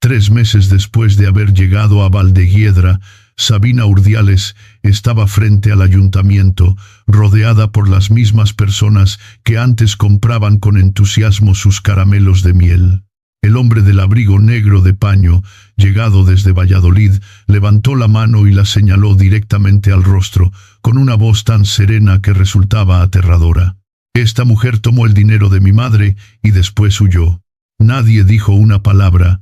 3 meses después de haber llegado a Valdeguiedra, Sabina Urdiales estaba frente al ayuntamiento, rodeada por las mismas personas que antes compraban con entusiasmo sus caramelos de miel. El hombre del abrigo negro de paño, llegado desde Valladolid, levantó la mano y la señaló directamente al rostro, con una voz tan serena que resultaba aterradora. Esta mujer tomó el dinero de mi madre y después huyó. Nadie dijo una palabra.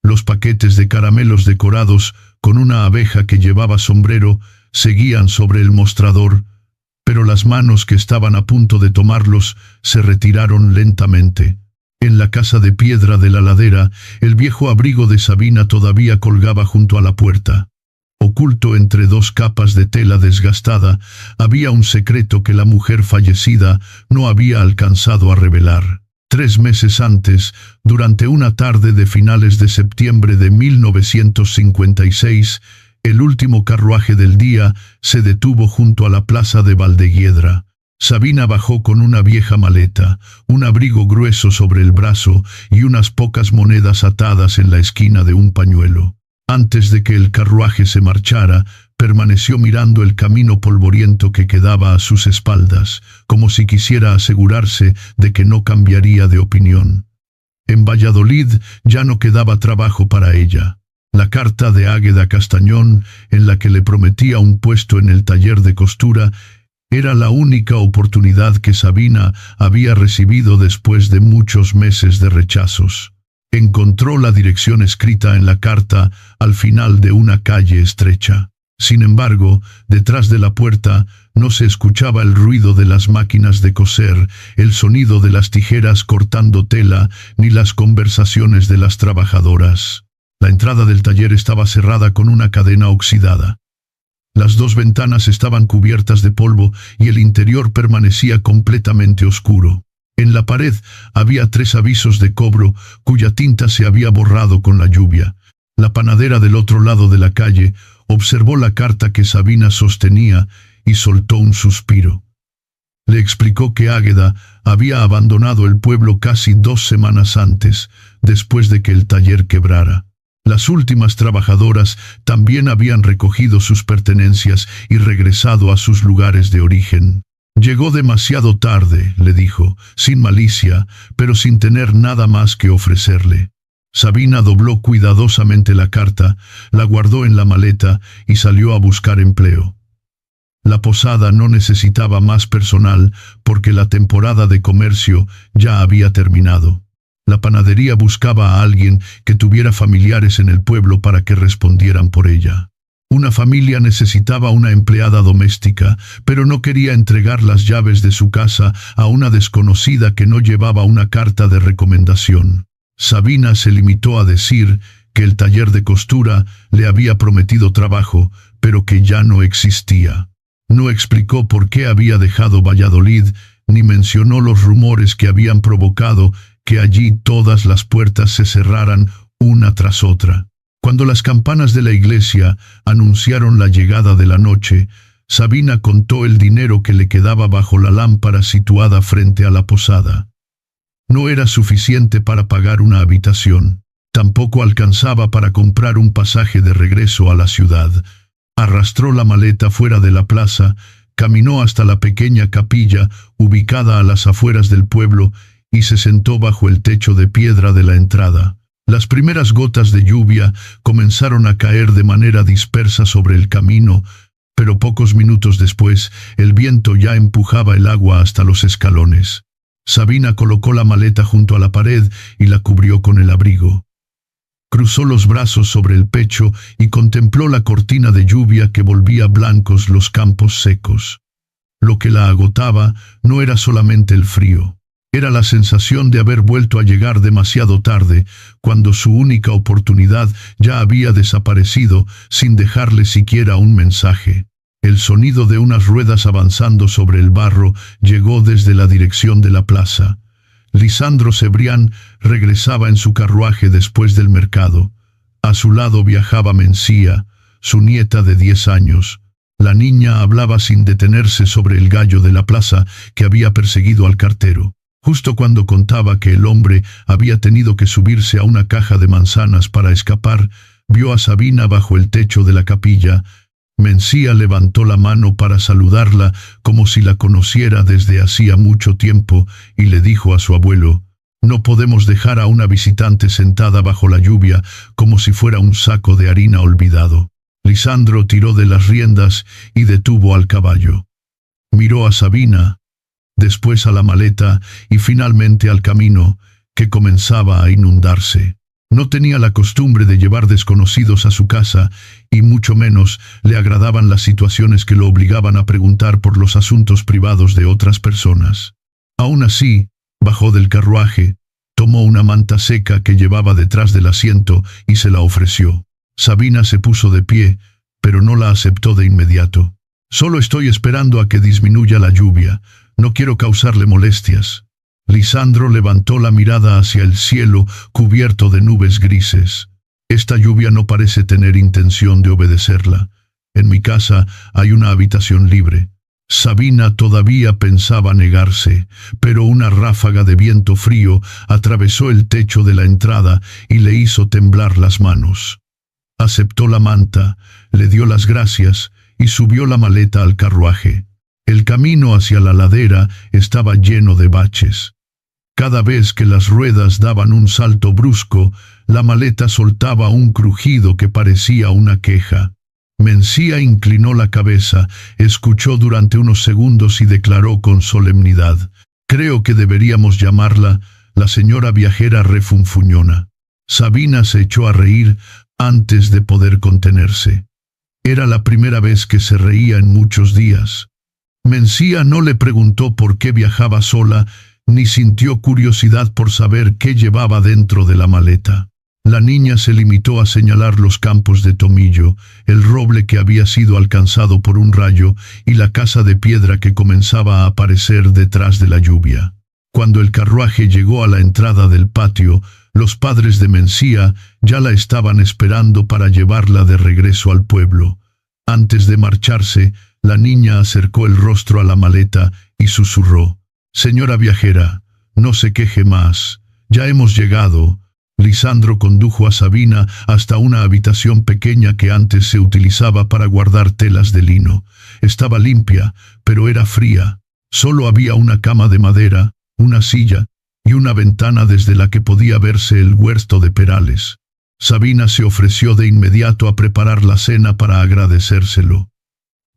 Los paquetes de caramelos decorados con una abeja que llevaba sombrero seguían sobre el mostrador, pero las manos que estaban a punto de tomarlos se retiraron lentamente. En la casa de piedra de la ladera, el viejo abrigo de Sabina todavía colgaba junto a la puerta. Oculto entre 2 capas de tela desgastada, había un secreto que la mujer fallecida no había alcanzado a revelar. 3 meses antes, durante una tarde de finales de septiembre de 1956, el último carruaje del día se detuvo junto a la plaza de Valdeguiedra. Sabina bajó con una vieja maleta, un abrigo grueso sobre el brazo y unas pocas monedas atadas en la esquina de un pañuelo. Antes de que el carruaje se marchara, permaneció mirando el camino polvoriento que quedaba a sus espaldas, como si quisiera asegurarse de que no cambiaría de opinión. En Valladolid ya no quedaba trabajo para ella. La carta de Águeda Castañón, en la que le prometía un puesto en el taller de costura, era la única oportunidad que Sabina había recibido después de muchos meses de rechazos. Encontró la dirección escrita en la carta al final de una calle estrecha. Sin embargo, detrás de la puerta no se escuchaba el ruido de las máquinas de coser, el sonido de las tijeras cortando tela, ni las conversaciones de las trabajadoras. La entrada del taller estaba cerrada con una cadena oxidada. Las 2 ventanas estaban cubiertas de polvo y el interior permanecía completamente oscuro. En la pared había 3 avisos de cobro cuya tinta se había borrado con la lluvia. La panadera del otro lado de la calle observó la carta que Sabina sostenía y soltó un suspiro. Le explicó que Águeda había abandonado el pueblo casi 2 semanas antes, después de que el taller quebrara. Las últimas trabajadoras también habían recogido sus pertenencias y regresado a sus lugares de origen. Llegó demasiado tarde, le dijo, sin malicia, pero sin tener nada más que ofrecerle. Sabina dobló cuidadosamente la carta, la guardó en la maleta y salió a buscar empleo. La posada no necesitaba más personal porque la temporada de comercio ya había terminado. La panadería buscaba a alguien que tuviera familiares en el pueblo para que respondieran por ella. Una familia necesitaba una empleada doméstica, pero no quería entregar las llaves de su casa a una desconocida que no llevaba una carta de recomendación. Sabina se limitó a decir que el taller de costura le había prometido trabajo, pero que ya no existía. No explicó por qué había dejado Valladolid, ni mencionó los rumores que habían provocado que allí todas las puertas se cerraran una tras otra. Cuando las campanas de la iglesia anunciaron la llegada de la noche, Sabina contó el dinero que le quedaba bajo la lámpara situada frente a la posada. No era suficiente para pagar una habitación. Tampoco alcanzaba para comprar un pasaje de regreso a la ciudad. Arrastró la maleta fuera de la plaza, caminó hasta la pequeña capilla ubicada a las afueras del pueblo y se sentó bajo el techo de piedra de la entrada. Las primeras gotas de lluvia comenzaron a caer de manera dispersa sobre el camino, pero pocos minutos después el viento ya empujaba el agua hasta los escalones. Sabina colocó la maleta junto a la pared y la cubrió con el abrigo. Cruzó los brazos sobre el pecho y contempló la cortina de lluvia que volvía blancos los campos secos. Lo que la agotaba no era solamente el frío. Era la sensación de haber vuelto a llegar demasiado tarde, cuando su única oportunidad ya había desaparecido sin dejarle siquiera un mensaje. El sonido de unas ruedas avanzando sobre el barro llegó desde la dirección de la plaza. Lisandro Cebrián regresaba en su carruaje después del mercado. A su lado viajaba Mencía, su nieta de 10 años. La niña hablaba sin detenerse sobre el gallo de la plaza que había perseguido al cartero. Justo cuando contaba que el hombre había tenido que subirse a una caja de manzanas para escapar, vio a Sabina bajo el techo de la capilla. Mencía levantó la mano para saludarla como si la conociera desde hacía mucho tiempo y le dijo a su abuelo: «No podemos dejar a una visitante sentada bajo la lluvia como si fuera un saco de harina olvidado». Lisandro tiró de las riendas y detuvo al caballo. Miró a Sabina, después a la maleta y finalmente al camino, que comenzaba a inundarse. No tenía la costumbre de llevar desconocidos a su casa, y mucho menos le agradaban las situaciones que lo obligaban a preguntar por los asuntos privados de otras personas. Aún así, bajó del carruaje, tomó una manta seca que llevaba detrás del asiento y se la ofreció. Sabina se puso de pie, pero no la aceptó de inmediato. «Solo estoy esperando a que disminuya la lluvia. No quiero causarle molestias». Lisandro levantó la mirada hacia el cielo cubierto de nubes grises. «Esta lluvia no parece tener intención de obedecerla. En mi casa hay una habitación libre». Sabina todavía pensaba negarse, pero una ráfaga de viento frío atravesó el techo de la entrada y le hizo temblar las manos. Aceptó la manta, le dio las gracias y subió la maleta al carruaje. El camino hacia la ladera estaba lleno de baches. Cada vez que las ruedas daban un salto brusco, la maleta soltaba un crujido que parecía una queja. Mencía inclinó la cabeza, escuchó durante unos segundos y declaró con solemnidad: «Creo que deberíamos llamarla la señora viajera refunfuñona». Sabina se echó a reír antes de poder contenerse. Era la primera vez que se reía en muchos días. Mencía no le preguntó por qué viajaba sola, ni sintió curiosidad por saber qué llevaba dentro de la maleta. La niña se limitó a señalar los campos de tomillo, el roble que había sido alcanzado por un rayo y la casa de piedra que comenzaba a aparecer detrás de la lluvia. Cuando el carruaje llegó a la entrada del patio, los padres de Mencía ya la estaban esperando para llevarla de regreso al pueblo. Antes de marcharse, la niña acercó el rostro a la maleta y susurró: «Señora viajera, no se queje más. Ya hemos llegado». Lisandro condujo a Sabina hasta una habitación pequeña que antes se utilizaba para guardar telas de lino. Estaba limpia, pero era fría. Solo había una cama de madera, una silla y una ventana desde la que podía verse el huerto de Perales. Sabina se ofreció de inmediato a preparar la cena para agradecérselo.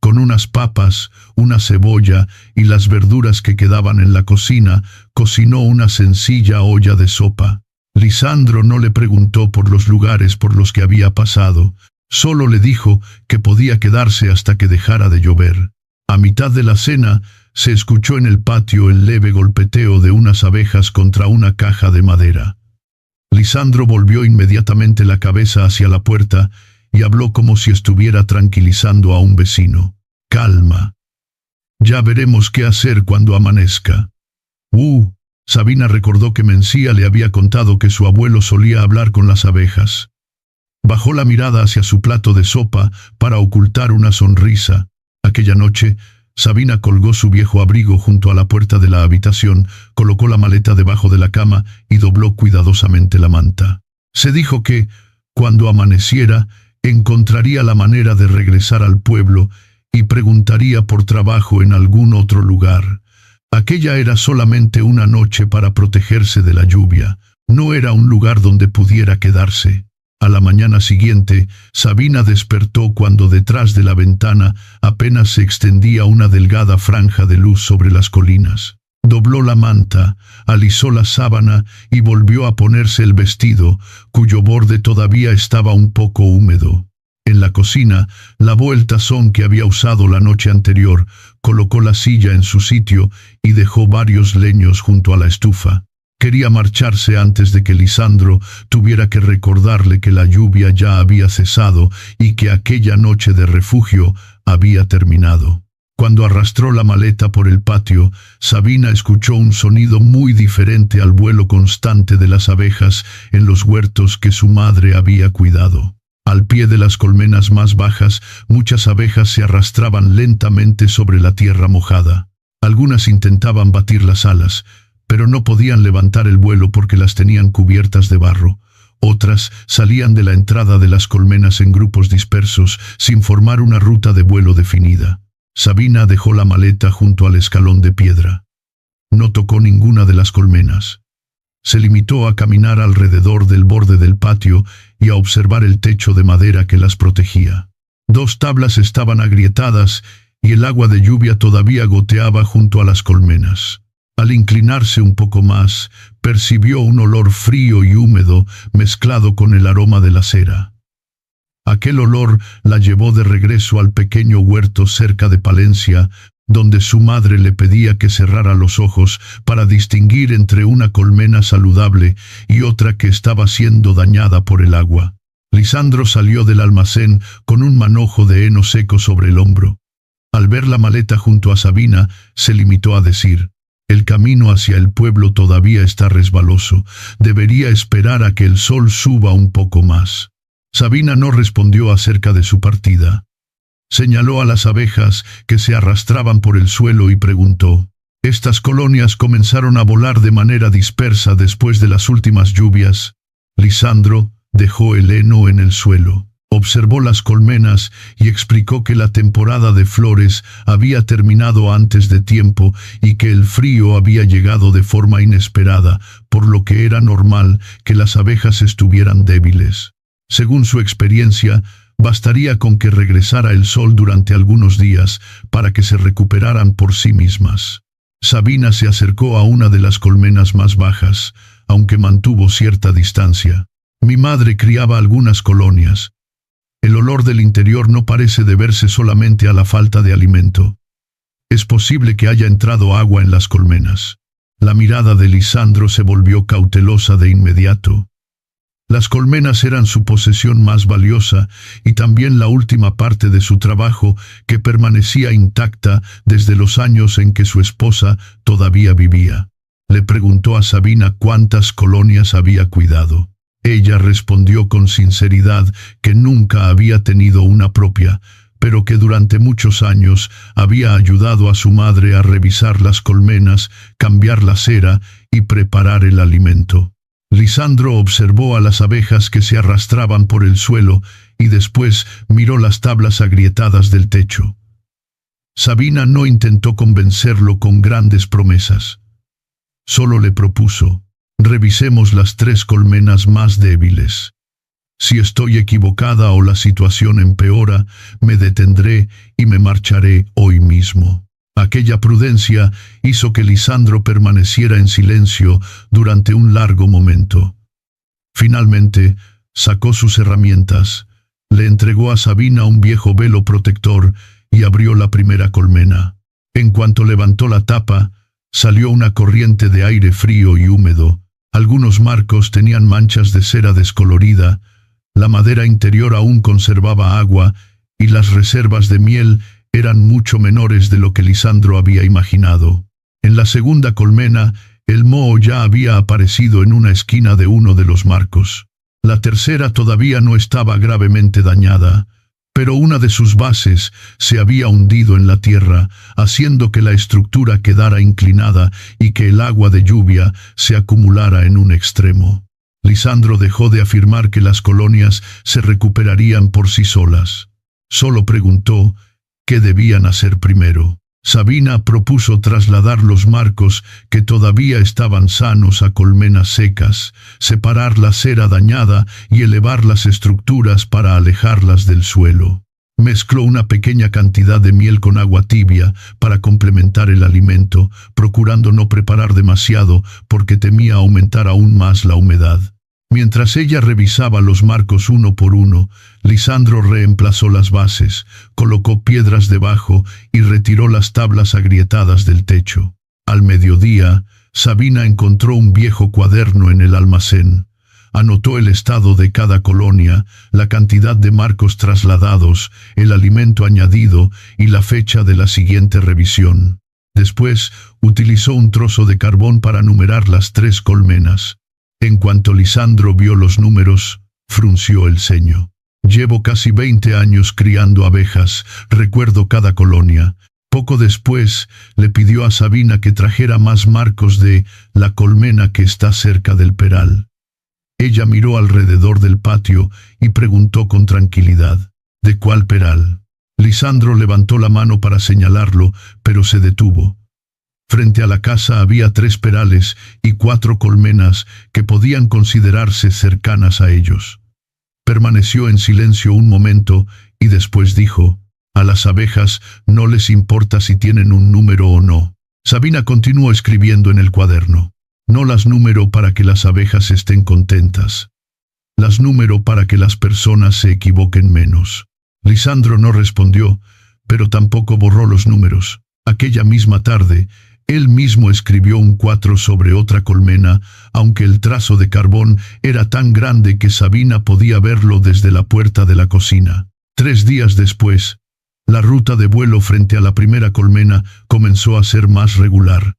Con unas papas, una cebolla y las verduras que quedaban en la cocina, cocinó una sencilla olla de sopa. Lisandro no le preguntó por los lugares por los que había pasado, solo le dijo que podía quedarse hasta que dejara de llover. A mitad de la cena, se escuchó en el patio el leve golpeteo de unas abejas contra una caja de madera. Lisandro volvió inmediatamente la cabeza hacia la puerta y habló como si estuviera tranquilizando a un vecino. «Calma. Ya veremos qué hacer cuando amanezca». Sabina recordó que Mencía le había contado que su abuelo solía hablar con las abejas. Bajó la mirada hacia su plato de sopa para ocultar una sonrisa. Aquella noche, Sabina colgó su viejo abrigo junto a la puerta de la habitación, colocó la maleta debajo de la cama y dobló cuidadosamente la manta. Se dijo que, cuando amaneciera, encontraría la manera de regresar al pueblo y preguntaría por trabajo en algún otro lugar. Aquella era solamente una noche para protegerse de la lluvia. No era un lugar donde pudiera quedarse. A la mañana siguiente, Sabina despertó cuando detrás de la ventana apenas se extendía una delgada franja de luz sobre las colinas. Dobló la manta, alisó la sábana y volvió a ponerse el vestido, cuyo borde todavía estaba un poco húmedo. En la cocina, lavó el tazón que había usado la noche anterior, colocó la silla en su sitio y dejó varios leños junto a la estufa. Quería marcharse antes de que Lisandro tuviera que recordarle que la lluvia ya había cesado y que aquella noche de refugio había terminado. Cuando arrastró la maleta por el patio, Sabina escuchó un sonido muy diferente al vuelo constante de las abejas en los huertos que su madre había cuidado. Al pie de las colmenas más bajas, muchas abejas se arrastraban lentamente sobre la tierra mojada. Algunas intentaban batir las alas, pero no podían levantar el vuelo porque las tenían cubiertas de barro. Otras salían de la entrada de las colmenas en grupos dispersos, sin formar una ruta de vuelo definida. Sabina dejó la maleta junto al escalón de piedra. No tocó ninguna de las colmenas. Se limitó a caminar alrededor del borde del patio y a observar el techo de madera que las protegía. 2 tablas estaban agrietadas y el agua de lluvia todavía goteaba junto a las colmenas. Al inclinarse un poco más, percibió un olor frío y húmedo mezclado con el aroma de la cera. Aquel olor la llevó de regreso al pequeño huerto cerca de Palencia, donde su madre le pedía que cerrara los ojos para distinguir entre una colmena saludable y otra que estaba siendo dañada por el agua. Lisandro salió del almacén con un manojo de heno seco sobre el hombro. Al ver la maleta junto a Sabina, se limitó a decir: «El camino hacia el pueblo todavía está resbaloso. Debería esperar a que el sol suba un poco más». Sabina no respondió acerca de su partida. Señaló a las abejas que se arrastraban por el suelo y preguntó: «¿Estas colonias comenzaron a volar de manera dispersa después de las últimas lluvias?» Lisandro dejó el heno en el suelo, observó las colmenas y explicó que la temporada de flores había terminado antes de tiempo y que el frío había llegado de forma inesperada, por lo que era normal que las abejas estuvieran débiles. Según su experiencia, bastaría con que regresara el sol durante algunos días para que se recuperaran por sí mismas. Sabina se acercó a una de las colmenas más bajas, aunque mantuvo cierta distancia. «Mi madre criaba algunas colonias. El olor del interior no parece deberse solamente a la falta de alimento. Es posible que haya entrado agua en las colmenas». La mirada de Lisandro se volvió cautelosa de inmediato. Las colmenas eran su posesión más valiosa y también la última parte de su trabajo que permanecía intacta desde los años en que su esposa todavía vivía. Le preguntó a Sabina cuántas colonias había cuidado. Ella respondió con sinceridad que nunca había tenido una propia, pero que durante muchos años había ayudado a su madre a revisar las colmenas, cambiar la cera y preparar el alimento. Lisandro observó a las abejas que se arrastraban por el suelo y después miró las tablas agrietadas del techo. Sabina no intentó convencerlo con grandes promesas. Solo le propuso: «Revisemos las 3 colmenas más débiles. Si estoy equivocada o la situación empeora, me detendré y me marcharé hoy mismo». Aquella prudencia hizo que Lisandro permaneciera en silencio durante un largo momento. Finalmente, sacó sus herramientas, le entregó a Sabina un viejo velo protector y abrió la primera colmena. En cuanto levantó la tapa, salió una corriente de aire frío y húmedo. Algunos marcos tenían manchas de cera descolorida, la madera interior aún conservaba agua y las reservas de miel eran mucho menores de lo que Lisandro había imaginado. En la segunda colmena, el moho ya había aparecido en una esquina de uno de los marcos. La tercera todavía no estaba gravemente dañada, pero una de sus bases se había hundido en la tierra, haciendo que la estructura quedara inclinada y que el agua de lluvia se acumulara en un extremo. Lisandro dejó de afirmar que las colonias se recuperarían por sí solas. Solo preguntó ¿qué debían hacer primero? Sabina propuso trasladar los marcos que todavía estaban sanos a colmenas secas, separar la cera dañada y elevar las estructuras para alejarlas del suelo. Mezcló una pequeña cantidad de miel con agua tibia para complementar el alimento, procurando no preparar demasiado porque temía aumentar aún más la humedad. Mientras ella revisaba los marcos uno por uno, Lisandro reemplazó las bases, colocó piedras debajo y retiró las tablas agrietadas del techo. Al mediodía, Sabina encontró un viejo cuaderno en el almacén. Anotó el estado de cada colonia, la cantidad de marcos trasladados, el alimento añadido y la fecha de la siguiente revisión. Después, utilizó un trozo de carbón para numerar las 3 colmenas. En cuanto Lisandro vio los números, frunció el ceño. «Llevo casi 20 años criando abejas, recuerdo cada colonia. Poco después le pidió a Sabina que trajera más marcos de la colmena que está cerca del peral. Ella miró alrededor del patio y preguntó con tranquilidad: ¿de cuál peral? Lisandro levantó la mano para señalarlo, pero se detuvo. Frente a la casa había 3 perales y 4 colmenas que podían considerarse cercanas a ellos. Permaneció en silencio un momento y después dijo: a las abejas no les importa si tienen un número o no. Sabina continuó escribiendo en el cuaderno: no las número para que las abejas estén contentas. Las número para que las personas se equivoquen menos. Lisandro no respondió, pero tampoco borró los números. Aquella misma tarde, él mismo escribió un 4 sobre otra colmena, aunque el trazo de carbón era tan grande que Sabina podía verlo desde la puerta de la cocina. 3 días después, la ruta de vuelo frente a la primera colmena comenzó a ser más regular.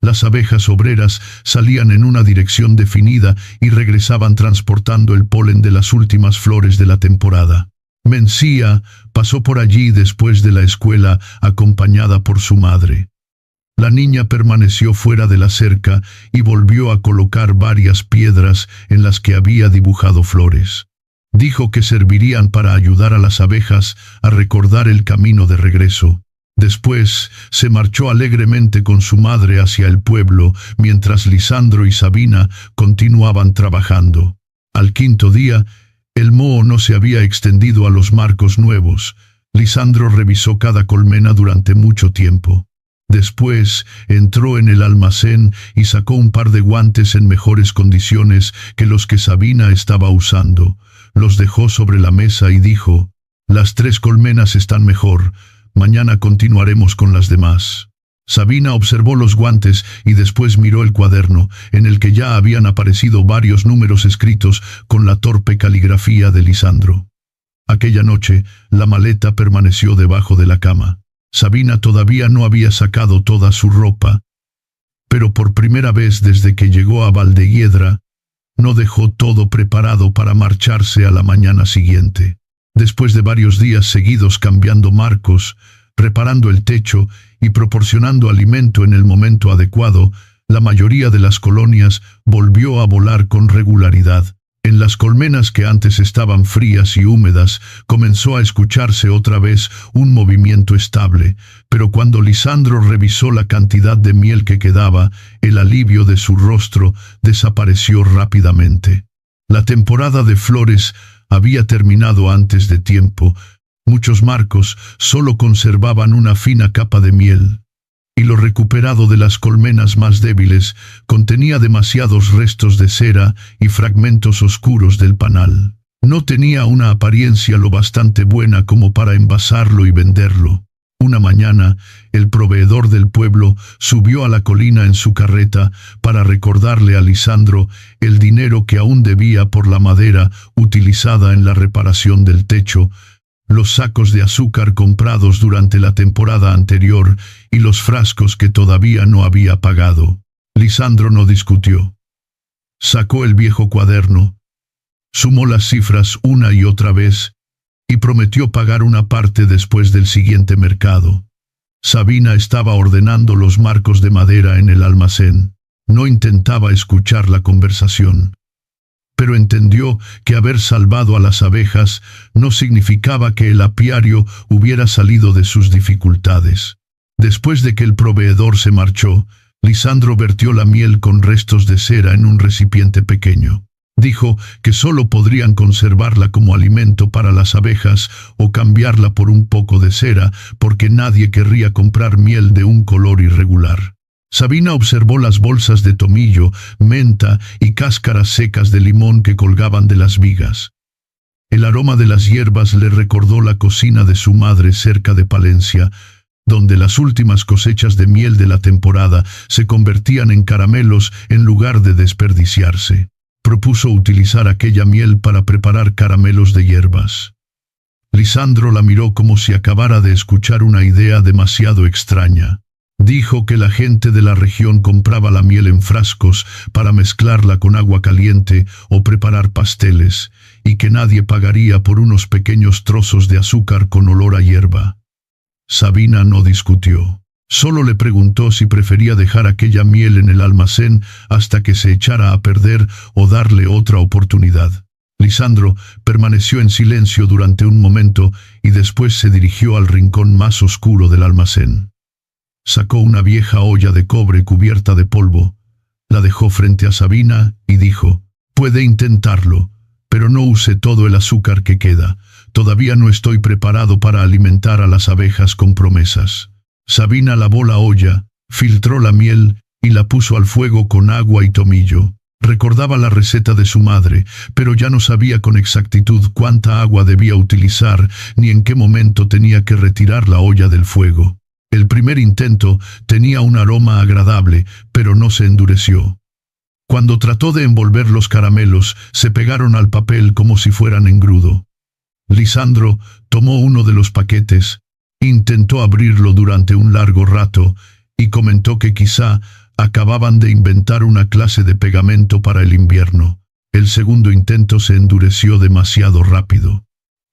Las abejas obreras salían en una dirección definida y regresaban transportando el polen de las últimas flores de la temporada. Mencía pasó por allí después de la escuela acompañada por su madre. La niña permaneció fuera de la cerca y volvió a colocar varias piedras en las que había dibujado flores. Dijo que servirían para ayudar a las abejas a recordar el camino de regreso. Después se marchó alegremente con su madre hacia el pueblo, mientras Lisandro y Sabina continuaban trabajando. Al 5.º día, el moho no se había extendido a los marcos nuevos. Lisandro revisó cada colmena durante mucho tiempo. Después entró en el almacén y sacó un par de guantes en mejores condiciones que los que Sabina estaba usando. Los dejó sobre la mesa y dijo: las 3 colmenas están mejor. Mañana continuaremos con las demás. Sabina observó los guantes y después miró el cuaderno, en el que ya habían aparecido varios números escritos con la torpe caligrafía de Lisandro. Aquella noche, la maleta permaneció debajo de la cama. Sabina todavía no había sacado toda su ropa, pero por primera vez desde que llegó a Valdehiedra, no dejó todo preparado para marcharse a la mañana siguiente. Después de varios días seguidos cambiando marcos, reparando el techo y proporcionando alimento en el momento adecuado, la mayoría de las colonias volvió a volar con regularidad. En las colmenas que antes estaban frías y húmedas, comenzó a escucharse otra vez un movimiento estable, pero cuando Lisandro revisó la cantidad de miel que quedaba, el alivio de su rostro desapareció rápidamente. La temporada de flores había terminado antes de tiempo. Muchos marcos solo conservaban una fina capa de miel, y lo recuperado de las colmenas más débiles contenía demasiados restos de cera y fragmentos oscuros del panal. No tenía una apariencia lo bastante buena como para envasarlo y venderlo. Una mañana, el proveedor del pueblo subió a la colina en su carreta para recordarle a Lisandro el dinero que aún debía por la madera utilizada en la reparación del techo, los sacos de azúcar comprados durante la temporada anterior y los frascos que todavía no había pagado. Lisandro no discutió. Sacó el viejo cuaderno, sumó las cifras una y otra vez y prometió pagar una parte después del siguiente mercado. Sabina estaba ordenando los marcos de madera en el almacén. No intentaba escuchar la conversación, pero entendió que haber salvado a las abejas no significaba que el apiario hubiera salido de sus dificultades. Después de que el proveedor se marchó, Lisandro vertió la miel con restos de cera en un recipiente pequeño. Dijo que solo podrían conservarla como alimento para las abejas o cambiarla por un poco de cera, porque nadie querría comprar miel de un color irregular. Sabina observó las bolsas de tomillo, menta y cáscaras secas de limón que colgaban de las vigas. El aroma de las hierbas le recordó la cocina de su madre cerca de Palencia, donde las últimas cosechas de miel de la temporada se convertían en caramelos en lugar de desperdiciarse. Propuso utilizar aquella miel para preparar caramelos de hierbas. Lisandro la miró como si acabara de escuchar una idea demasiado extraña. Dijo que la gente de la región compraba la miel en frascos para mezclarla con agua caliente o preparar pasteles, y que nadie pagaría por unos pequeños trozos de azúcar con olor a hierba. Sabina no discutió. Solo le preguntó si prefería dejar aquella miel en el almacén hasta que se echara a perder o darle otra oportunidad. Lisandro permaneció en silencio durante un momento y después se dirigió al rincón más oscuro del almacén. Sacó una vieja olla de cobre cubierta de polvo, la dejó frente a Sabina y dijo: «Puede intentarlo, pero no use todo el azúcar que queda. Todavía no estoy preparado para alimentar a las abejas con promesas». Sabina lavó la olla, filtró la miel y la puso al fuego con agua y tomillo. Recordaba la receta de su madre, pero ya no sabía con exactitud cuánta agua debía utilizar ni en qué momento tenía que retirar la olla del fuego. El primer intento tenía un aroma agradable, pero no se endureció. Cuando trató de envolver los caramelos, se pegaron al papel como si fueran engrudo. Lisandro tomó uno de los paquetes, intentó abrirlo durante un largo rato y comentó que quizá acababan de inventar una clase de pegamento para el invierno. El segundo intento se endureció demasiado rápido.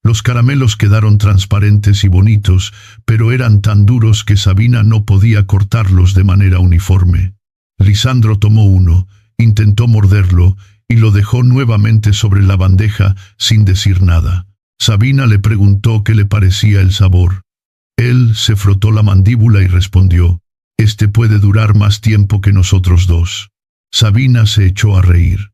Los caramelos quedaron transparentes y bonitos, pero eran tan duros que Sabina no podía cortarlos de manera uniforme. Lisandro tomó uno, intentó morderlo y lo dejó nuevamente sobre la bandeja sin decir nada. Sabina le preguntó qué le parecía el sabor. Él se frotó la mandíbula y respondió: «Este puede durar más tiempo que nosotros dos». Sabina se echó a reír.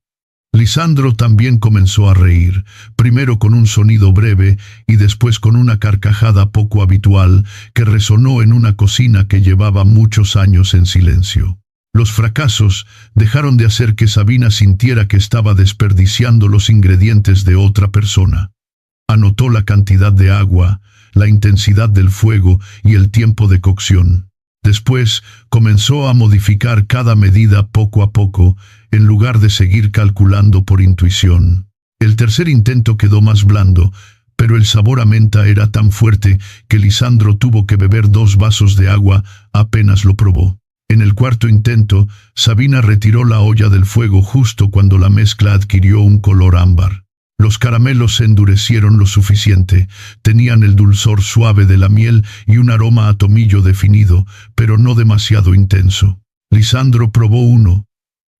Lisandro también comenzó a reír, primero con un sonido breve y después con una carcajada poco habitual que resonó en una cocina que llevaba muchos años en silencio. Los fracasos dejaron de hacer que Sabina sintiera que estaba desperdiciando los ingredientes de otra persona. Anotó la cantidad de agua, la intensidad del fuego y el tiempo de cocción. Después comenzó a modificar cada medida poco a poco, en lugar de seguir calculando por intuición. El tercer intento quedó más blando, pero el sabor a menta era tan fuerte que Lisandro tuvo que beber 2 vasos de agua apenas lo probó. En el cuarto intento, Sabina retiró la olla del fuego justo cuando la mezcla adquirió un color ámbar. Los caramelos se endurecieron lo suficiente, tenían el dulzor suave de la miel y un aroma a tomillo definido, pero no demasiado intenso. Lisandro probó uno,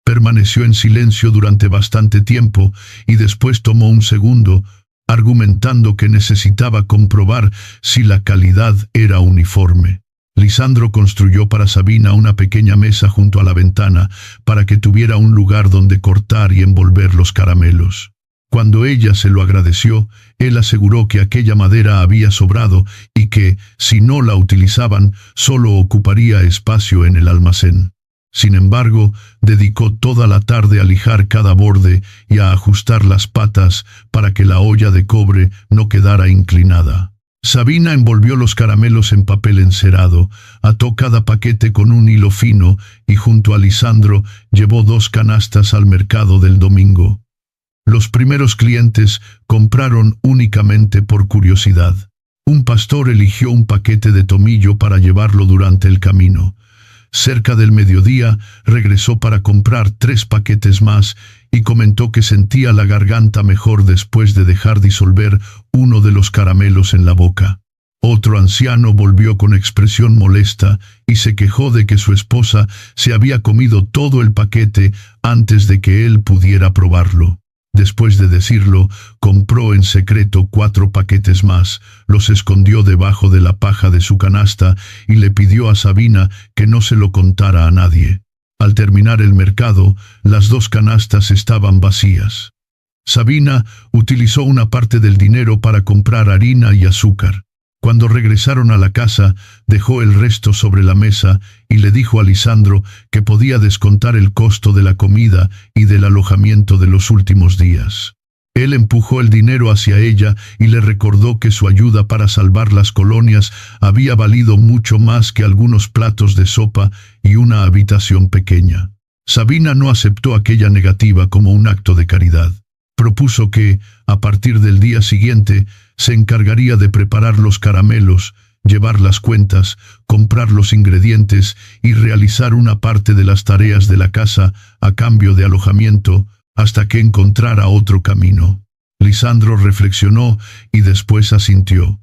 permaneció en silencio durante bastante tiempo y después tomó un segundo, argumentando que necesitaba comprobar si la calidad era uniforme. Lisandro construyó para Sabina una pequeña mesa junto a la ventana para que tuviera un lugar donde cortar y envolver los caramelos. Cuando ella se lo agradeció, él aseguró que aquella madera había sobrado y que, si no la utilizaban, solo ocuparía espacio en el almacén. Sin embargo, dedicó toda la tarde a lijar cada borde y a ajustar las patas para que la olla de cobre no quedara inclinada. Sabina envolvió los caramelos en papel encerado, ató cada paquete con un hilo fino y junto a Lisandro llevó 2 canastas al mercado del domingo. Los primeros clientes compraron únicamente por curiosidad. Un pastor eligió un paquete de tomillo para llevarlo durante el camino. Cerca del mediodía regresó para comprar 3 paquetes más y comentó que sentía la garganta mejor después de dejar disolver uno de los caramelos en la boca. Otro anciano volvió con expresión molesta y se quejó de que su esposa se había comido todo el paquete antes de que él pudiera probarlo. Después de decirlo, compró en secreto 4 paquetes más, los escondió debajo de la paja de su canasta y le pidió a Sabina que no se lo contara a nadie. Al terminar el mercado, las 2 canastas estaban vacías. Sabina utilizó una parte del dinero para comprar harina y azúcar. Cuando regresaron a la casa, dejó el resto sobre la mesa y le dijo a Lisandro que podía descontar el costo de la comida y del alojamiento de los últimos días. Él empujó el dinero hacia ella y le recordó que su ayuda para salvar las colonias había valido mucho más que algunos platos de sopa y una habitación pequeña. Sabina no aceptó aquella negativa como un acto de caridad. Propuso que, a partir del día siguiente, se encargaría de preparar los caramelos, llevar las cuentas, comprar los ingredientes y realizar una parte de las tareas de la casa a cambio de alojamiento hasta que encontrara otro camino. Lisandro reflexionó y después asintió.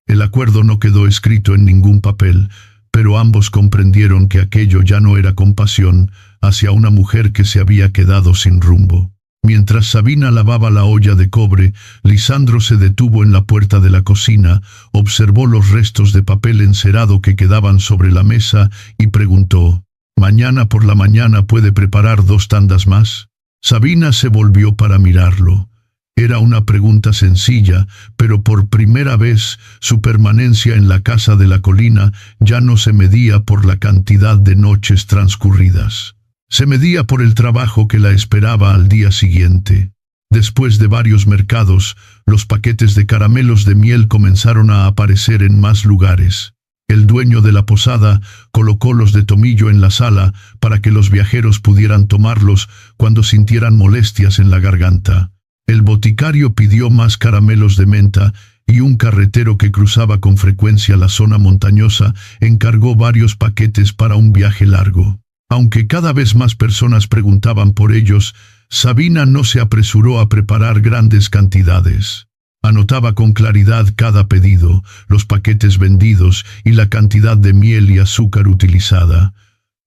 El acuerdo no quedó escrito en ningún papel, pero ambos comprendieron que aquello ya no era compasión hacia una mujer que se había quedado sin rumbo. Mientras Sabina lavaba la olla de cobre, Lisandro se detuvo en la puerta de la cocina, observó los restos de papel encerado que quedaban sobre la mesa y preguntó: «¿Mañana por la mañana puede preparar 2 tandas más?» Sabina se volvió para mirarlo. Era una pregunta sencilla, pero por primera vez su permanencia en la casa de la colina ya no se medía por la cantidad de noches transcurridas. Se medía por el trabajo que la esperaba al día siguiente. Después de varios mercados, los paquetes de caramelos de miel comenzaron a aparecer en más lugares. El dueño de la posada colocó los de tomillo en la sala para que los viajeros pudieran tomarlos cuando sintieran molestias en la garganta. El boticario pidió más caramelos de menta y un carretero que cruzaba con frecuencia la zona montañosa encargó varios paquetes para un viaje largo. Aunque cada vez más personas preguntaban por ellos, Sabina no se apresuró a preparar grandes cantidades. Anotaba con claridad cada pedido, los paquetes vendidos y la cantidad de miel y azúcar utilizada.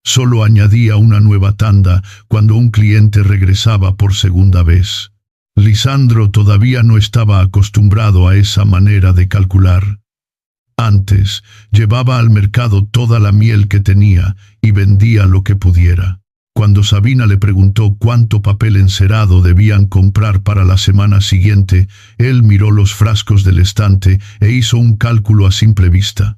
Solo añadía una nueva tanda cuando un cliente regresaba por segunda vez. Lisandro todavía no estaba acostumbrado a esa manera de calcular. Antes, llevaba al mercado toda la miel que tenía y vendía lo que pudiera. Cuando Sabina le preguntó cuánto papel encerado debían comprar para la semana siguiente, él miró los frascos del estante e hizo un cálculo a simple vista.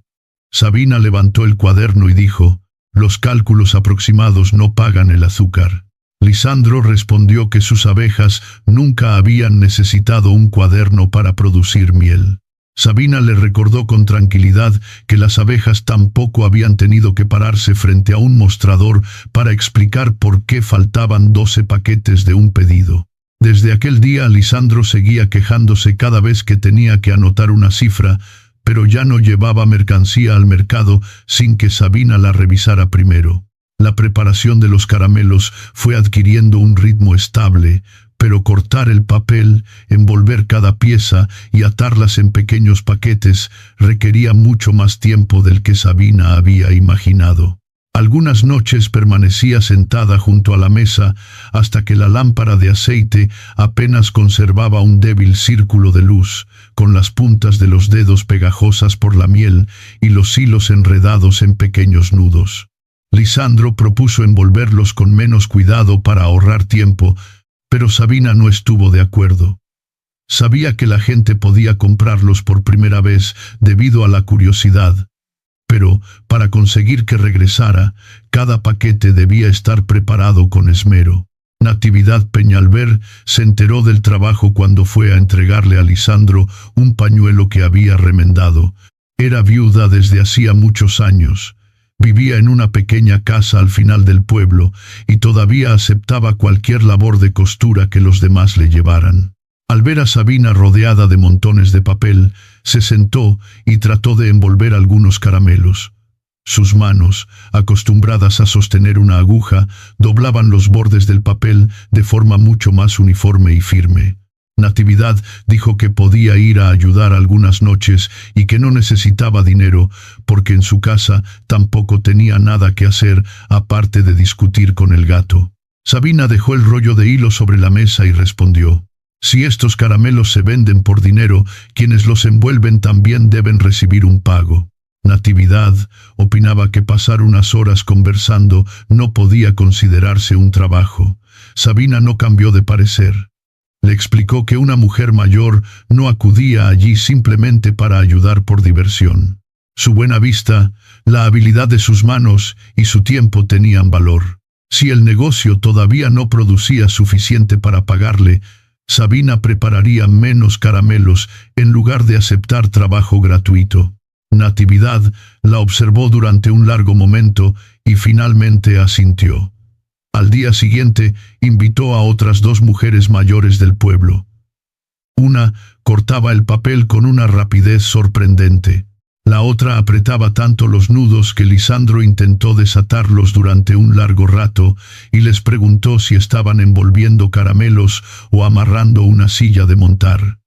Sabina levantó el cuaderno y dijo: «Los cálculos aproximados no pagan el azúcar». Lisandro respondió que sus abejas nunca habían necesitado un cuaderno para producir miel. Sabina le recordó con tranquilidad que las abejas tampoco habían tenido que pararse frente a un mostrador para explicar por qué faltaban 12 paquetes de un pedido. Desde aquel día Lisandro seguía quejándose cada vez que tenía que anotar una cifra, pero ya no llevaba mercancía al mercado sin que Sabina la revisara primero. La preparación de los caramelos fue adquiriendo un ritmo estable, pero cortar el papel, envolver cada pieza y atarlas en pequeños paquetes requería mucho más tiempo del que Sabina había imaginado. Algunas noches permanecía sentada junto a la mesa hasta que la lámpara de aceite apenas conservaba un débil círculo de luz, con las puntas de los dedos pegajosas por la miel y los hilos enredados en pequeños nudos. Lisandro propuso envolverlos con menos cuidado para ahorrar tiempo, pero Sabina no estuvo de acuerdo. Sabía que la gente podía comprarlos por primera vez debido a la curiosidad, pero para conseguir que regresara, cada paquete debía estar preparado con esmero. Natividad Peñalver se enteró del trabajo cuando fue a entregarle a Lisandro un pañuelo que había remendado. Era viuda desde hacía muchos años. Vivía en una pequeña casa al final del pueblo y todavía aceptaba cualquier labor de costura que los demás le llevaran. Al ver a Sabina rodeada de montones de papel, se sentó y trató de envolver algunos caramelos. Sus manos, acostumbradas a sostener una aguja, doblaban los bordes del papel de forma mucho más uniforme y firme. Natividad dijo que podía ir a ayudar algunas noches y que no necesitaba dinero, porque en su casa tampoco tenía nada que hacer aparte de discutir con el gato. Sabina dejó el rollo de hilo sobre la mesa y respondió: «Si estos caramelos se venden por dinero, quienes los envuelven también deben recibir un pago». Natividad opinaba que pasar unas horas conversando no podía considerarse un trabajo. Sabina no cambió de parecer. Le explicó que una mujer mayor no acudía allí simplemente para ayudar por diversión. Su buena vista, la habilidad de sus manos y su tiempo tenían valor. Si el negocio todavía no producía suficiente para pagarle, Sabina prepararía menos caramelos en lugar de aceptar trabajo gratuito. Natividad la observó durante un largo momento y finalmente asintió. Al día siguiente invitó a otras 2 mujeres mayores del pueblo. Una cortaba el papel con una rapidez sorprendente. La otra apretaba tanto los nudos que Lisandro intentó desatarlos durante un largo rato y les preguntó si estaban envolviendo caramelos o amarrando una silla de montar.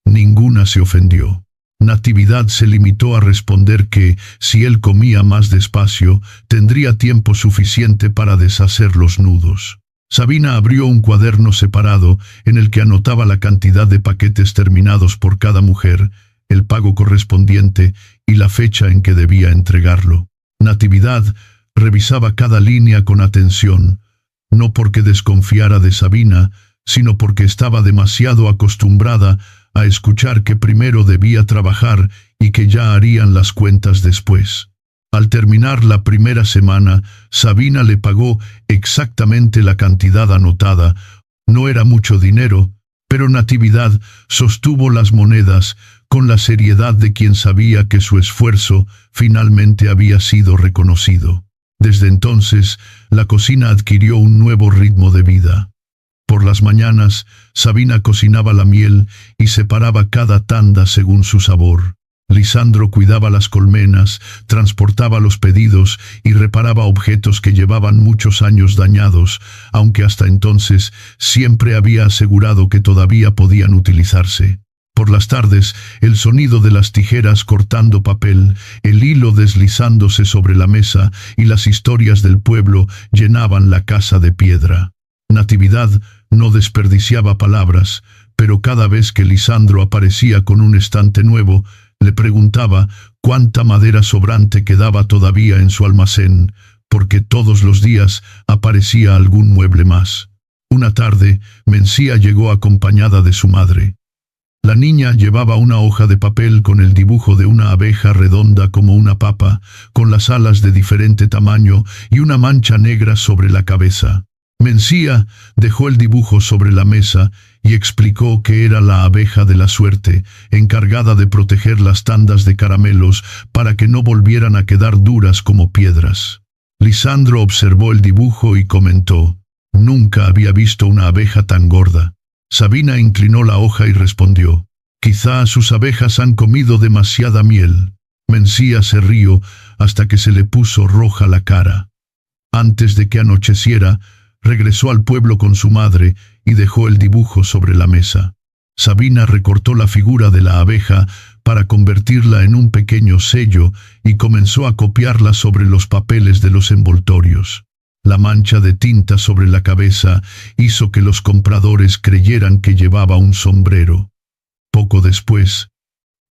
Ninguna se ofendió. Natividad se limitó a responder que, si él comía más despacio, tendría tiempo suficiente para deshacer los nudos. Sabina abrió un cuaderno separado en el que anotaba la cantidad de paquetes terminados por cada mujer, el pago correspondiente y la fecha en que debía entregarlo. Natividad revisaba cada línea con atención, no porque desconfiara de Sabina, sino porque estaba demasiado acostumbrada a escuchar que primero debía trabajar y que ya harían las cuentas después. Al terminar la primera semana, Sabina le pagó exactamente la cantidad anotada. No era mucho dinero, pero Natividad sostuvo las monedas con la seriedad de quien sabía que su esfuerzo finalmente había sido reconocido. Desde entonces, la cocina adquirió un nuevo ritmo de vida. Por las mañanas, Sabina cocinaba la miel y separaba cada tanda según su sabor. Lisandro cuidaba las colmenas, transportaba los pedidos y reparaba objetos que llevaban muchos años dañados, aunque hasta entonces siempre había asegurado que todavía podían utilizarse. Por las tardes, el sonido de las tijeras cortando papel, el hilo deslizándose sobre la mesa y las historias del pueblo llenaban la casa de piedra. Natividad no desperdiciaba palabras, pero cada vez que Lisandro aparecía con un estante nuevo, le preguntaba cuánta madera sobrante quedaba todavía en su almacén, porque todos los días aparecía algún mueble más. Una tarde, Mencía llegó acompañada de su madre. La niña llevaba una hoja de papel con el dibujo de una abeja redonda como una papa, con las alas de diferente tamaño y una mancha negra sobre la cabeza. Mencía dejó el dibujo sobre la mesa y explicó que era la abeja de la suerte, encargada de proteger las tandas de caramelos para que no volvieran a quedar duras como piedras. Lisandro observó el dibujo y comentó: «Nunca había visto una abeja tan gorda». Sabina inclinó la hoja y respondió: «Quizá sus abejas han comido demasiada miel». Mencía se rió hasta que se le puso roja la cara. Antes de que anocheciera, regresó al pueblo con su madre y dejó el dibujo sobre la mesa. Sabina recortó la figura de la abeja para convertirla en un pequeño sello y comenzó a copiarla sobre los papeles de los envoltorios. La mancha de tinta sobre la cabeza hizo que los compradores creyeran que llevaba un sombrero. Poco después,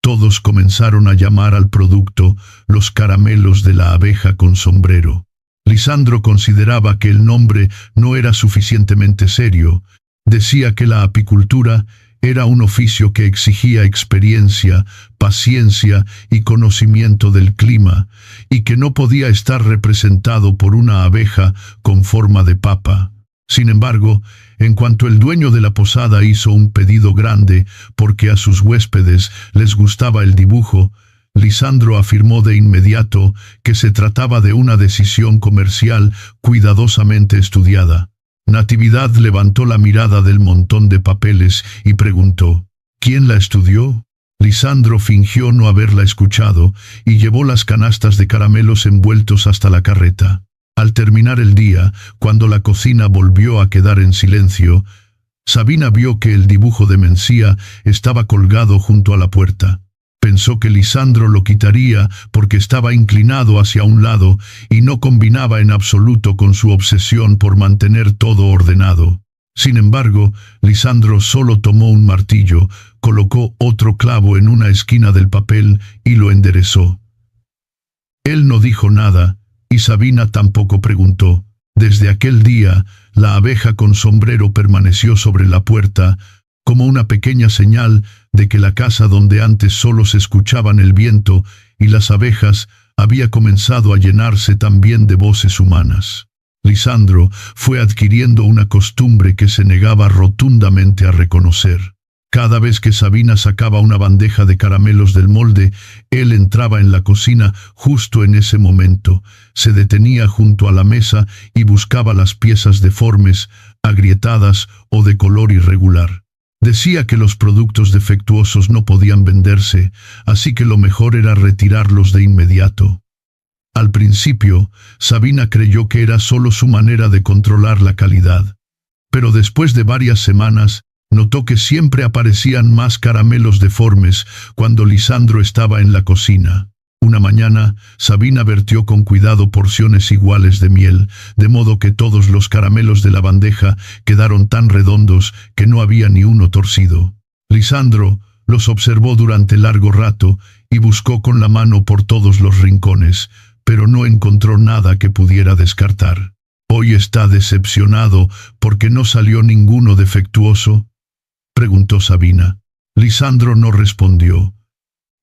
todos comenzaron a llamar al producto los caramelos de la abeja con sombrero. Lisandro consideraba que el nombre no era suficientemente serio. Decía que la apicultura era un oficio que exigía experiencia, paciencia y conocimiento del clima, y que no podía estar representado por una abeja con forma de papa. Sin embargo, en cuanto el dueño de la posada hizo un pedido grande porque a sus huéspedes les gustaba el dibujo, Lisandro afirmó de inmediato que se trataba de una decisión comercial cuidadosamente estudiada. Natividad levantó la mirada del montón de papeles y preguntó: «¿Quién la estudió?». Lisandro fingió no haberla escuchado y llevó las canastas de caramelos envueltos hasta la carreta. Al terminar el día, cuando la cocina volvió a quedar en silencio, Sabina vio que el dibujo de Mencía estaba colgado junto a la puerta. Pensó que Lisandro lo quitaría porque estaba inclinado hacia un lado y no combinaba en absoluto con su obsesión por mantener todo ordenado. Sin embargo, Lisandro solo tomó un martillo, colocó otro clavo en una esquina del papel y lo enderezó. Él no dijo nada, y Sabina tampoco preguntó. Desde aquel día, la abeja con sombrero permaneció sobre la puerta, como una pequeña señal de que la casa donde antes solo se escuchaban el viento y las abejas había comenzado a llenarse también de voces humanas. Lisandro fue adquiriendo una costumbre que se negaba rotundamente a reconocer. Cada vez que Sabina sacaba una bandeja de caramelos del molde, él entraba en la cocina justo en ese momento, se detenía junto a la mesa y buscaba las piezas deformes, agrietadas o de color irregular. Decía que los productos defectuosos no podían venderse, así que lo mejor era retirarlos de inmediato. Al principio, Sabina creyó que era solo su manera de controlar la calidad. Pero después de varias semanas, Notó que siempre aparecían más caramelos deformes cuando Lisandro estaba en la cocina. Una mañana, Sabina vertió con cuidado porciones iguales de miel, de modo que todos los caramelos de la bandeja quedaron tan redondos que no había ni uno torcido. Lisandro los observó durante largo rato y buscó con la mano por todos los rincones, pero no encontró nada que pudiera descartar. «¿Hoy está decepcionado porque no salió ninguno defectuoso?», preguntó Sabina. Lisandro no respondió.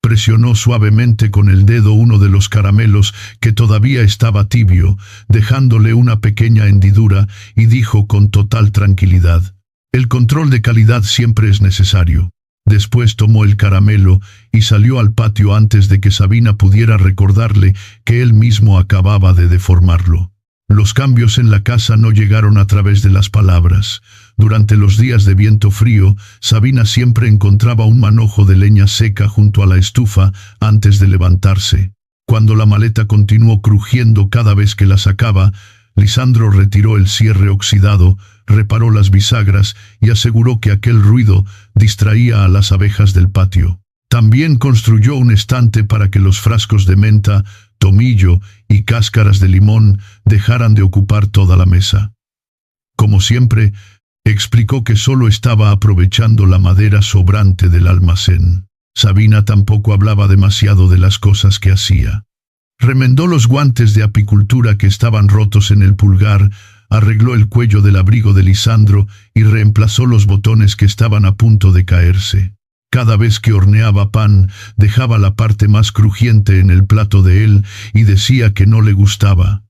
Presionó suavemente con el dedo uno de los caramelos que todavía estaba tibio, dejándole una pequeña hendidura, y dijo con total tranquilidad: «El control de calidad siempre es necesario». Después tomó el caramelo y salió al patio antes de que Sabina pudiera recordarle que él mismo acababa de deformarlo. Los cambios en la casa no llegaron a través de las palabras. Durante los días de viento frío, Sabina siempre encontraba un manojo de leña seca junto a la estufa antes de levantarse. Cuando la maleta continuó crujiendo cada vez que la sacaba, Lisandro retiró el cierre oxidado, reparó las bisagras y aseguró que aquel ruido distraía a las abejas del patio. También construyó un estante para que los frascos de menta, tomillo y cáscaras de limón dejaran de ocupar toda la mesa. Como siempre, explicó que solo estaba aprovechando la madera sobrante del almacén. Sabina tampoco hablaba demasiado de las cosas que hacía. Remendó los guantes de apicultura que estaban rotos en el pulgar, arregló el cuello del abrigo de Lisandro y reemplazó los botones que estaban a punto de caerse. Cada vez que horneaba pan, dejaba la parte más crujiente en el plato de él y decía que no le gustaba.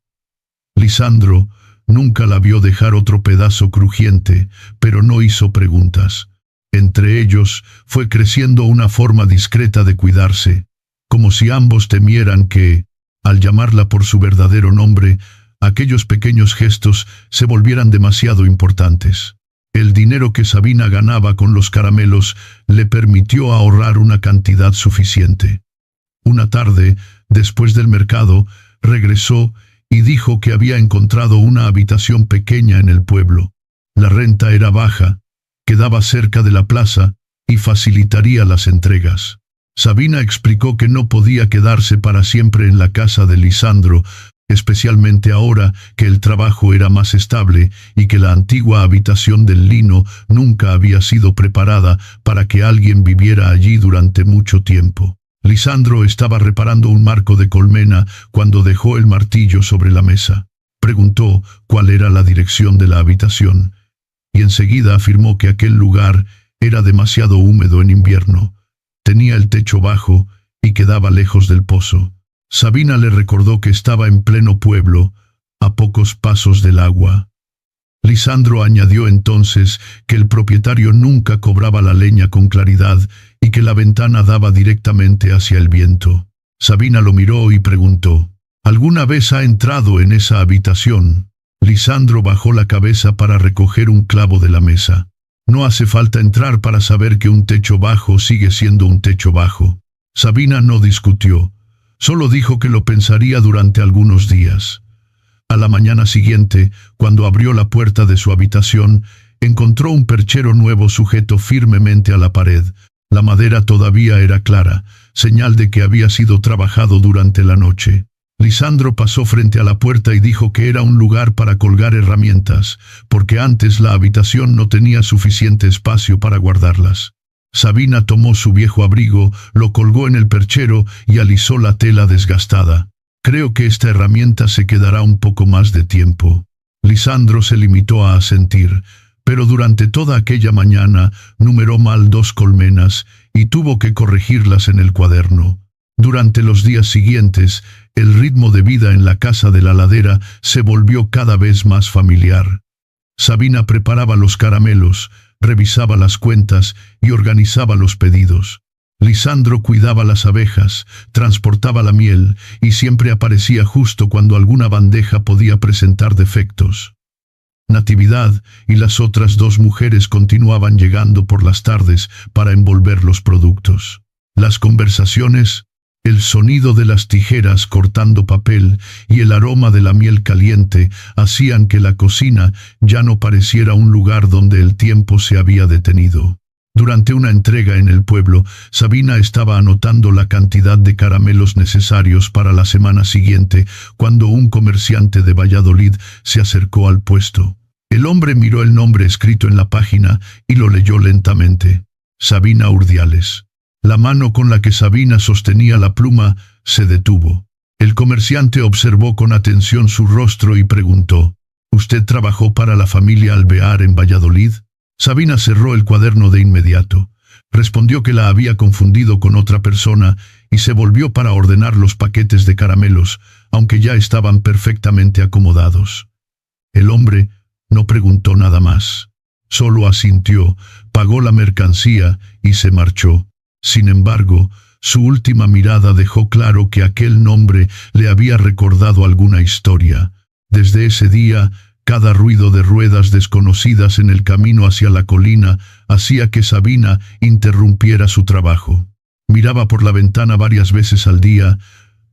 Lisandro nunca la vio dejar otro pedazo crujiente, pero no hizo preguntas. Entre ellos fue creciendo una forma discreta de cuidarse, como si ambos temieran que, al llamarla por su verdadero nombre, aquellos pequeños gestos se volvieran demasiado importantes. El dinero que Sabina ganaba con los caramelos le permitió ahorrar una cantidad suficiente. Una tarde, después del mercado, regresó y dijo que había encontrado una habitación pequeña en el pueblo. La renta era baja, quedaba cerca de la plaza y facilitaría las entregas. Sabina explicó que no podía quedarse para siempre en la casa de Lisandro, especialmente ahora que el trabajo era más estable y que la antigua habitación del lino nunca había sido preparada para que alguien viviera allí durante mucho tiempo. Lisandro estaba reparando un marco de colmena cuando dejó el martillo sobre la mesa. Preguntó cuál era la dirección de la habitación, y enseguida afirmó que aquel lugar era demasiado húmedo en invierno. Tenía el techo bajo y quedaba lejos del pozo. Sabina le recordó que estaba en pleno pueblo, a pocos pasos del agua. Lisandro añadió entonces que el propietario nunca cobraba la leña con claridad y que la ventana daba directamente hacia el viento. Sabina lo miró y preguntó: ¿alguna vez ha entrado en esa habitación? Lisandro bajó la cabeza para recoger un clavo de la mesa. No hace falta entrar para saber que un techo bajo sigue siendo un techo bajo. Sabina no discutió. Solo dijo que lo pensaría durante algunos días. A la mañana siguiente, cuando abrió la puerta de su habitación, encontró un perchero nuevo sujeto firmemente a la pared. La madera todavía era clara, señal de que había sido trabajado durante la noche. Lisandro pasó frente a la puerta y dijo que era un lugar para colgar herramientas, porque antes la habitación no tenía suficiente espacio para guardarlas. Sabina tomó su viejo abrigo, lo colgó en el perchero y alisó la tela desgastada. Creo que esta herramienta se quedará un poco más de tiempo. Lisandro se limitó a asentir, pero durante toda aquella mañana numeró mal 2 colmenas y tuvo que corregirlas en el cuaderno. Durante los días siguientes, el ritmo de vida en la casa de la ladera se volvió cada vez más familiar. Sabina preparaba los caramelos, revisaba las cuentas y organizaba los pedidos. Lisandro cuidaba las abejas, transportaba la miel y siempre aparecía justo cuando alguna bandeja podía presentar defectos. Natividad y las otras 2 mujeres continuaban llegando por las tardes para envolver los productos. Las conversaciones El sonido de las tijeras cortando papel y el aroma de la miel caliente hacían que la cocina ya no pareciera un lugar donde el tiempo se había detenido. Durante una entrega en el pueblo, Sabina estaba anotando la cantidad de caramelos necesarios para la semana siguiente, cuando un comerciante de Valladolid se acercó al puesto. El hombre miró el nombre escrito en la página y lo leyó lentamente. Sabina Urdiales. La mano con la que Sabina sostenía la pluma se detuvo. El comerciante observó con atención su rostro y preguntó: ¿Usted trabajó para la familia Alvear en Valladolid? Sabina cerró el cuaderno de inmediato. Respondió que la había confundido con otra persona y se volvió para ordenar los paquetes de caramelos, aunque ya estaban perfectamente acomodados. El hombre no preguntó nada más. Solo asintió, pagó la mercancía y se marchó. Sin embargo, su última mirada dejó claro que aquel nombre le había recordado alguna historia. Desde ese día, cada ruido de ruedas desconocidas en el camino hacia la colina hacía que Sabina interrumpiera su trabajo. Miraba por la ventana varias veces al día,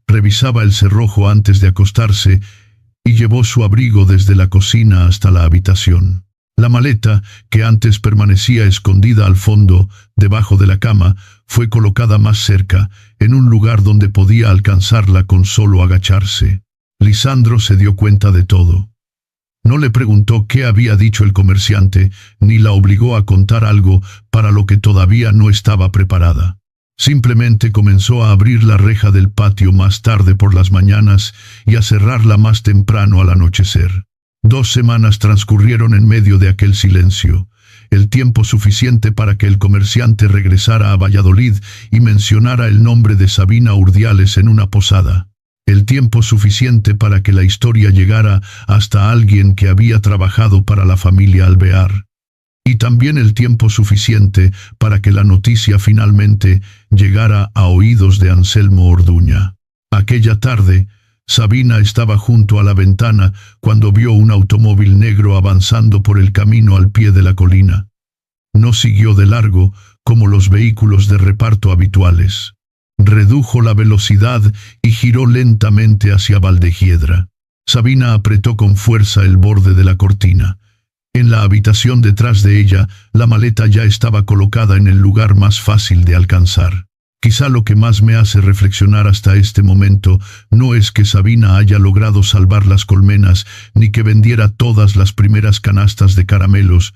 revisaba el cerrojo antes de acostarse y llevó su abrigo desde la cocina hasta la habitación. La maleta, que antes permanecía escondida al fondo, debajo de la cama, fue colocada más cerca, en un lugar donde podía alcanzarla con solo agacharse. Lisandro se dio cuenta de todo. No le preguntó qué había dicho el comerciante, ni la obligó a contar algo para lo que todavía no estaba preparada. Simplemente comenzó a abrir la reja del patio más tarde por las mañanas y a cerrarla más temprano al anochecer. 2 semanas transcurrieron en medio de aquel silencio, el tiempo suficiente para que el comerciante regresara a Valladolid y mencionara el nombre de Sabina Urdiales en una posada. El tiempo suficiente para que la historia llegara hasta alguien que había trabajado para la familia Alvear. Y también el tiempo suficiente para que la noticia finalmente llegara a oídos de Anselmo Orduña. Aquella tarde, Sabina estaba junto a la ventana cuando vio un automóvil negro avanzando por el camino al pie de la colina. No siguió de largo como los vehículos de reparto habituales. Redujo la velocidad y giró lentamente hacia Valdehiedra. Sabina apretó con fuerza el borde de la cortina. En la habitación detrás de ella, la maleta ya estaba colocada en el lugar más fácil de alcanzar. Quizá lo que más me hace reflexionar hasta este momento no es que Sabina haya logrado salvar las colmenas ni que vendiera todas las primeras canastas de caramelos,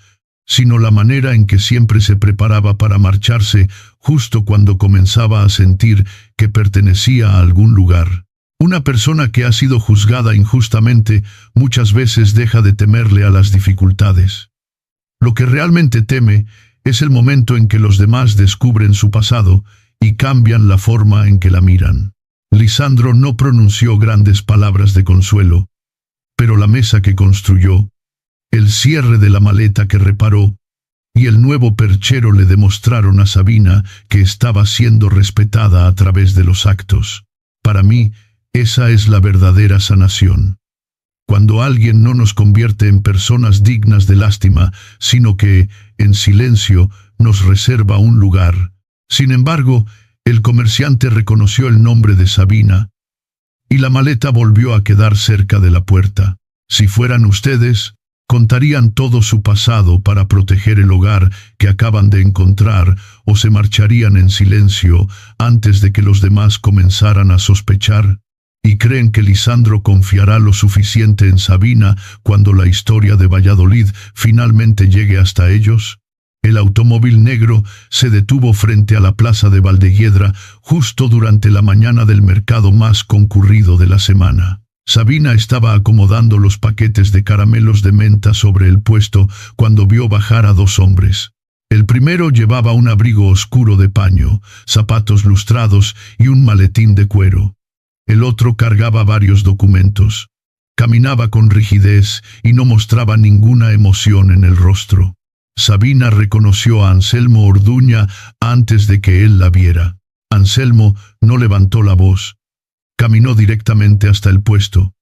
sino la manera en que siempre se preparaba para marcharse justo cuando comenzaba a sentir que pertenecía a algún lugar. Una persona que ha sido juzgada injustamente muchas veces deja de temerle a las dificultades. Lo que realmente teme es el momento en que los demás descubren su pasado y cambian la forma en que la miran. Lisandro no pronunció grandes palabras de consuelo, pero la mesa que construyó, el cierre de la maleta que reparó y el nuevo perchero le demostraron a Sabina que estaba siendo respetada a través de los actos. Para mí, esa es la verdadera sanación. Cuando alguien no nos convierte en personas dignas de lástima, sino que, en silencio, nos reserva un lugar. Sin embargo, el comerciante reconoció el nombre de Sabina, y la maleta volvió a quedar cerca de la puerta. Si fueran ustedes, contarían todo su pasado para proteger el hogar que acaban de encontrar, o se marcharían en silencio antes de que los demás comenzaran a sospechar. ¿Y creen que Lisandro confiará lo suficiente en Sabina cuando la historia de Valladolid finalmente llegue hasta ellos? El automóvil negro se detuvo frente a la plaza de Valdehiedra justo durante la mañana del mercado más concurrido de la semana. Sabina estaba acomodando los paquetes de caramelos de menta sobre el puesto cuando vio bajar a 2 hombres. El primero llevaba un abrigo oscuro de paño, zapatos lustrados y un maletín de cuero. El otro cargaba varios documentos. Caminaba con rigidez y no mostraba ninguna emoción en el rostro. Sabina reconoció a Anselmo Orduña antes de que él la viera. Anselmo no levantó la voz. Caminó directamente hasta el puesto.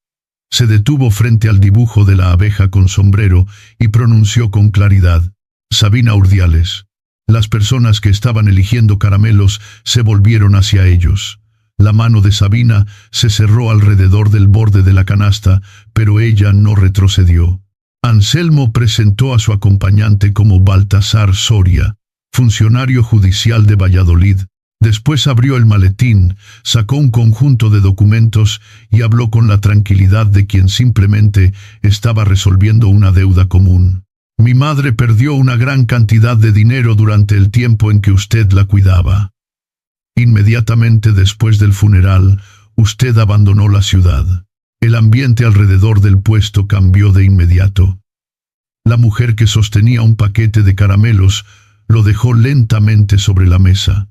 Se detuvo frente al dibujo de la abeja con sombrero y pronunció con claridad: Sabina Urdiales. Las personas que estaban eligiendo caramelos se volvieron hacia ellos. La mano de Sabina se cerró alrededor del borde de la canasta, pero ella no retrocedió. Anselmo presentó a su acompañante como Baltasar Soria, funcionario judicial de Valladolid. Después abrió el maletín, sacó un conjunto de documentos y habló con la tranquilidad de quien simplemente estaba resolviendo una deuda común. Mi madre perdió una gran cantidad de dinero durante el tiempo en que usted la cuidaba. Inmediatamente después del funeral, usted abandonó la ciudad. El ambiente alrededor del puesto cambió de inmediato. La mujer que sostenía un paquete de caramelos lo dejó lentamente sobre la mesa.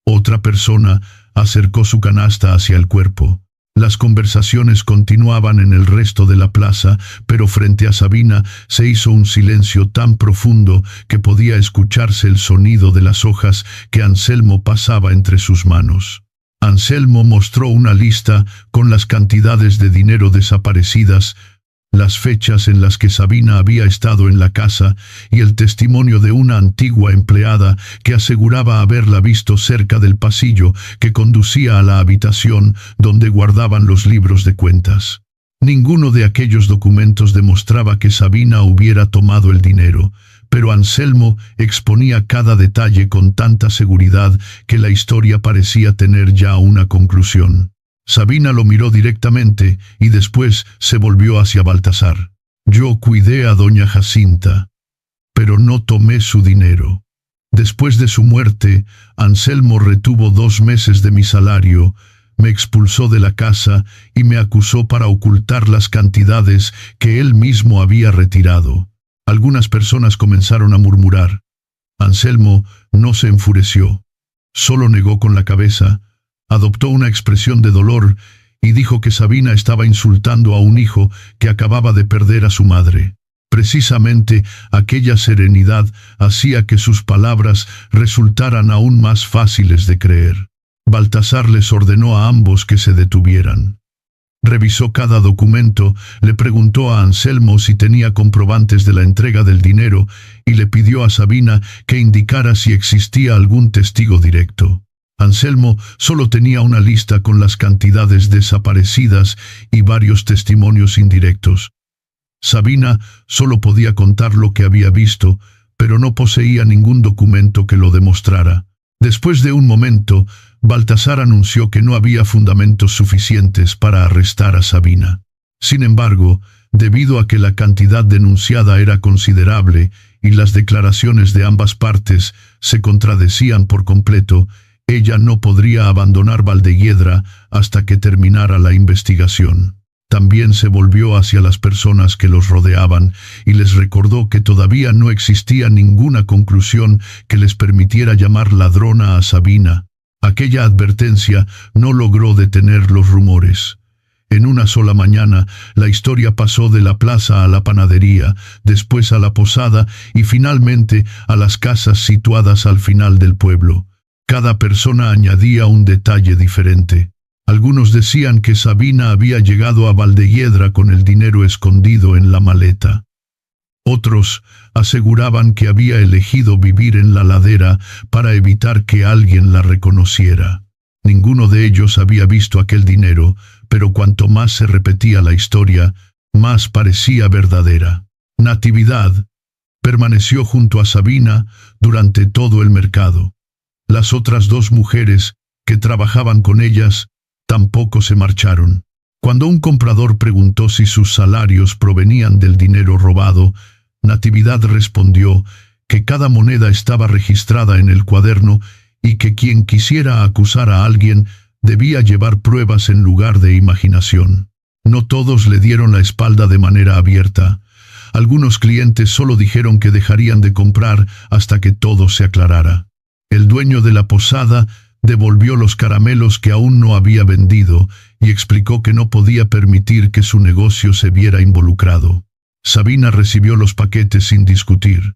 Otra persona acercó su canasta hacia el cuerpo. Las conversaciones continuaban en el resto de la plaza, pero frente a Sabina se hizo un silencio tan profundo que podía escucharse el sonido de las hojas que Anselmo pasaba entre sus manos. Anselmo mostró una lista con las cantidades de dinero desaparecidas, las fechas en las que Sabina había estado en la casa y el testimonio de una antigua empleada que aseguraba haberla visto cerca del pasillo que conducía a la habitación donde guardaban los libros de cuentas. Ninguno de aquellos documentos demostraba que Sabina hubiera tomado el dinero, pero Anselmo exponía cada detalle con tanta seguridad que la historia parecía tener ya una conclusión. Sabina lo miró directamente y después se volvió hacia Baltasar. Yo cuidé a doña Jacinta, pero no tomé su dinero. Después de su muerte, Anselmo retuvo 2 meses de mi salario, me expulsó de la casa y me acusó para ocultar las cantidades que él mismo había retirado. Algunas personas comenzaron a murmurar. Anselmo no se enfureció, solo negó con la cabeza. Adoptó una expresión de dolor y dijo que Sabina estaba insultando a un hijo que acababa de perder a su madre. Precisamente aquella serenidad hacía que sus palabras resultaran aún más fáciles de creer. Baltasar les ordenó a ambos que se detuvieran. Revisó cada documento, le preguntó a Anselmo si tenía comprobantes de la entrega del dinero y le pidió a Sabina que indicara si existía algún testigo directo. Anselmo solo tenía una lista con las cantidades desaparecidas y varios testimonios indirectos. Sabina solo podía contar lo que había visto, pero no poseía ningún documento que lo demostrara. Después de un momento, Baltasar anunció que no había fundamentos suficientes para arrestar a Sabina. Sin embargo, debido a que la cantidad denunciada era considerable y las declaraciones de ambas partes se contradecían por completo, ella no podría abandonar Valdehiedra hasta que terminara la investigación. También se volvió hacia las personas que los rodeaban y les recordó que todavía no existía ninguna conclusión que les permitiera llamar ladrona a Sabina. Aquella advertencia no logró detener los rumores. En una sola mañana, la historia pasó de la plaza a la panadería, después a la posada y finalmente a las casas situadas al final del pueblo. Cada persona añadía un detalle diferente. Algunos decían que Sabina había llegado a Valdehiedra con el dinero escondido en la maleta. Otros aseguraban que había elegido vivir en la ladera para evitar que alguien la reconociera. Ninguno de ellos había visto aquel dinero, pero cuanto más se repetía la historia, más parecía verdadera. Natividad permaneció junto a Sabina durante todo el mercado. Las otras 2 mujeres que trabajaban con ellas tampoco se marcharon. Cuando un comprador preguntó si sus salarios provenían del dinero robado, Natividad respondió que cada moneda estaba registrada en el cuaderno y que quien quisiera acusar a alguien debía llevar pruebas en lugar de imaginación. No todos le dieron la espalda de manera abierta. Algunos clientes solo dijeron que dejarían de comprar hasta que todo se aclarara. El dueño de la posada devolvió los caramelos que aún no había vendido y explicó que no podía permitir que su negocio se viera involucrado. Sabina recibió los paquetes sin discutir.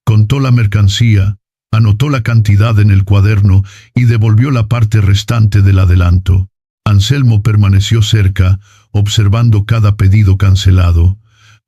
Contó la mercancía, anotó la cantidad en el cuaderno y devolvió la parte restante del adelanto. Anselmo permaneció cerca, observando cada pedido cancelado.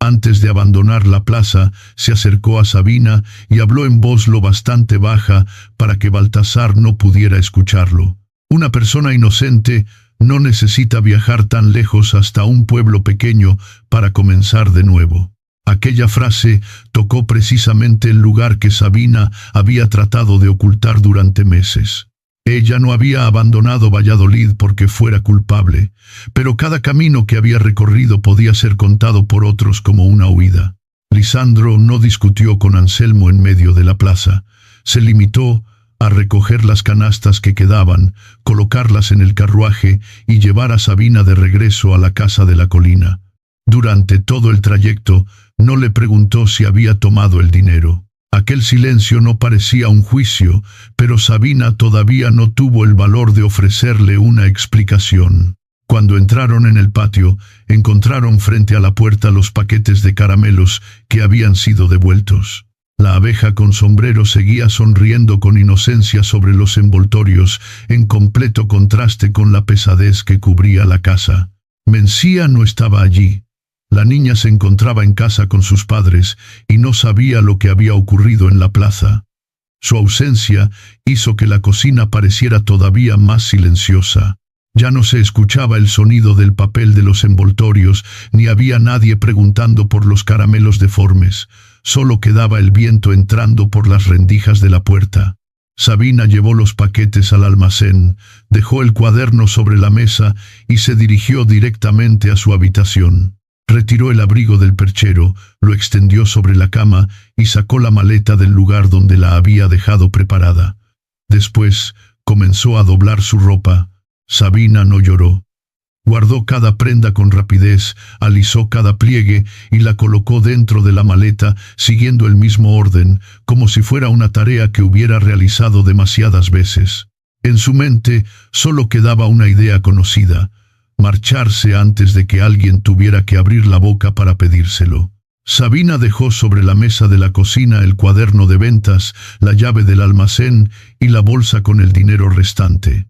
Antes de abandonar la plaza, se acercó a Sabina y habló en voz lo bastante baja para que Baltasar no pudiera escucharlo. Una persona inocente no necesita viajar tan lejos hasta un pueblo pequeño para comenzar de nuevo. Aquella frase tocó precisamente el lugar que Sabina había tratado de ocultar durante meses. Ella no había abandonado Valladolid porque fuera culpable, pero cada camino que había recorrido podía ser contado por otros como una huida. Lisandro no discutió con Anselmo en medio de la plaza. Se limitó a recoger las canastas que quedaban, colocarlas en el carruaje y llevar a Sabina de regreso a la casa de la colina. Durante todo el trayecto, no le preguntó si había tomado el dinero. Aquel silencio no parecía un juicio, pero Sabina todavía no tuvo el valor de ofrecerle una explicación. Cuando entraron en el patio, encontraron frente a la puerta los paquetes de caramelos que habían sido devueltos. La abeja con sombrero seguía sonriendo con inocencia sobre los envoltorios, en completo contraste con la pesadez que cubría la casa. Mencía no estaba allí. La niña se encontraba en casa con sus padres y no sabía lo que había ocurrido en la plaza. Su ausencia hizo que la cocina pareciera todavía más silenciosa. Ya no se escuchaba el sonido del papel de los envoltorios, ni había nadie preguntando por los caramelos deformes. Solo quedaba el viento entrando por las rendijas de la puerta. Sabina llevó los paquetes al almacén, dejó el cuaderno sobre la mesa y se dirigió directamente a su habitación. Retiró el abrigo del perchero, lo extendió sobre la cama y sacó la maleta del lugar donde la había dejado preparada. Después comenzó a doblar su ropa. Sabina no lloró. Guardó cada prenda con rapidez, alisó cada pliegue y la colocó dentro de la maleta, siguiendo el mismo orden, como si fuera una tarea que hubiera realizado demasiadas veces. En su mente solo quedaba una idea conocida: marcharse antes de que alguien tuviera que abrir la boca para pedírselo. Sabina dejó sobre la mesa de la cocina el cuaderno de ventas, la llave del almacén y la bolsa con el dinero restante.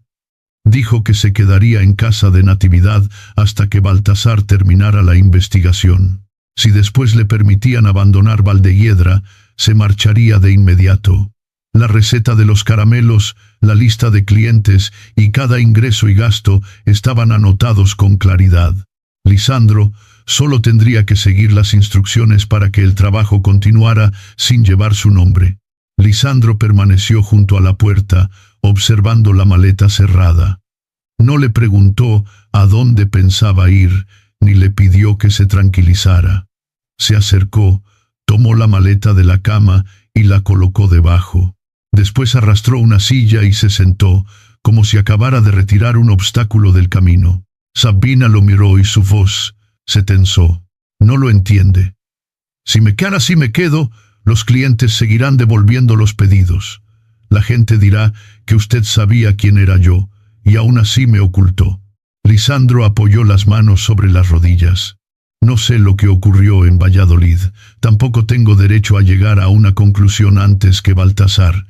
Dijo que se quedaría en casa de Natividad hasta que Baltasar terminara la investigación. Si después le permitían abandonar Valdehiedra, se marcharía de inmediato. La receta de los caramelos, la lista de clientes y cada ingreso y gasto estaban anotados con claridad. Lisandro solo tendría que seguir las instrucciones para que el trabajo continuara sin llevar su nombre. Lisandro permaneció junto a la puerta, observando la maleta cerrada. No le preguntó a dónde pensaba ir, ni le pidió que se tranquilizara. Se acercó, tomó la maleta de la cama y la colocó debajo. Después arrastró una silla y se sentó, como si acabara de retirar un obstáculo del camino. Sabina lo miró y su voz se tensó. No lo entiende. Si me quedo así me quedo, los clientes seguirán devolviendo los pedidos. La gente dirá que usted sabía quién era yo, y aún así me ocultó. Lisandro apoyó las manos sobre las rodillas. No sé lo que ocurrió en Valladolid, tampoco tengo derecho a llegar a una conclusión antes que Baltasar,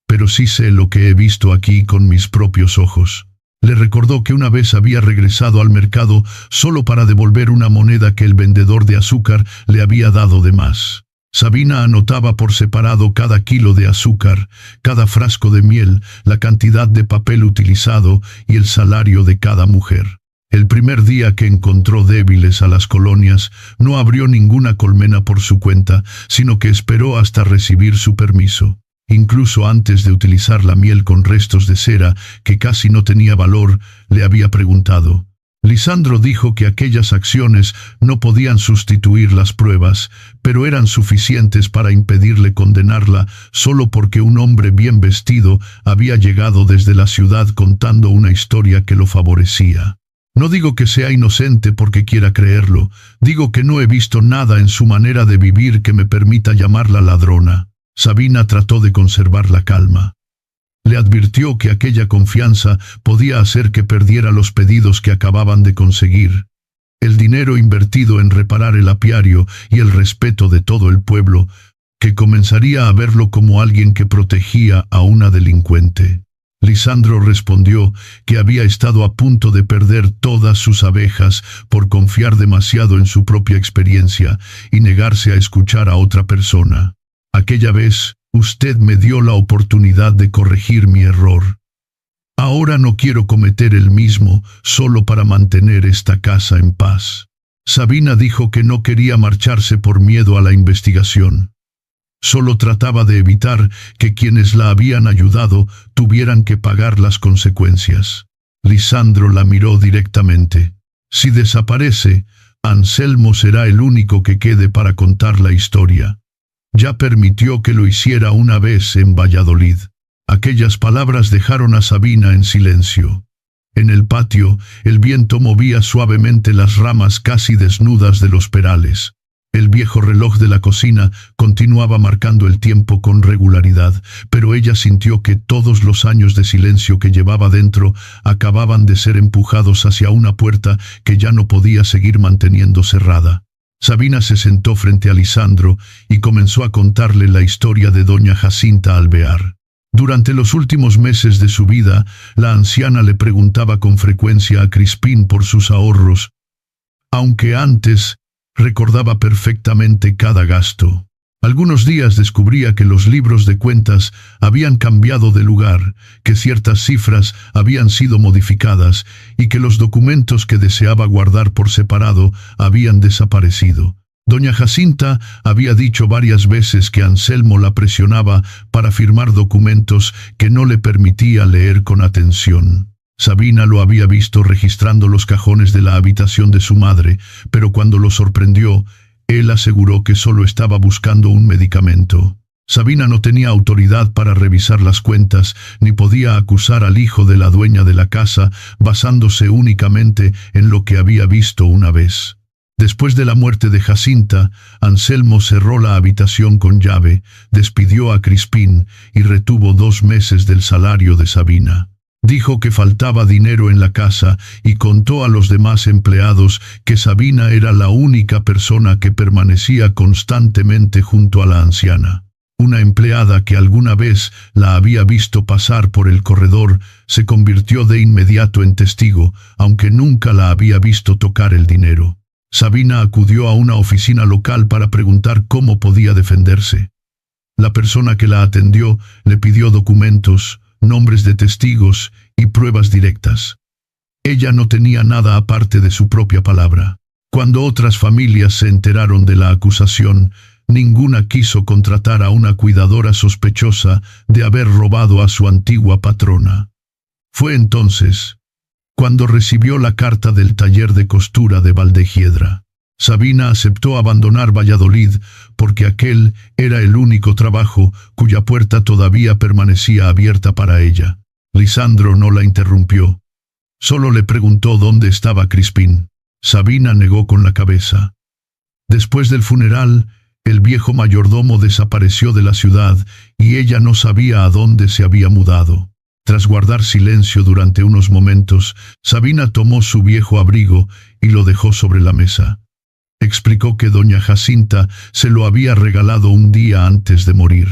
pero sí sé lo que he visto aquí con mis propios ojos. Le recordó que una vez había regresado al mercado solo para devolver una moneda que el vendedor de azúcar le había dado de más. Sabina anotaba por separado cada kilo de azúcar, cada frasco de miel, la cantidad de papel utilizado y el salario de cada mujer. El primer día que encontró débiles a las colonias, no abrió ninguna colmena por su cuenta, sino que esperó hasta recibir su permiso. Incluso antes de utilizar la miel con restos de cera, que casi no tenía valor, le había preguntado. Lisandro dijo que aquellas acciones no podían sustituir las pruebas, pero eran suficientes para impedirle condenarla solo porque un hombre bien vestido había llegado desde la ciudad contando una historia que lo favorecía. No digo que sea inocente porque quiera creerlo, digo que no he visto nada en su manera de vivir que me permita llamarla ladrona. Sabina trató de conservar la calma. Le advirtió que aquella confianza podía hacer que perdiera los pedidos que acababan de conseguir. El dinero invertido en reparar el apiario y el respeto de todo el pueblo, que comenzaría a verlo como alguien que protegía a una delincuente. Lisandro respondió que había estado a punto de perder todas sus abejas por confiar demasiado en su propia experiencia y negarse a escuchar a otra persona. Aquella vez, usted me dio la oportunidad de corregir mi error. Ahora Ahora no quiero cometer el mismo solo para mantener esta casa en paz. Sabina dijo que no quería marcharse por miedo a la investigación. Solo trataba de evitar que quienes la habían ayudado tuvieran que pagar las consecuencias. Lisandro la miró directamente. Si desaparece, Anselmo será el único que quede para contar la historia. Ya permitió que lo hiciera una vez en Valladolid. Aquellas palabras dejaron a Sabina en silencio. En el patio, el viento movía suavemente las ramas casi desnudas de los perales. El viejo reloj de la cocina continuaba marcando el tiempo con regularidad, pero ella sintió que todos los años de silencio que llevaba dentro acababan de ser empujados hacia una puerta que ya no podía seguir manteniendo cerrada. Sabina se sentó frente a Lisandro y comenzó a contarle la historia de doña Jacinta Alvear. Durante los últimos meses de su vida, la anciana le preguntaba con frecuencia a Crispín por sus ahorros, aunque antes recordaba perfectamente cada gasto. Algunos días descubría que los libros de cuentas habían cambiado de lugar, que ciertas cifras habían sido modificadas y que los documentos que deseaba guardar por separado habían desaparecido. Doña Jacinta había dicho varias veces que Anselmo la presionaba para firmar documentos que no le permitía leer con atención. Sabina lo había visto registrando los cajones de la habitación de su madre, pero cuando lo sorprendió, él aseguró que solo estaba buscando un medicamento. Sabina no tenía autoridad para revisar las cuentas, ni podía acusar al hijo de la dueña de la casa, basándose únicamente en lo que había visto una vez. Después de la muerte de Jacinta, Anselmo cerró la habitación con llave, despidió a Crispín y retuvo 2 meses del salario de Sabina. Dijo que faltaba dinero en la casa y contó a los demás empleados que Sabina era la única persona que permanecía constantemente junto a la anciana. Una empleada que alguna vez la había visto pasar por el corredor se convirtió de inmediato en testigo, aunque nunca la había visto tocar el dinero. Sabina acudió a una oficina local para preguntar cómo podía defenderse. La persona que la atendió le pidió documentos, nombres de testigos y pruebas directas. Ella no tenía nada aparte de su propia palabra. Cuando otras familias se enteraron de la acusación, ninguna quiso contratar a una cuidadora sospechosa de haber robado a su antigua patrona. Fue entonces cuando recibió la carta del taller de costura de Valdehiedra. Sabina aceptó abandonar Valladolid porque aquel era el único trabajo cuya puerta todavía permanecía abierta para ella. Lisandro no la interrumpió. Solo le preguntó dónde estaba Crispín. Sabina negó con la cabeza. Después del funeral, el viejo mayordomo desapareció de la ciudad y ella no sabía a dónde se había mudado. Tras guardar silencio durante unos momentos, Sabina tomó su viejo abrigo y lo dejó sobre la mesa. Explicó que doña Jacinta se lo había regalado un día antes de morir.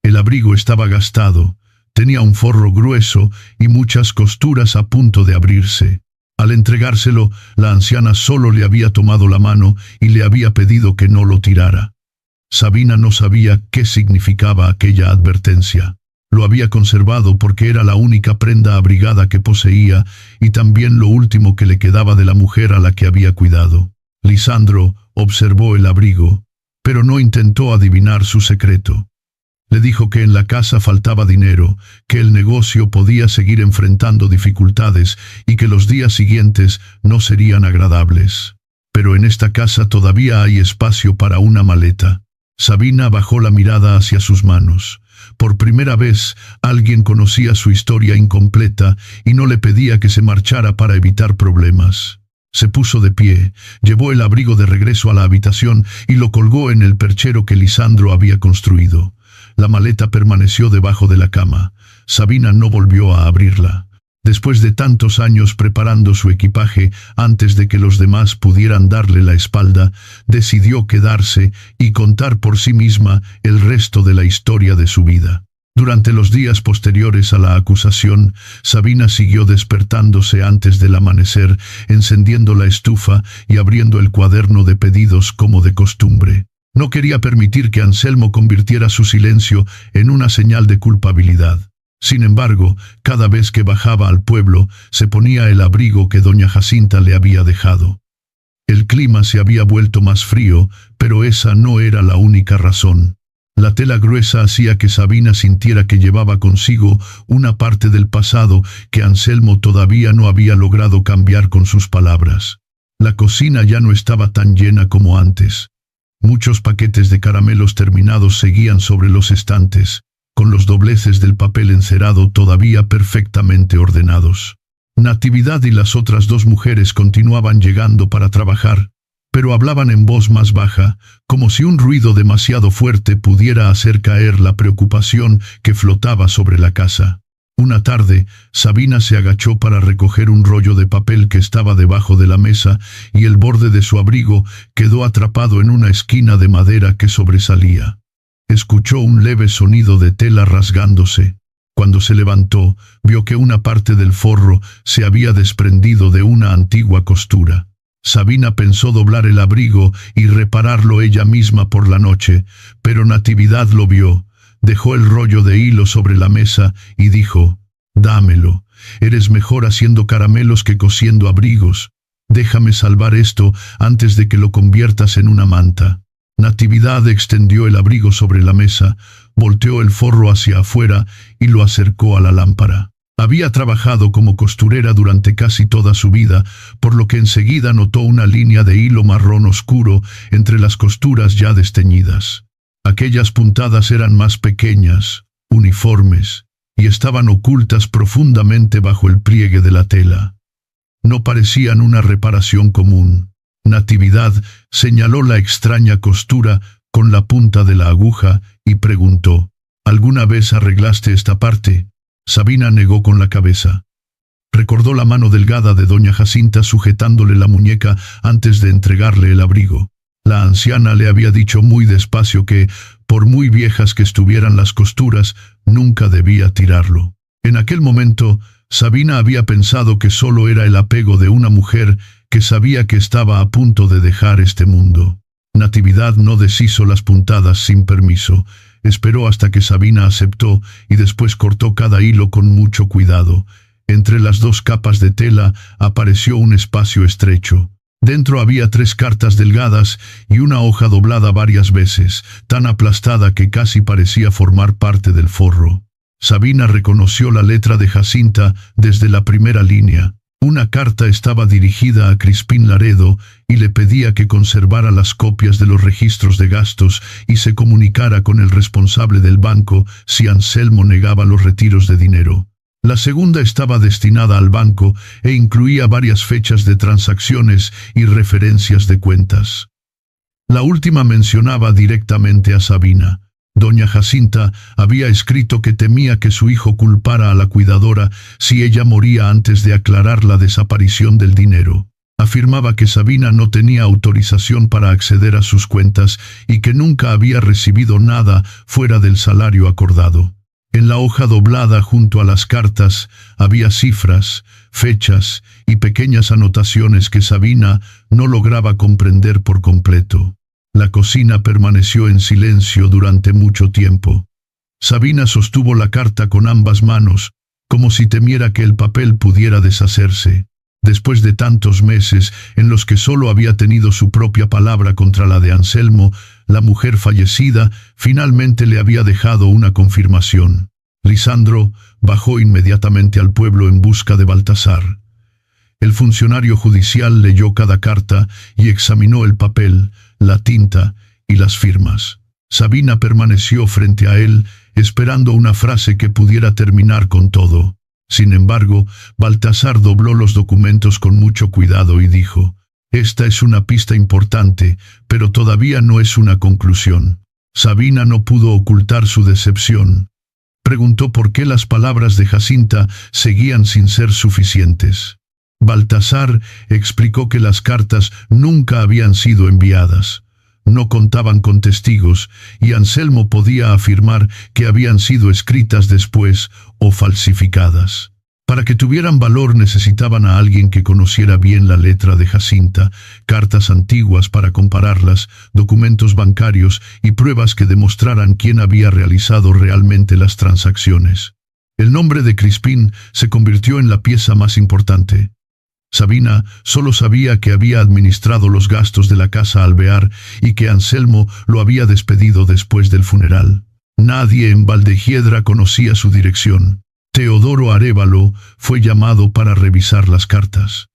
El abrigo estaba gastado, tenía un forro grueso y muchas costuras a punto de abrirse. Al entregárselo, la anciana solo le había tomado la mano y le había pedido que no lo tirara. Sabina no sabía qué significaba aquella advertencia. Lo había conservado porque era la única prenda abrigada que poseía y también lo último que le quedaba de la mujer a la que había cuidado. Lisandro observó el abrigo, pero no intentó adivinar su secreto. Le dijo que en la casa faltaba dinero, que el negocio podía seguir enfrentando dificultades y que los días siguientes no serían agradables. Pero en esta casa todavía hay espacio para una maleta. Sabina bajó la mirada hacia sus manos. Por primera vez, alguien conocía su historia incompleta y no le pedía que se marchara para evitar problemas. Se puso de pie, llevó el abrigo de regreso a la habitación y lo colgó en el perchero que Lisandro había construido. La maleta permaneció debajo de la cama. Sabina no volvió a abrirla. Después de tantos años preparando su equipaje antes de que los demás pudieran darle la espalda, decidió quedarse y contar por sí misma el resto de la historia de su vida. Durante los días posteriores a la acusación, Sabina siguió despertándose antes del amanecer, encendiendo la estufa y abriendo el cuaderno de pedidos como de costumbre. No quería permitir que Anselmo convirtiera su silencio en una señal de culpabilidad. Sin embargo, cada vez que bajaba al pueblo, se ponía el abrigo que doña Jacinta le había dejado. El clima se había vuelto más frío, pero esa no era la única razón. La tela gruesa hacía que Sabina sintiera que llevaba consigo una parte del pasado que Anselmo todavía no había logrado cambiar con sus palabras. La cocina ya no estaba tan llena como antes. Muchos paquetes de caramelos terminados seguían sobre los estantes, con los dobleces del papel encerado todavía perfectamente ordenados. Natividad y las otras dos mujeres continuaban llegando para trabajar, pero hablaban en voz más baja, como si un ruido demasiado fuerte pudiera hacer caer la preocupación que flotaba sobre la casa. Una tarde, Sabina se agachó para recoger un rollo de papel que estaba debajo de la mesa y el borde de su abrigo quedó atrapado en una esquina de madera que sobresalía. Escuchó un leve sonido de tela rasgándose. Cuando se levantó, vio que una parte del forro se había desprendido de una antigua costura. Sabina pensó doblar el abrigo y repararlo ella misma por la noche, pero Natividad lo vio, dejó el rollo de hilo sobre la mesa y dijo: «Dámelo, eres mejor haciendo caramelos que cosiendo abrigos. Déjame salvar esto antes de que lo conviertas en una manta». Natividad extendió el abrigo sobre la mesa, volteó el forro hacia afuera y lo acercó a la lámpara. Había trabajado como costurera durante casi toda su vida, por lo que enseguida notó una línea de hilo marrón oscuro entre las costuras ya desteñidas. Aquellas puntadas eran más pequeñas, uniformes, y estaban ocultas profundamente bajo el pliegue de la tela. No parecían una reparación común. Natividad señaló la extraña costura con la punta de la aguja y preguntó: «¿Alguna vez arreglaste esta parte?». Sabina negó con la cabeza. Recordó la mano delgada de doña Jacinta sujetándole la muñeca antes de entregarle el abrigo. La anciana le había dicho muy despacio que, por muy viejas que estuvieran las costuras, nunca debía tirarlo. En aquel momento, Sabina había pensado que solo era el apego de una mujer que sabía que estaba a punto de dejar este mundo. Natividad no deshizo las puntadas sin permiso. Esperó hasta que Sabina aceptó y después cortó cada hilo con mucho cuidado. Entre las dos capas de tela apareció un espacio estrecho. Dentro había 3 cartas delgadas y una hoja doblada varias veces, tan aplastada que casi parecía formar parte del forro. Sabina reconoció la letra de Jacinta desde la primera línea. Una carta estaba dirigida a Crispín Laredo y le pedía que conservara las copias de los registros de gastos y se comunicara con el responsable del banco si Anselmo negaba los retiros de dinero. La segunda estaba destinada al banco e incluía varias fechas de transacciones y referencias de cuentas. La última mencionaba directamente a Sabina. Doña Jacinta había escrito que temía que su hijo culpara a la cuidadora si ella moría antes de aclarar la desaparición del dinero. Afirmaba que Sabina no tenía autorización para acceder a sus cuentas y que nunca había recibido nada fuera del salario acordado. En la hoja doblada junto a las cartas había cifras, fechas y pequeñas anotaciones que Sabina no lograba comprender por completo. La cocina permaneció en silencio durante mucho tiempo. Sabina sostuvo la carta con ambas manos, como si temiera que el papel pudiera deshacerse. Después de tantos meses en los que solo había tenido su propia palabra contra la de Anselmo, la mujer fallecida finalmente le había dejado una confirmación. Lisandro bajó inmediatamente al pueblo en busca de Baltasar. El funcionario judicial leyó cada carta y examinó el papel, la tinta y las firmas. Sabina permaneció frente a él, esperando una frase que pudiera terminar con todo. Sin embargo, Baltasar dobló los documentos con mucho cuidado y dijo: «Esta es una pista importante, pero todavía no es una conclusión». Sabina no pudo ocultar su decepción. Preguntó por qué las palabras de Jacinta seguían sin ser suficientes. Baltasar explicó que las cartas nunca habían sido enviadas. No contaban con testigos, y Anselmo podía afirmar que habían sido escritas después o falsificadas. Para que tuvieran valor necesitaban a alguien que conociera bien la letra de Jacinta, cartas antiguas para compararlas, documentos bancarios y pruebas que demostraran quién había realizado realmente las transacciones. El nombre de Crispín se convirtió en la pieza más importante. Sabina solo sabía que había administrado los gastos de la casa Alvear y que Anselmo lo había despedido después del funeral. Nadie en Valdehiedra conocía su dirección. Teodoro Arévalo fue llamado para revisar las cartas.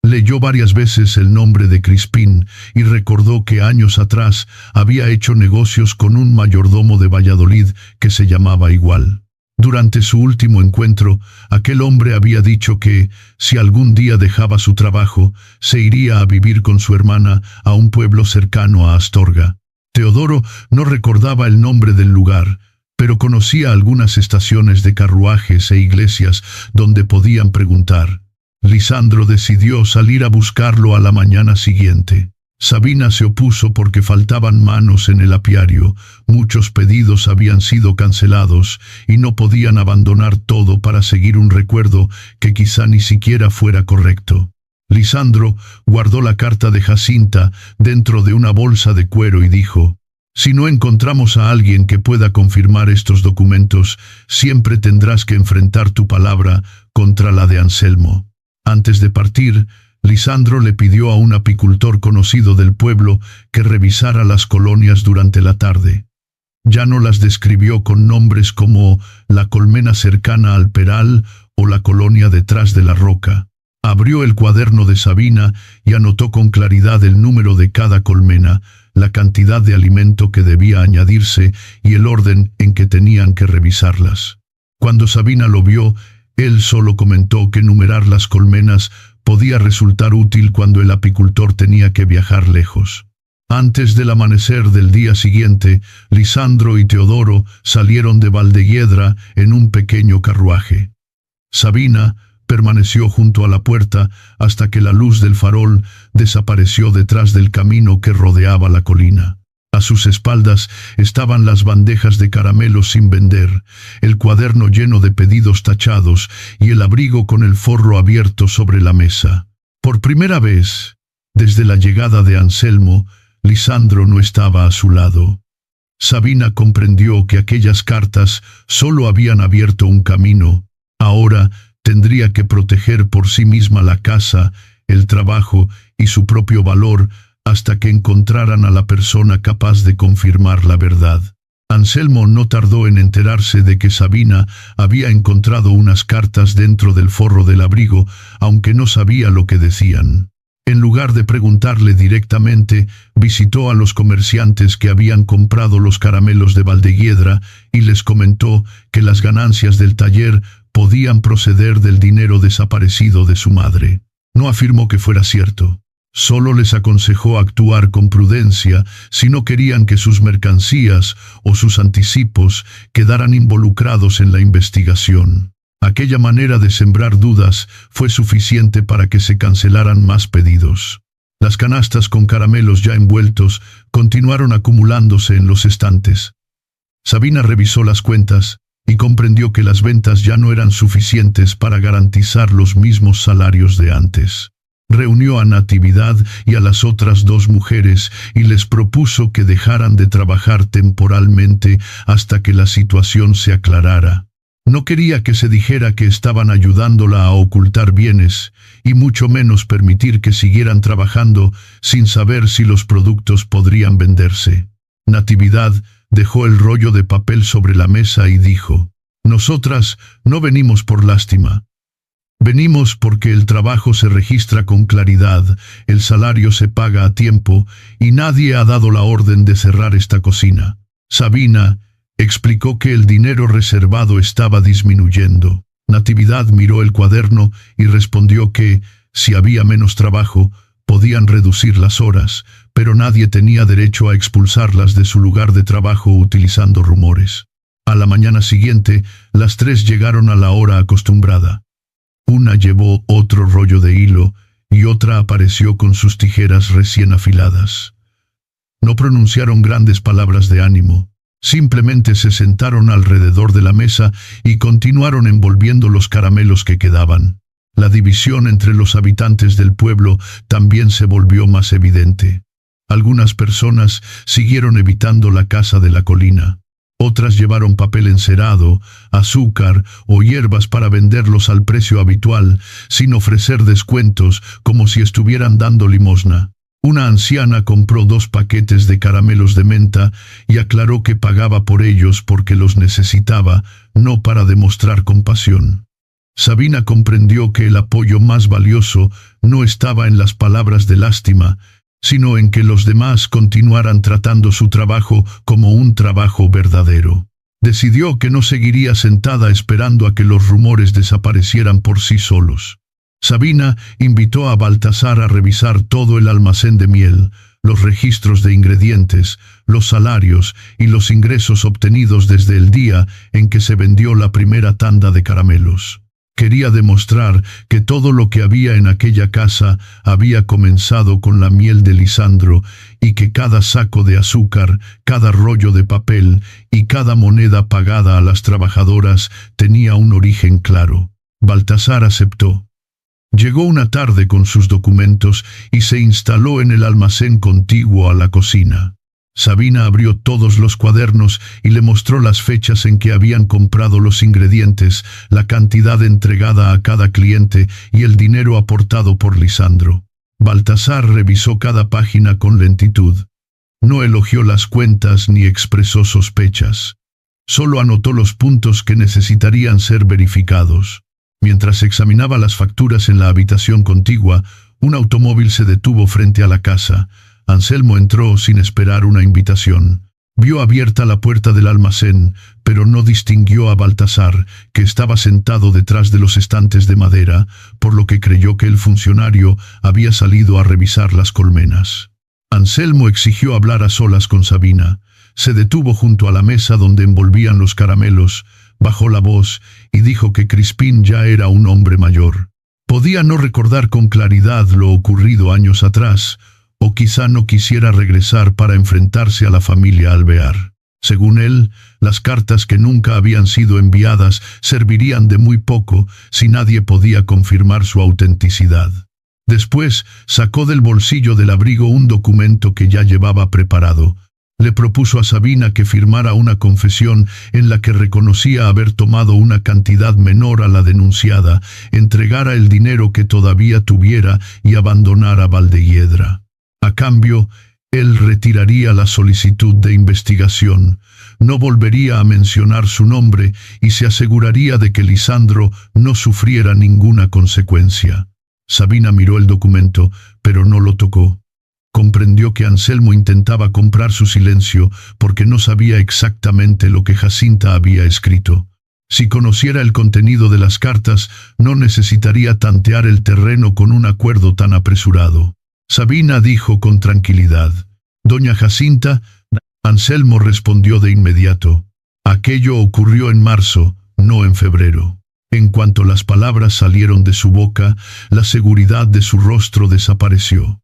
Leyó varias veces el nombre de Crispín y recordó que años atrás había hecho negocios con un mayordomo de Valladolid que se llamaba igual. Durante su último encuentro, aquel hombre había dicho que, si algún día dejaba su trabajo, se iría a vivir con su hermana a un pueblo cercano a Astorga. Teodoro no recordaba el nombre del lugar, pero conocía algunas estaciones de carruajes e iglesias donde podían preguntar. Lisandro decidió salir a buscarlo a la mañana siguiente. Sabina se opuso porque faltaban manos en el apiario, muchos pedidos habían sido cancelados y no podían abandonar todo para seguir un recuerdo que quizá ni siquiera fuera correcto. Lisandro guardó la carta de Jacinta dentro de una bolsa de cuero y dijo: «Si no encontramos a alguien que pueda confirmar estos documentos, siempre tendrás que enfrentar tu palabra contra la de Anselmo». Antes de partir, Lisandro le pidió a un apicultor conocido del pueblo que revisara las colonias durante la tarde. Ya no las describió con nombres como la colmena cercana al Peral o la colonia detrás de la roca. Abrió el cuaderno de Sabina y anotó con claridad el número de cada colmena, la cantidad de alimento que debía añadirse y el orden en que tenían que revisarlas. Cuando Sabina lo vio, él solo comentó que numerar las colmenas podía resultar útil cuando el apicultor tenía que viajar lejos. Antes del amanecer del día siguiente, Lisandro y Teodoro salieron de Valdehiedra en un pequeño carruaje. Sabina permaneció junto a la puerta hasta que la luz del farol desapareció detrás del camino que rodeaba la colina. A sus espaldas estaban las bandejas de caramelos sin vender, el cuaderno lleno de pedidos tachados y el abrigo con el forro abierto sobre la mesa. Por primera vez, desde la llegada de Anselmo, Lisandro no estaba a su lado. Sabina comprendió que aquellas cartas solo habían abierto un camino. Ahora tendría que proteger por sí misma la casa, el trabajo y su propio valor hasta que encontraran a la persona capaz de confirmar la verdad. Anselmo no tardó en enterarse de que Sabina había encontrado unas cartas dentro del forro del abrigo, aunque no sabía lo que decían. En lugar de preguntarle directamente, visitó a los comerciantes que habían comprado los caramelos de Valdehiedra y les comentó que las ganancias del taller podían proceder del dinero desaparecido de su madre. No afirmó que fuera cierto. Solo les aconsejó actuar con prudencia si no querían que sus mercancías o sus anticipos quedaran involucrados en la investigación. Aquella manera de sembrar dudas fue suficiente para que se cancelaran más pedidos. Las canastas con caramelos ya envueltos continuaron acumulándose en los estantes. Sabina revisó las cuentas y comprendió que las ventas ya no eran suficientes para garantizar los mismos salarios de antes. Reunió a Natividad y a las otras dos mujeres y les propuso que dejaran de trabajar temporalmente hasta que la situación se aclarara. No quería que se dijera que estaban ayudándola a ocultar bienes, y mucho menos permitir que siguieran trabajando sin saber si los productos podrían venderse. Natividad dejó el rollo de papel sobre la mesa y dijo: «Nosotras no venimos por lástima. Venimos porque el trabajo se registra con claridad, el salario se paga a tiempo y nadie ha dado la orden de cerrar esta cocina». Sabina explicó que el dinero reservado estaba disminuyendo. Natividad miró el cuaderno y respondió que, si había menos trabajo, podían reducir las horas, pero nadie tenía derecho a expulsarlas de su lugar de trabajo utilizando rumores. A la mañana siguiente, las tres llegaron a la hora acostumbrada. Una llevó otro rollo de hilo y otra apareció con sus tijeras recién afiladas. No pronunciaron grandes palabras de ánimo. Simplemente se sentaron alrededor de la mesa y continuaron envolviendo los caramelos que quedaban. La división entre los habitantes del pueblo también se volvió más evidente. Algunas personas siguieron evitando la casa de la colina. Otras llevaron papel encerado, azúcar o hierbas para venderlos al precio habitual, sin ofrecer descuentos, como si estuvieran dando limosna. Una anciana compró 2 paquetes de caramelos de menta y aclaró que pagaba por ellos porque los necesitaba, no para demostrar compasión. Sabina comprendió que el apoyo más valioso no estaba en las palabras de lástima, sino en que los demás continuaran tratando su trabajo como un trabajo verdadero. Decidió que no seguiría sentada esperando a que los rumores desaparecieran por sí solos. Sabina invitó a Baltasar a revisar todo el almacén de miel, los registros de ingredientes, los salarios y los ingresos obtenidos desde el día en que se vendió la primera tanda de caramelos. Quería demostrar que todo lo que había en aquella casa había comenzado con la miel de Lisandro y que cada saco de azúcar, cada rollo de papel y cada moneda pagada a las trabajadoras tenía un origen claro. Baltasar aceptó. Llegó una tarde con sus documentos y se instaló en el almacén contiguo a la cocina. Sabina abrió todos los cuadernos y le mostró las fechas en que habían comprado los ingredientes, la cantidad entregada a cada cliente y el dinero aportado por Lisandro. Baltasar revisó cada página con lentitud. No elogió las cuentas ni expresó sospechas. Solo anotó los puntos que necesitarían ser verificados. Mientras examinaba las facturas en la habitación contigua, un automóvil se detuvo frente a la casa. Anselmo entró sin esperar una invitación. Vio abierta la puerta del almacén, pero no distinguió a Baltasar, que estaba sentado detrás de los estantes de madera, por lo que creyó que el funcionario había salido a revisar las colmenas. Anselmo exigió hablar a solas con Sabina. Se detuvo junto a la mesa donde envolvían los caramelos, bajó la voz y dijo que Crispín ya era un hombre mayor. Podía no recordar con claridad lo ocurrido años atrás, o quizá no quisiera regresar para enfrentarse a la familia Alvear. Según él, las cartas que nunca habían sido enviadas servirían de muy poco si nadie podía confirmar su autenticidad. Después sacó del bolsillo del abrigo un documento que ya llevaba preparado. Le propuso a Sabina que firmara una confesión en la que reconocía haber tomado una cantidad menor a la denunciada, entregara el dinero que todavía tuviera y abandonara Valdehiedra. A cambio, él retiraría la solicitud de investigación, no volvería a mencionar su nombre y se aseguraría de que Lisandro no sufriera ninguna consecuencia. Sabina miró el documento, pero no lo tocó. Comprendió que Anselmo intentaba comprar su silencio porque no sabía exactamente lo que Jacinta había escrito. Si conociera el contenido de las cartas, no necesitaría tantear el terreno con un acuerdo tan apresurado. Sabina dijo con tranquilidad: «Doña Jacinta». Anselmo respondió de inmediato: «Aquello ocurrió en marzo, no en febrero». En cuanto las palabras salieron de su boca, la seguridad de su rostro desapareció.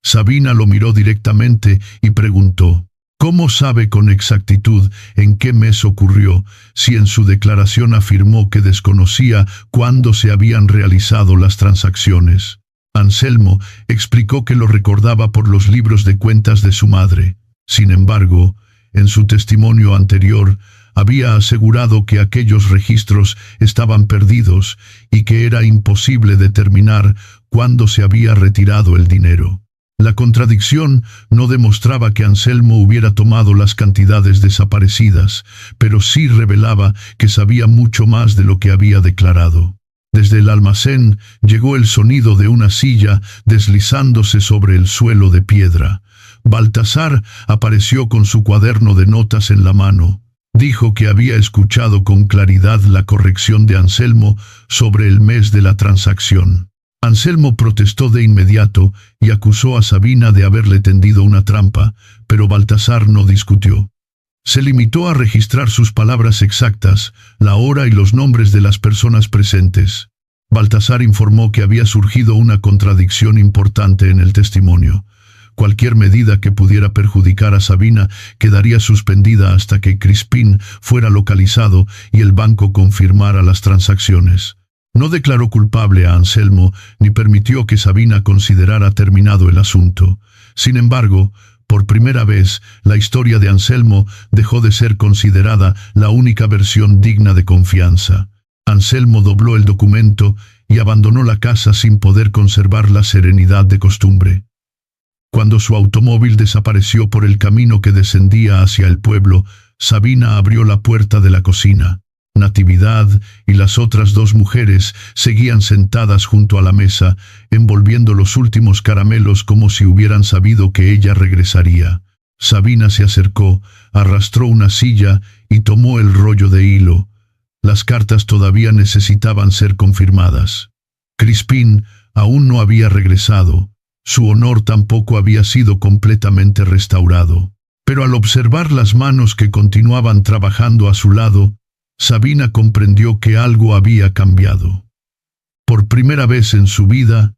Sabina lo miró directamente y preguntó: «¿Cómo sabe con exactitud en qué mes ocurrió, si en su declaración afirmó que desconocía cuándo se habían realizado las transacciones?» Anselmo explicó que lo recordaba por los libros de cuentas de su madre. Sin embargo, en su testimonio anterior, había asegurado que aquellos registros estaban perdidos y que era imposible determinar cuándo se había retirado el dinero. La contradicción no demostraba que Anselmo hubiera tomado las cantidades desaparecidas, pero sí revelaba que sabía mucho más de lo que había declarado. Desde el almacén llegó el sonido de una silla deslizándose sobre el suelo de piedra. Baltasar apareció con su cuaderno de notas en la mano. Dijo que había escuchado con claridad la corrección de Anselmo sobre el mes de la transacción. Anselmo protestó de inmediato y acusó a Sabina de haberle tendido una trampa, pero Baltasar no discutió. Se limitó a registrar sus palabras exactas, la hora y los nombres de las personas presentes. Baltasar informó que había surgido una contradicción importante en el testimonio. Cualquier medida que pudiera perjudicar a Sabina quedaría suspendida hasta que Crispín fuera localizado y el banco confirmara las transacciones. No declaró culpable a Anselmo ni permitió que Sabina considerara terminado el asunto. Sin embargo, Por primera vez, la historia de Anselmo dejó de ser considerada la única versión digna de confianza. Anselmo dobló el documento y abandonó la casa sin poder conservar la serenidad de costumbre. Cuando su automóvil desapareció por el camino que descendía hacia el pueblo, Sabina abrió la puerta de la cocina. Natividad y las otras dos mujeres seguían sentadas junto a la mesa, envolviendo los últimos caramelos como si hubieran sabido que ella regresaría. Sabina se acercó, arrastró una silla y tomó el rollo de hilo. Las cartas todavía necesitaban ser confirmadas. Crispín aún no había regresado. Su honor tampoco había sido completamente restaurado. Pero al observar las manos que continuaban trabajando a su lado, Sabina comprendió que algo había cambiado. Por primera vez en su vida,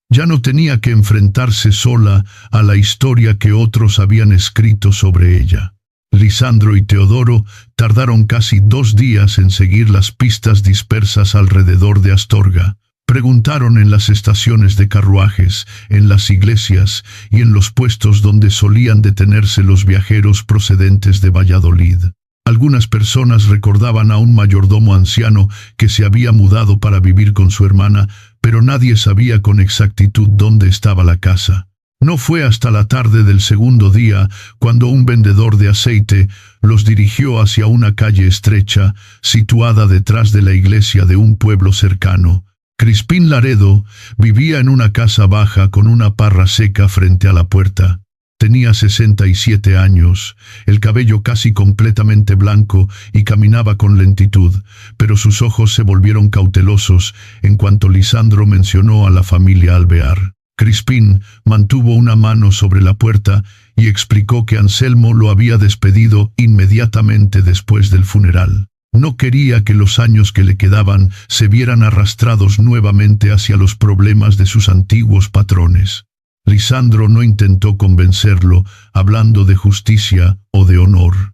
ya no tenía que enfrentarse sola a la historia que otros habían escrito sobre ella. Lisandro y Teodoro tardaron casi 2 días en seguir las pistas dispersas alrededor de Astorga. Preguntaron en las estaciones de carruajes, en las iglesias y en los puestos donde solían detenerse los viajeros procedentes de Valladolid. Algunas personas recordaban a un mayordomo anciano que se había mudado para vivir con su hermana, pero nadie sabía con exactitud dónde estaba la casa. No fue hasta la tarde del segundo día cuando un vendedor de aceite los dirigió hacia una calle estrecha, situada detrás de la iglesia de un pueblo cercano. Crispín Laredo vivía en una casa baja con una parra seca frente a la puerta. Tenía 67 años, el cabello casi completamente blanco y caminaba con lentitud, pero sus ojos se volvieron cautelosos en cuanto Lisandro mencionó a la familia Alvear. Crispín mantuvo una mano sobre la puerta y explicó que Anselmo lo había despedido inmediatamente después del funeral. No quería que los años que le quedaban se vieran arrastrados nuevamente hacia los problemas de sus antiguos patrones. Lisandro no intentó convencerlo, hablando de justicia o de honor.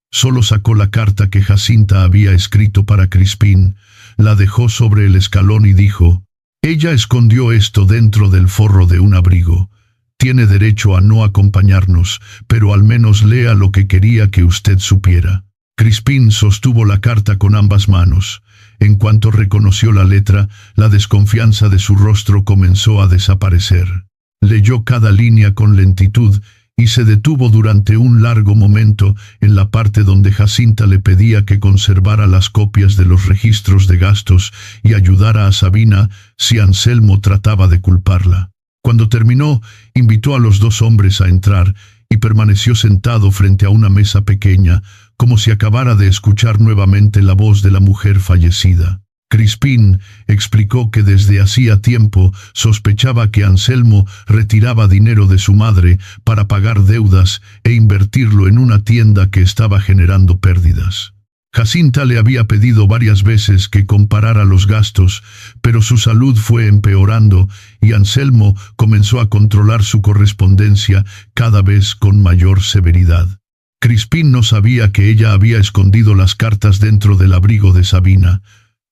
Solo sacó la carta que Jacinta había escrito para Crispín, la dejó sobre el escalón y dijo: «Ella escondió esto dentro del forro de un abrigo. Tiene derecho a no acompañarnos, pero al menos lea lo que quería que usted supiera». Crispín sostuvo la carta con ambas manos. En cuanto reconoció la letra, la desconfianza de su rostro comenzó a desaparecer. Leyó cada línea con lentitud y se detuvo durante un largo momento en la parte donde Jacinta le pedía que conservara las copias de los registros de gastos y ayudara a Sabina si Anselmo trataba de culparla. Cuando terminó, invitó a los 2 hombres a entrar y permaneció sentado frente a una mesa pequeña, como si acabara de escuchar nuevamente la voz de la mujer fallecida. Crispín explicó que desde hacía tiempo sospechaba que Anselmo retiraba dinero de su madre para pagar deudas e invertirlo en una tienda que estaba generando pérdidas. Jacinta le había pedido varias veces que comparara los gastos, pero su salud fue empeorando y Anselmo comenzó a controlar su correspondencia cada vez con mayor severidad. Crispín no sabía que ella había escondido las cartas dentro del abrigo de Sabina.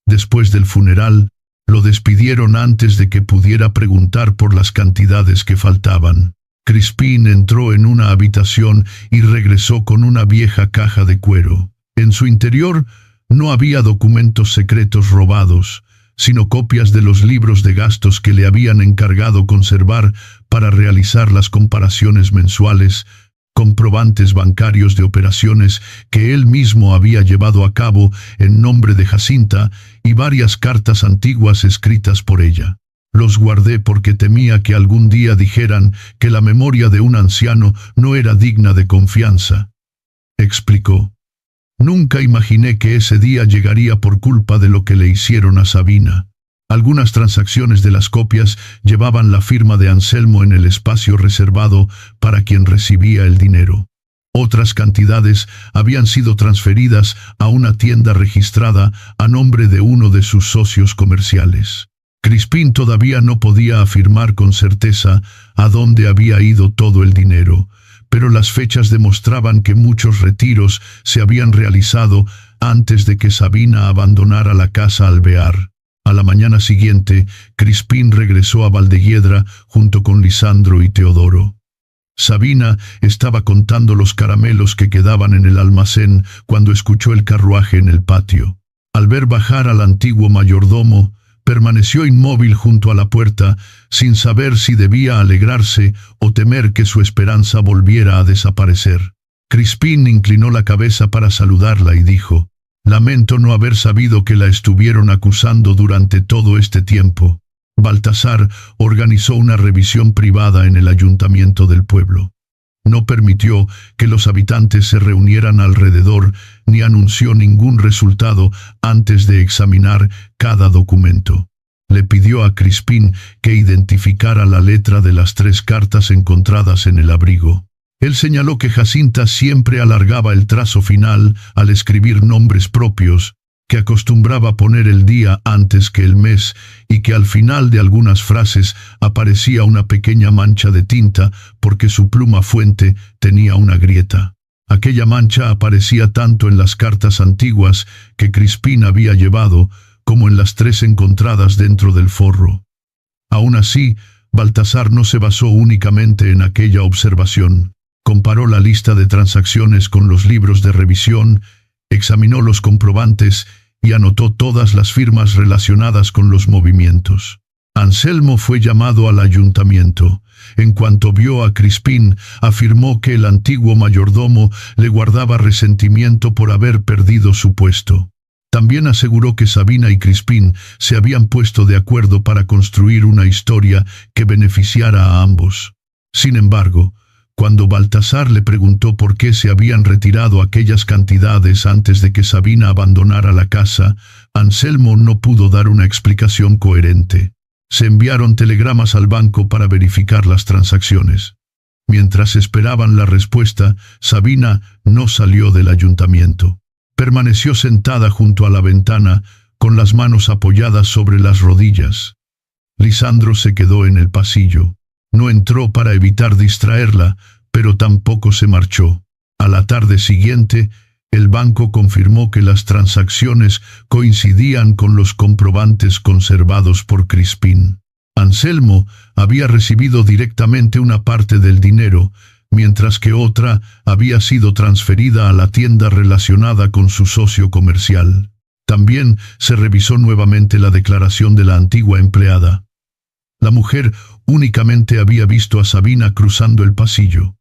Después del funeral, lo despidieron antes de que pudiera preguntar por las cantidades que faltaban. Crispín entró en una habitación y regresó con una vieja caja de cuero. En su interior no había documentos secretos robados, sino copias de los libros de gastos que le habían encargado conservar para realizar las comparaciones mensuales, comprobantes bancarios de operaciones que él mismo había llevado a cabo en nombre de Jacinta y varias cartas antiguas escritas por ella. Los guardé porque temía que algún día dijeran que la memoria de un anciano no era digna de confianza, explicó. Nunca imaginé que ese día llegaría por culpa de lo que le hicieron a Sabina. Algunas transacciones de las copias llevaban la firma de Anselmo en el espacio reservado para quien recibía el dinero. Otras cantidades habían sido transferidas a una tienda registrada a nombre de uno de sus socios comerciales. Crispín todavía no podía afirmar con certeza a dónde había ido todo el dinero, pero las fechas demostraban que muchos retiros se habían realizado antes de que Sabina abandonara la casa Alvear. A la mañana siguiente, Crispín regresó a Valdehiedra junto con Lisandro y Teodoro. Sabina estaba contando los caramelos que quedaban en el almacén cuando escuchó el carruaje en el patio. Al ver bajar al antiguo mayordomo, permaneció inmóvil junto a la puerta, sin saber si debía alegrarse o temer que su esperanza volviera a desaparecer. Crispín inclinó la cabeza para saludarla y dijo: «Lamento no haber sabido que la estuvieron acusando durante todo este tiempo». Baltasar organizó una revisión privada en el ayuntamiento del pueblo. No permitió que los habitantes se reunieran alrededor ni anunció ningún resultado antes de examinar cada documento. Le pidió a Crispín que identificara la letra de las 3 cartas encontradas en el abrigo. Él señaló que Jacinta siempre alargaba el trazo final al escribir nombres propios, que acostumbraba poner el día antes que el mes y que al final de algunas frases aparecía una pequeña mancha de tinta porque su pluma fuente tenía una grieta. Aquella mancha aparecía tanto en las cartas antiguas que Crispín había llevado como en las 3 encontradas dentro del forro. Aún así, Baltasar no se basó únicamente en aquella observación. Comparó la lista de transacciones con los libros de revisión, examinó los comprobantes y anotó todas las firmas relacionadas con los movimientos. Anselmo fue llamado al ayuntamiento. En cuanto vio a Crispín, afirmó que el antiguo mayordomo le guardaba resentimiento por haber perdido su puesto. También aseguró que Sabina y Crispín se habían puesto de acuerdo para construir una historia que beneficiara a ambos. Sin embargo, cuando Baltasar le preguntó por qué se habían retirado aquellas cantidades antes de que Sabina abandonara la casa, Anselmo no pudo dar una explicación coherente. Se enviaron telegramas al banco para verificar las transacciones. Mientras esperaban la respuesta, Sabina no salió del ayuntamiento. Permaneció sentada junto a la ventana, con las manos apoyadas sobre las rodillas. Lisandro se quedó en el pasillo. No entró para evitar distraerla, pero tampoco se marchó. A la tarde siguiente, el banco confirmó que las transacciones coincidían con los comprobantes conservados por Crispín. Anselmo había recibido directamente una parte del dinero, mientras que otra había sido transferida a la tienda relacionada con su socio comercial. También se revisó nuevamente la declaración de la antigua empleada. La mujer únicamente había visto a Sabina cruzando el pasillo.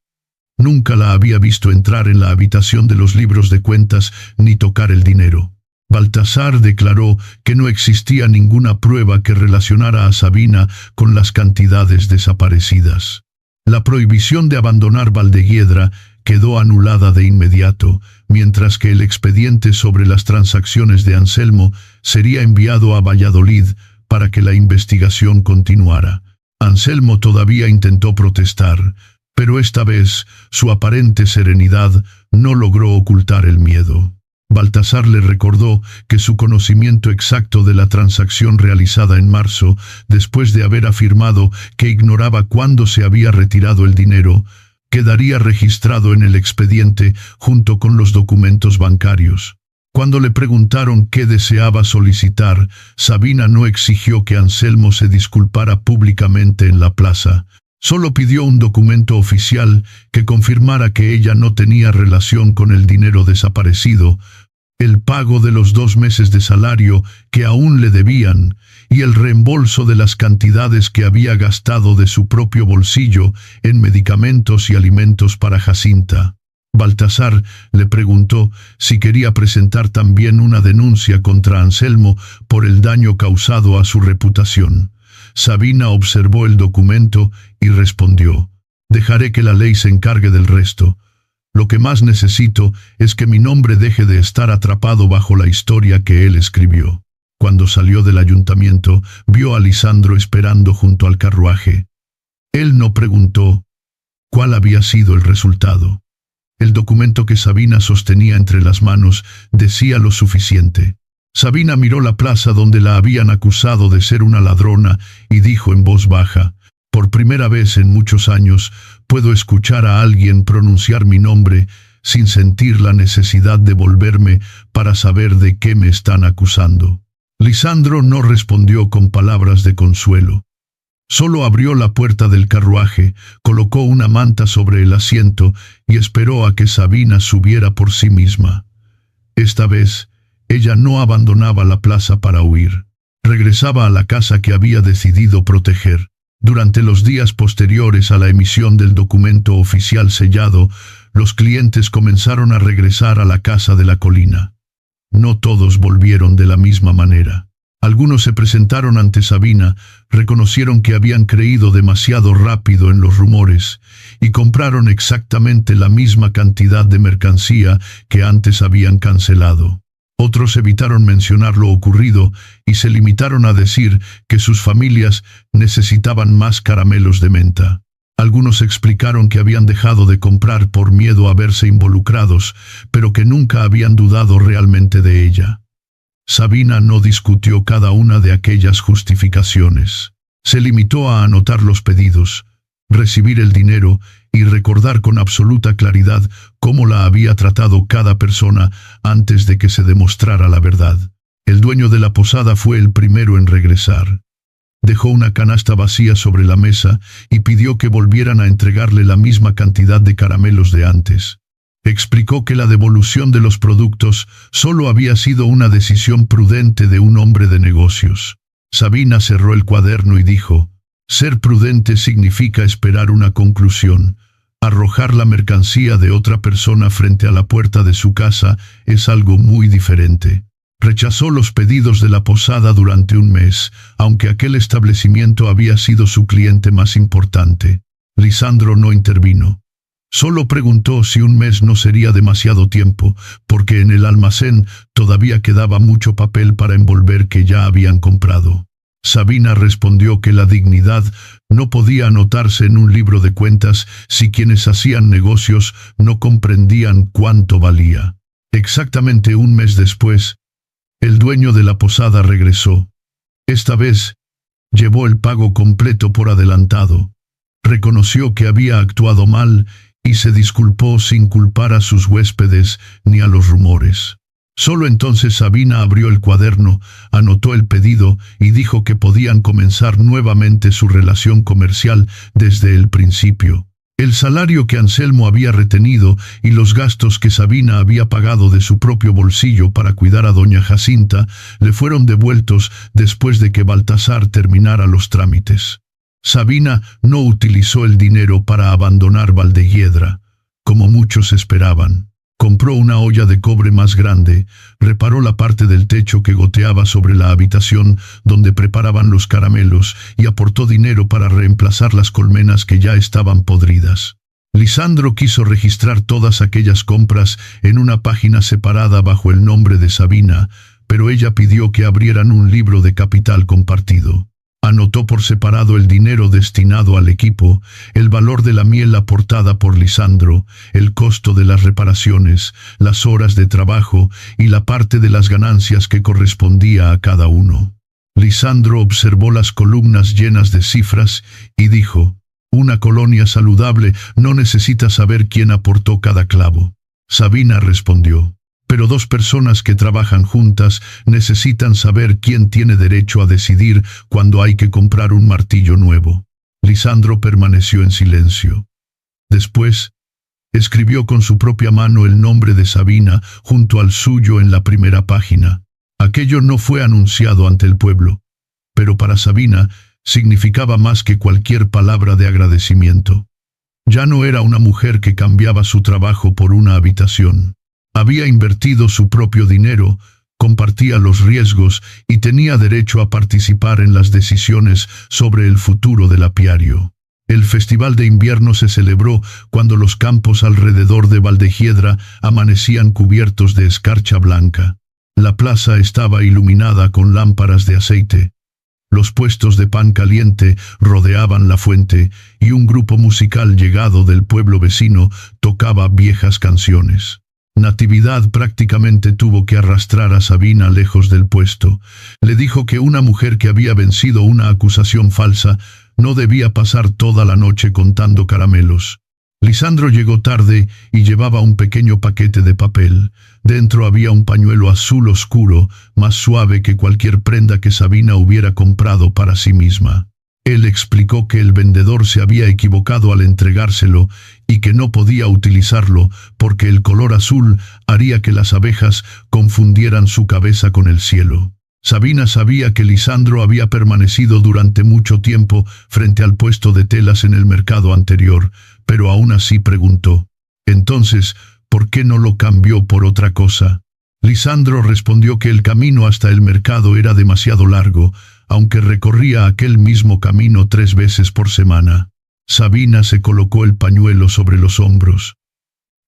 Nunca la había visto entrar en la habitación de los libros de cuentas ni tocar el dinero. Baltasar declaró que no existía ninguna prueba que relacionara a Sabina con las cantidades desaparecidas. La prohibición de abandonar Valdeguiedra quedó anulada de inmediato, mientras que el expediente sobre las transacciones de Anselmo sería enviado a Valladolid para que la investigación continuara. Anselmo todavía intentó protestar, pero esta vez su aparente serenidad no logró ocultar el miedo. Baltasar le recordó que su conocimiento exacto de la transacción realizada en marzo, después de haber afirmado que ignoraba cuándo se había retirado el dinero, quedaría registrado en el expediente junto con los documentos bancarios. Cuando le preguntaron qué deseaba solicitar, Sabina no exigió que Anselmo se disculpara públicamente en la plaza. Solo pidió un documento oficial que confirmara que ella no tenía relación con el dinero desaparecido, el pago de los 2 meses de salario que aún le debían y el reembolso de las cantidades que había gastado de su propio bolsillo en medicamentos y alimentos para Jacinta. Baltasar le preguntó si quería presentar también una denuncia contra Anselmo por el daño causado a su reputación. Sabina observó el documento y respondió: «Dejaré que la ley se encargue del resto. Lo que más necesito es que mi nombre deje de estar atrapado bajo la historia que él escribió». Cuando salió del ayuntamiento, vio a Lisandro esperando junto al carruaje. Él no preguntó cuál había sido el resultado. El documento que Sabina sostenía entre las manos decía lo suficiente. Sabina miró la plaza donde la habían acusado de ser una ladrona y dijo en voz baja: «Por primera vez en muchos años puedo escuchar a alguien pronunciar mi nombre sin sentir la necesidad de volverme para saber de qué me están acusando». Lisandro no respondió con palabras de consuelo. Solo abrió la puerta del carruaje, colocó una manta sobre el asiento y esperó a que Sabina subiera por sí misma. Esta vez, ella no abandonaba la plaza para huir. Regresaba a la casa que había decidido proteger. Durante los días posteriores a la emisión del documento oficial sellado, los clientes comenzaron a regresar a la casa de la colina. No todos volvieron de la misma manera. Algunos se presentaron ante Sabina, reconocieron que habían creído demasiado rápido en los rumores y compraron exactamente la misma cantidad de mercancía que antes habían cancelado. Otros evitaron mencionar lo ocurrido y se limitaron a decir que sus familias necesitaban más caramelos de menta. Algunos explicaron que habían dejado de comprar por miedo a verse involucrados, pero que nunca habían dudado realmente de ella. Sabina no discutió cada una de aquellas justificaciones. Se limitó a anotar los pedidos, recibir el dinero y recordar con absoluta claridad cómo la había tratado cada persona antes de que se demostrara la verdad. El dueño de la posada fue el primero en regresar. Dejó una canasta vacía sobre la mesa y pidió que volvieran a entregarle la misma cantidad de caramelos de antes. Explicó que la devolución de los productos solo había sido una decisión prudente de un hombre de negocios. Sabina cerró el cuaderno y dijo: «Ser prudente significa esperar una conclusión. Arrojar la mercancía de otra persona frente a la puerta de su casa es algo muy diferente». Rechazó los pedidos de la posada durante un mes, aunque aquel establecimiento había sido su cliente más importante. Lisandro no intervino. Solo preguntó si un mes no sería demasiado tiempo, porque en el almacén todavía quedaba mucho papel para envolver que ya habían comprado. Sabina respondió que la dignidad no podía anotarse en un libro de cuentas si quienes hacían negocios no comprendían cuánto valía. Exactamente un mes después, el dueño de la posada regresó. Esta vez, llevó el pago completo por adelantado. Reconoció que había actuado mal y se disculpó sin culpar a sus huéspedes ni a los rumores. Solo entonces Sabina abrió el cuaderno, anotó el pedido y dijo que podían comenzar nuevamente su relación comercial desde el principio. El salario que Anselmo había retenido y los gastos que Sabina había pagado de su propio bolsillo para cuidar a doña Jacinta le fueron devueltos después de que Baltasar terminara los trámites. Sabina no utilizó el dinero para abandonar Valdehiedra, como muchos esperaban. Compró una olla de cobre más grande, reparó la parte del techo que goteaba sobre la habitación donde preparaban los caramelos y aportó dinero para reemplazar las colmenas que ya estaban podridas. Lisandro quiso registrar todas aquellas compras en una página separada bajo el nombre de Sabina, pero ella pidió que abrieran un libro de capital compartido. Anotó por separado el dinero destinado al equipo, el valor de la miel aportada por Lisandro, el costo de las reparaciones, las horas de trabajo y la parte de las ganancias que correspondía a cada uno. Lisandro observó las columnas llenas de cifras y dijo: «Una colonia saludable no necesita saber quién aportó cada clavo». Sabina respondió: «Pero dos personas que trabajan juntas necesitan saber quién tiene derecho a decidir cuando hay que comprar un martillo nuevo». Lisandro permaneció en silencio. Después, escribió con su propia mano el nombre de Sabina junto al suyo en la primera página. Aquello no fue anunciado ante el pueblo, pero para Sabina significaba más que cualquier palabra de agradecimiento. Ya no era una mujer que cambiaba su trabajo por una habitación. Había invertido su propio dinero, compartía los riesgos y tenía derecho a participar en las decisiones sobre el futuro del apiario. El festival de invierno se celebró cuando los campos alrededor de Valdehiedra amanecían cubiertos de escarcha blanca. La plaza estaba iluminada con lámparas de aceite. Los puestos de pan caliente rodeaban la fuente y un grupo musical llegado del pueblo vecino tocaba viejas canciones. Natividad prácticamente tuvo que arrastrar a Sabina lejos del puesto. Le dijo que una mujer que había vencido una acusación falsa no debía pasar toda la noche contando caramelos. Lisandro llegó tarde y llevaba un pequeño paquete de papel. Dentro había un pañuelo azul oscuro, más suave que cualquier prenda que Sabina hubiera comprado para sí misma. Él explicó que el vendedor se había equivocado al entregárselo y que no podía utilizarlo porque el color azul haría que las abejas confundieran su cabeza con el cielo. Sabina sabía que Lisandro había permanecido durante mucho tiempo frente al puesto de telas en el mercado anterior, pero aún así preguntó: «Entonces, ¿por qué no lo cambió por otra cosa?». Lisandro respondió que el camino hasta el mercado era demasiado largo, aunque recorría aquel mismo camino 3 veces por semana. Sabina se colocó el pañuelo sobre los hombros.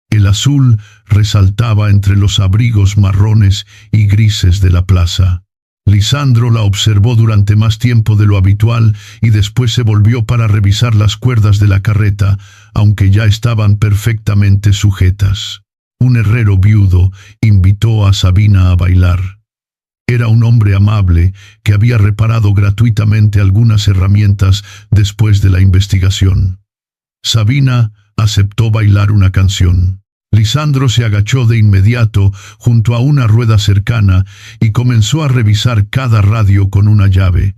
El azul resaltaba entre los abrigos marrones y grises de la plaza. Lisandro la observó durante más tiempo de lo habitual y después se volvió para revisar las cuerdas de la carreta, aunque ya estaban perfectamente sujetas. Un herrero viudo invitó a Sabina a bailar. Era un hombre amable que había reparado gratuitamente algunas herramientas después de la investigación. Sabina aceptó bailar una canción. Lisandro se agachó de inmediato junto a una rueda cercana y comenzó a revisar cada radio con una llave.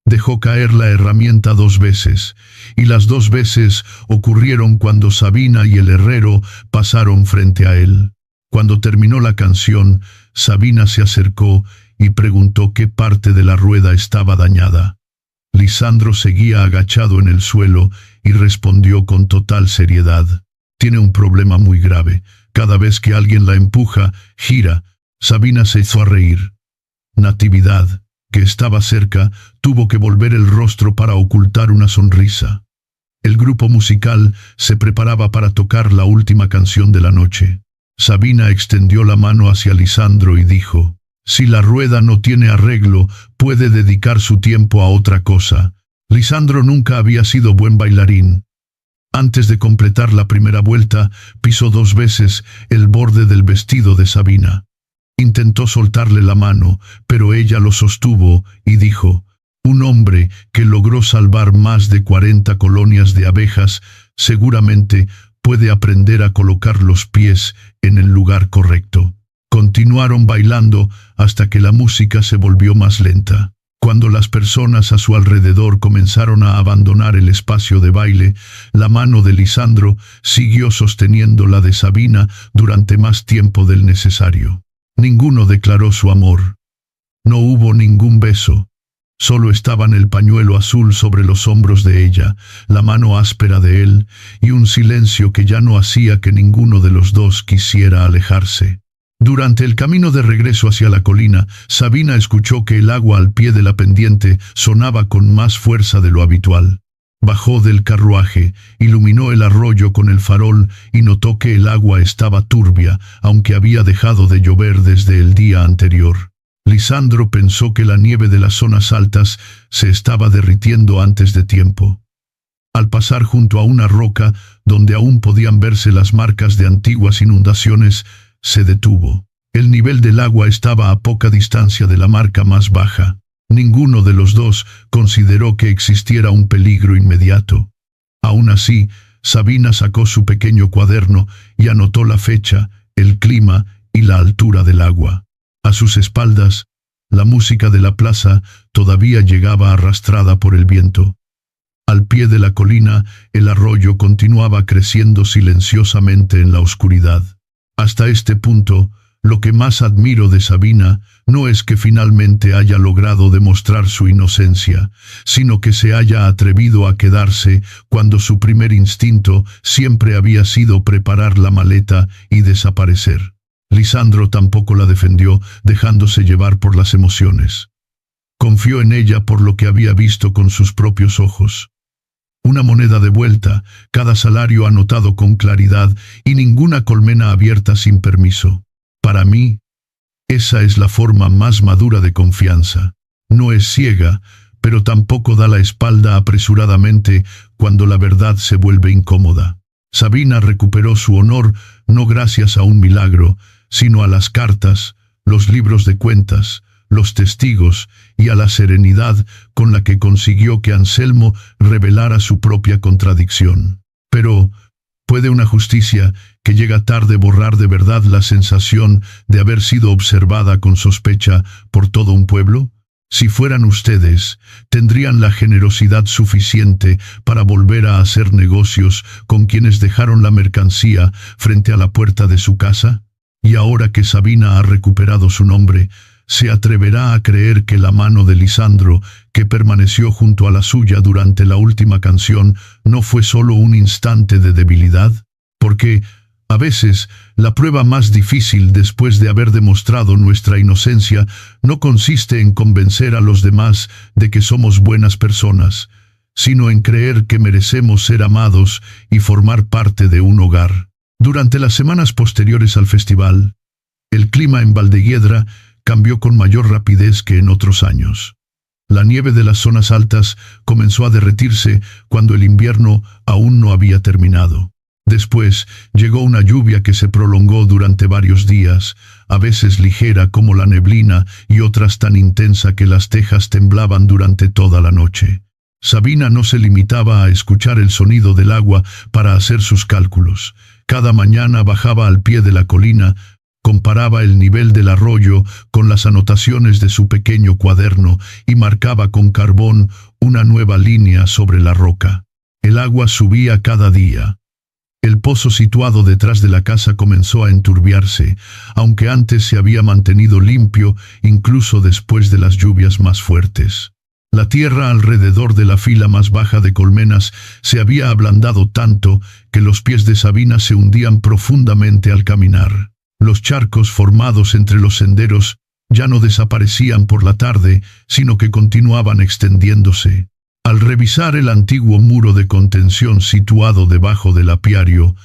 Dejó caer la herramienta 2 veces, y las 2 veces ocurrieron cuando Sabina y el herrero pasaron frente a él. Cuando terminó la canción, Sabina se acercó y preguntó qué parte de la rueda estaba dañada. Lisandro seguía agachado en el suelo y respondió con total seriedad: «Tiene un problema muy grave. Cada vez que alguien la empuja, gira». Sabina se hizo a reír. Natividad, que estaba cerca, tuvo que volver el rostro para ocultar una sonrisa. El grupo musical se preparaba para tocar la última canción de la noche. Sabina extendió la mano hacia Lisandro y dijo: «Si la rueda no tiene arreglo, puede dedicar su tiempo a otra cosa». Lisandro nunca había sido buen bailarín. Antes de completar la primera vuelta, pisó 2 veces el borde del vestido de Sabina. Intentó soltarle la mano, pero ella lo sostuvo y dijo: «Un hombre que logró salvar más de 40 colonias de abejas seguramente puede aprender a colocar los pies en el lugar correcto». Continuaron bailando hasta que la música se volvió más lenta. Cuando las personas a su alrededor comenzaron a abandonar el espacio de baile, la mano de Lisandro siguió sosteniendo la de Sabina durante más tiempo del necesario. Ninguno declaró su amor. No hubo ningún beso. Solo estaban el pañuelo azul sobre los hombros de ella, la mano áspera de él, y un silencio que ya no hacía que ninguno de los dos quisiera alejarse. Durante el camino de regreso hacia la colina, Sabina escuchó que el agua al pie de la pendiente sonaba con más fuerza de lo habitual. Bajó del carruaje, iluminó el arroyo con el farol y notó que el agua estaba turbia, aunque había dejado de llover desde el día anterior. Lisandro pensó que la nieve de las zonas altas se estaba derritiendo antes de tiempo. Al pasar junto a una roca, donde aún podían verse las marcas de antiguas inundaciones, se detuvo. El nivel del agua estaba a poca distancia de la marca más baja. Ninguno de los dos consideró que existiera un peligro inmediato. Aún así, Sabina sacó su pequeño cuaderno y anotó la fecha, el clima y la altura del agua. A sus espaldas, la música de la plaza todavía llegaba arrastrada por el viento. Al pie de la colina, el arroyo continuaba creciendo silenciosamente en la oscuridad. Hasta este punto, lo que más admiro de Sabina no es que finalmente haya logrado demostrar su inocencia, sino que se haya atrevido a quedarse cuando su primer instinto siempre había sido preparar la maleta y desaparecer. Lisandro tampoco la defendió, dejándose llevar por las emociones. Confió en ella por lo que había visto con sus propios ojos. Una moneda de vuelta, cada salario anotado con claridad y ninguna colmena abierta sin permiso. Para mí, esa es la forma más madura de confianza. No es ciega, pero tampoco da la espalda apresuradamente cuando la verdad se vuelve incómoda. Sabina recuperó su honor no gracias a un milagro, sino a las cartas, los libros de cuentas, los testigos y a la serenidad con la que consiguió que Anselmo revelara su propia contradicción. Pero, ¿puede una justicia que llega tarde borrar de verdad la sensación de haber sido observada con sospecha por todo un pueblo? Si fueran ustedes, ¿tendrían la generosidad suficiente para volver a hacer negocios con quienes dejaron la mercancía frente a la puerta de su casa? Y ahora que Sabina ha recuperado su nombre, ¿se atreverá a creer que la mano de Lisandro, que permaneció junto a la suya durante la última canción, no fue solo un instante de debilidad? Porque, a veces, la prueba más difícil después de haber demostrado nuestra inocencia no consiste en convencer a los demás de que somos buenas personas, sino en creer que merecemos ser amados y formar parte de un hogar. Durante las semanas posteriores al festival, el clima en Valdeguiedra cambió con mayor rapidez que en otros años. La nieve de las zonas altas comenzó a derretirse cuando el invierno aún no había terminado. Después llegó una lluvia que se prolongó durante varios días, a veces ligera como la neblina y otras tan intensa que las tejas temblaban durante toda la noche. Sabina no se limitaba a escuchar el sonido del agua para hacer sus cálculos. Cada mañana bajaba al pie de la colina, comparaba el nivel del arroyo con las anotaciones de su pequeño cuaderno y marcaba con carbón una nueva línea sobre la roca. El agua subía cada día. El pozo situado detrás de la casa comenzó a enturbiarse, aunque antes se había mantenido limpio incluso después de las lluvias más fuertes. La tierra alrededor de la fila más baja de colmenas se había ablandado tanto que los pies de Sabina se hundían profundamente al caminar. Los charcos formados entre los senderos ya no desaparecían por la tarde, sino que continuaban extendiéndose. Al revisar el antiguo muro de contención situado debajo del apiario,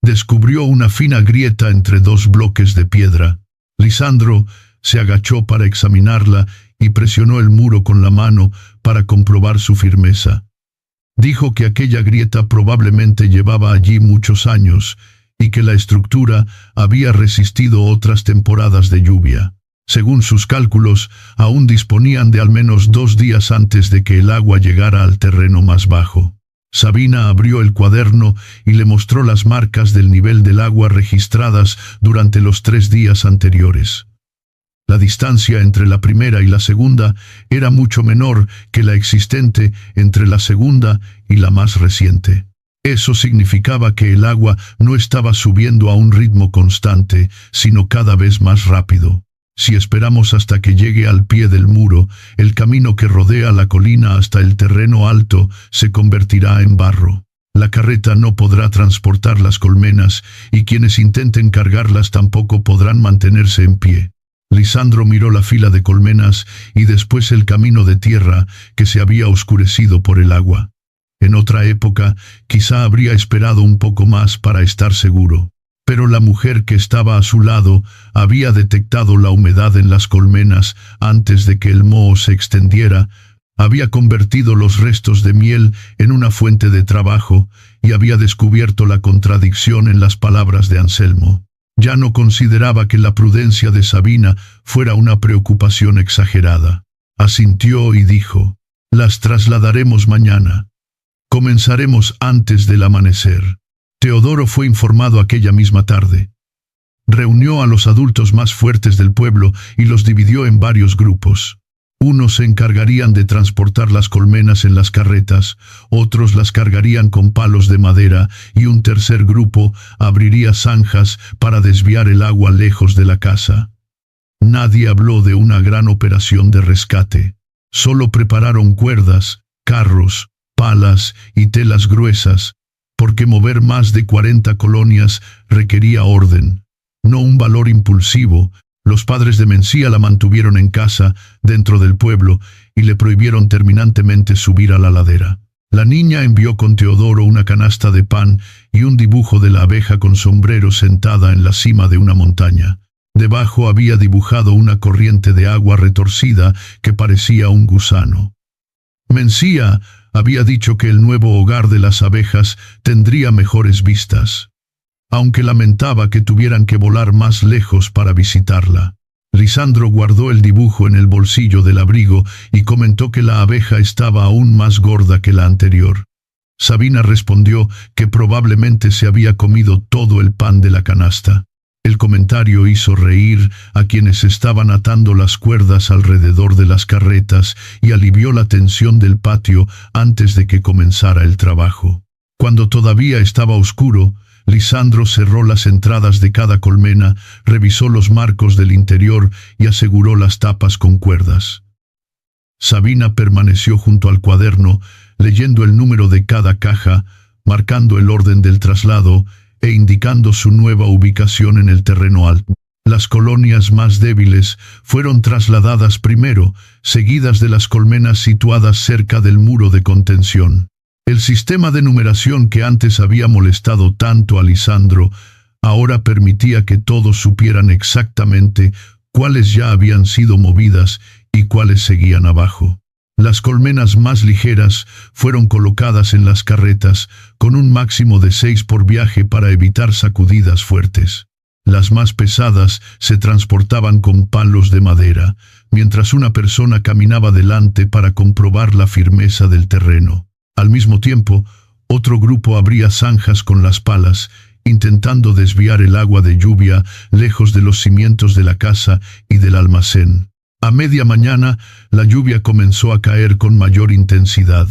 descubrió una fina grieta entre dos bloques de piedra. Lisandro se agachó para examinarla y presionó el muro con la mano para comprobar su firmeza. Dijo que aquella grieta probablemente llevaba allí muchos años y que la estructura había resistido otras temporadas de lluvia. Según sus cálculos, aún disponían de al menos 2 días antes de que el agua llegara al terreno más bajo. Sabina abrió el cuaderno y le mostró las marcas del nivel del agua registradas durante los 3 días anteriores. La distancia entre la primera y la segunda era mucho menor que la existente entre la segunda y la más reciente. Eso significaba que el agua no estaba subiendo a un ritmo constante, sino cada vez más rápido. Si esperamos hasta que llegue al pie del muro, el camino que rodea la colina hasta el terreno alto se convertirá en barro. La carreta no podrá transportar las colmenas y quienes intenten cargarlas tampoco podrán mantenerse en pie. Lisandro miró la fila de colmenas y después el camino de tierra que se había oscurecido por el agua. En otra época, quizá habría esperado un poco más para estar seguro. Pero la mujer que estaba a su lado había detectado la humedad en las colmenas antes de que el moho se extendiera, había convertido los restos de miel en una fuente de trabajo y había descubierto la contradicción en las palabras de Anselmo. Ya no consideraba que la prudencia de Sabina fuera una preocupación exagerada. Asintió y dijo: «Las trasladaremos mañana. Comenzaremos antes del amanecer». Teodoro fue informado aquella misma tarde. Reunió a los adultos más fuertes del pueblo y los dividió en varios grupos. Unos se encargarían de transportar las colmenas en las carretas, otros las cargarían con palos de madera y un tercer grupo abriría zanjas para desviar el agua lejos de la casa. Nadie habló de una gran operación de rescate. Solo prepararon cuerdas, carros, palas y telas gruesas, porque mover más de 40 colonias requería orden, no un valor impulsivo. Los padres de Mencía la mantuvieron en casa, dentro del pueblo, y le prohibieron terminantemente subir a la ladera. La niña envió con Teodoro una canasta de pan y un dibujo de la abeja con sombrero sentada en la cima de una montaña. Debajo había dibujado una corriente de agua retorcida que parecía un gusano. Mencía había dicho que el nuevo hogar de las abejas tendría mejores vistas, aunque lamentaba que tuvieran que volar más lejos para visitarla. Lisandro guardó el dibujo en el bolsillo del abrigo y comentó que la abeja estaba aún más gorda que la anterior. Sabina respondió que probablemente se había comido todo el pan de la canasta. El comentario hizo reír a quienes estaban atando las cuerdas alrededor de las carretas y alivió la tensión del patio antes de que comenzara el trabajo. Cuando todavía estaba oscuro, Lisandro cerró las entradas de cada colmena, revisó los marcos del interior y aseguró las tapas con cuerdas. Sabina permaneció junto al cuaderno, leyendo el número de cada caja, marcando el orden del traslado e indicando su nueva ubicación en el terreno alto. Las colonias más débiles fueron trasladadas primero, seguidas de las colmenas situadas cerca del muro de contención. El sistema de numeración que antes había molestado tanto a Lisandro, ahora permitía que todos supieran exactamente cuáles ya habían sido movidas y cuáles seguían abajo. Las colmenas más ligeras fueron colocadas en las carretas, con un máximo de 6 por viaje para evitar sacudidas fuertes. Las más pesadas se transportaban con palos de madera, mientras una persona caminaba delante para comprobar la firmeza del terreno. Al mismo tiempo, otro grupo abría zanjas con las palas, intentando desviar el agua de lluvia lejos de los cimientos de la casa y del almacén. A media mañana, la lluvia comenzó a caer con mayor intensidad.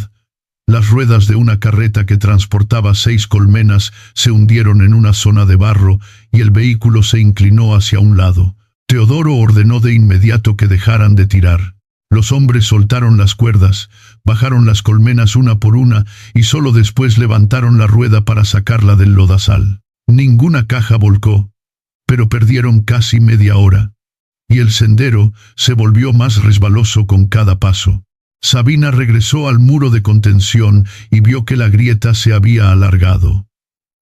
Las ruedas de una carreta que transportaba 6 colmenas se hundieron en una zona de barro y el vehículo se inclinó hacia un lado. Teodoro ordenó de inmediato que dejaran de tirar. Los hombres soltaron las cuerdas, bajaron las colmenas una por una y solo después levantaron la rueda para sacarla del lodazal. Ninguna caja volcó, pero perdieron casi media hora, y el sendero se volvió más resbaloso con cada paso. Sabina regresó al muro de contención y vio que la grieta se había alargado.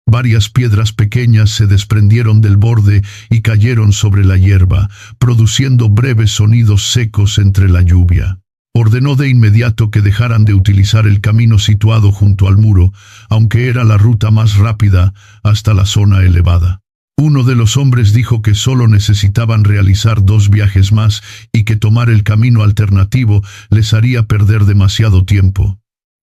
Varias piedras pequeñas se desprendieron del borde y cayeron sobre la hierba, produciendo breves sonidos secos entre la lluvia. Ordenó de inmediato que dejaran de utilizar el camino situado junto al muro, aunque era la ruta más rápida hasta la zona elevada. Uno de los hombres dijo que solo necesitaban realizar 2 viajes más y que tomar el camino alternativo les haría perder demasiado tiempo.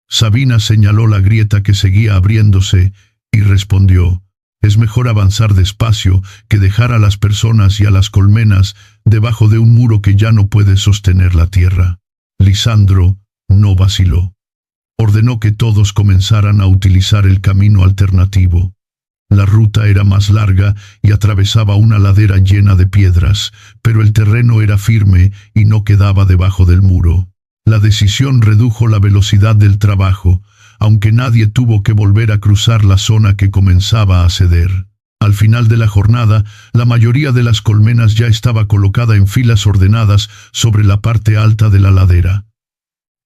Sabina señaló la grieta que seguía abriéndose y respondió: «Es mejor avanzar despacio que dejar a las personas y a las colmenas debajo de un muro que ya no puede sostener la tierra». Lisandro no vaciló. Ordenó que todos comenzaran a utilizar el camino alternativo. La ruta era más larga y atravesaba una ladera llena de piedras, pero el terreno era firme y no quedaba debajo del muro. La decisión redujo la velocidad del trabajo, aunque nadie tuvo que volver a cruzar la zona que comenzaba a ceder. Al final de la jornada, la mayoría de las colmenas ya estaba colocada en filas ordenadas sobre la parte alta de la ladera.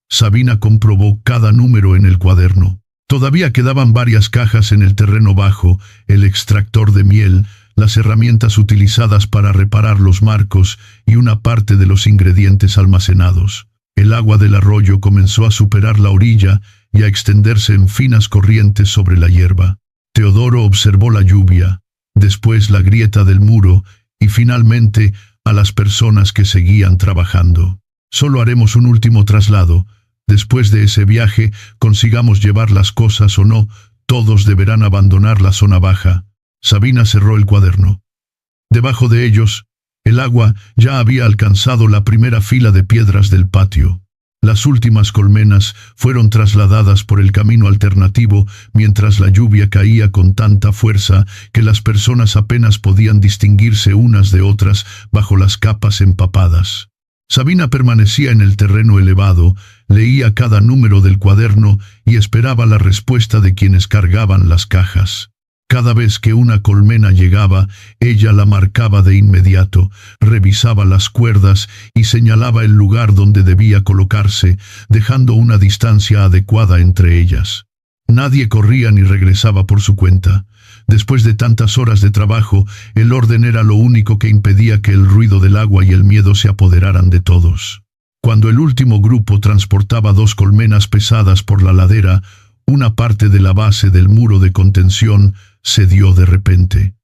Sabina comprobó cada número en el cuaderno. Todavía quedaban varias cajas en el terreno bajo, el extractor de miel, las herramientas utilizadas para reparar los marcos y una parte de los ingredientes almacenados. El agua del arroyo comenzó a superar la orilla y a extenderse en finas corrientes sobre la hierba. Teodoro observó la lluvia, después la grieta del muro y finalmente a las personas que seguían trabajando. «Solo haremos un último traslado. Después de ese viaje, consigamos llevar las cosas o no, todos deberán abandonar la zona baja». Sabina cerró el cuaderno. Debajo de ellos, el agua ya había alcanzado la primera fila de piedras del patio. Las últimas colmenas fueron trasladadas por el camino alternativo mientras la lluvia caía con tanta fuerza que las personas apenas podían distinguirse unas de otras bajo las capas empapadas. Sabina permanecía en el terreno elevado, leía cada número del cuaderno y esperaba la respuesta de quienes cargaban las cajas. Cada vez que una colmena llegaba, ella la marcaba de inmediato, revisaba las cuerdas y señalaba el lugar donde debía colocarse, dejando una distancia adecuada entre ellas. Nadie corría ni regresaba por su cuenta. Después de tantas horas de trabajo, el orden era lo único que impedía que el ruido del agua y el miedo se apoderaran de todos. Cuando el último grupo transportaba 2 colmenas pesadas por la ladera, una parte de la base del muro de contención cedió de repente.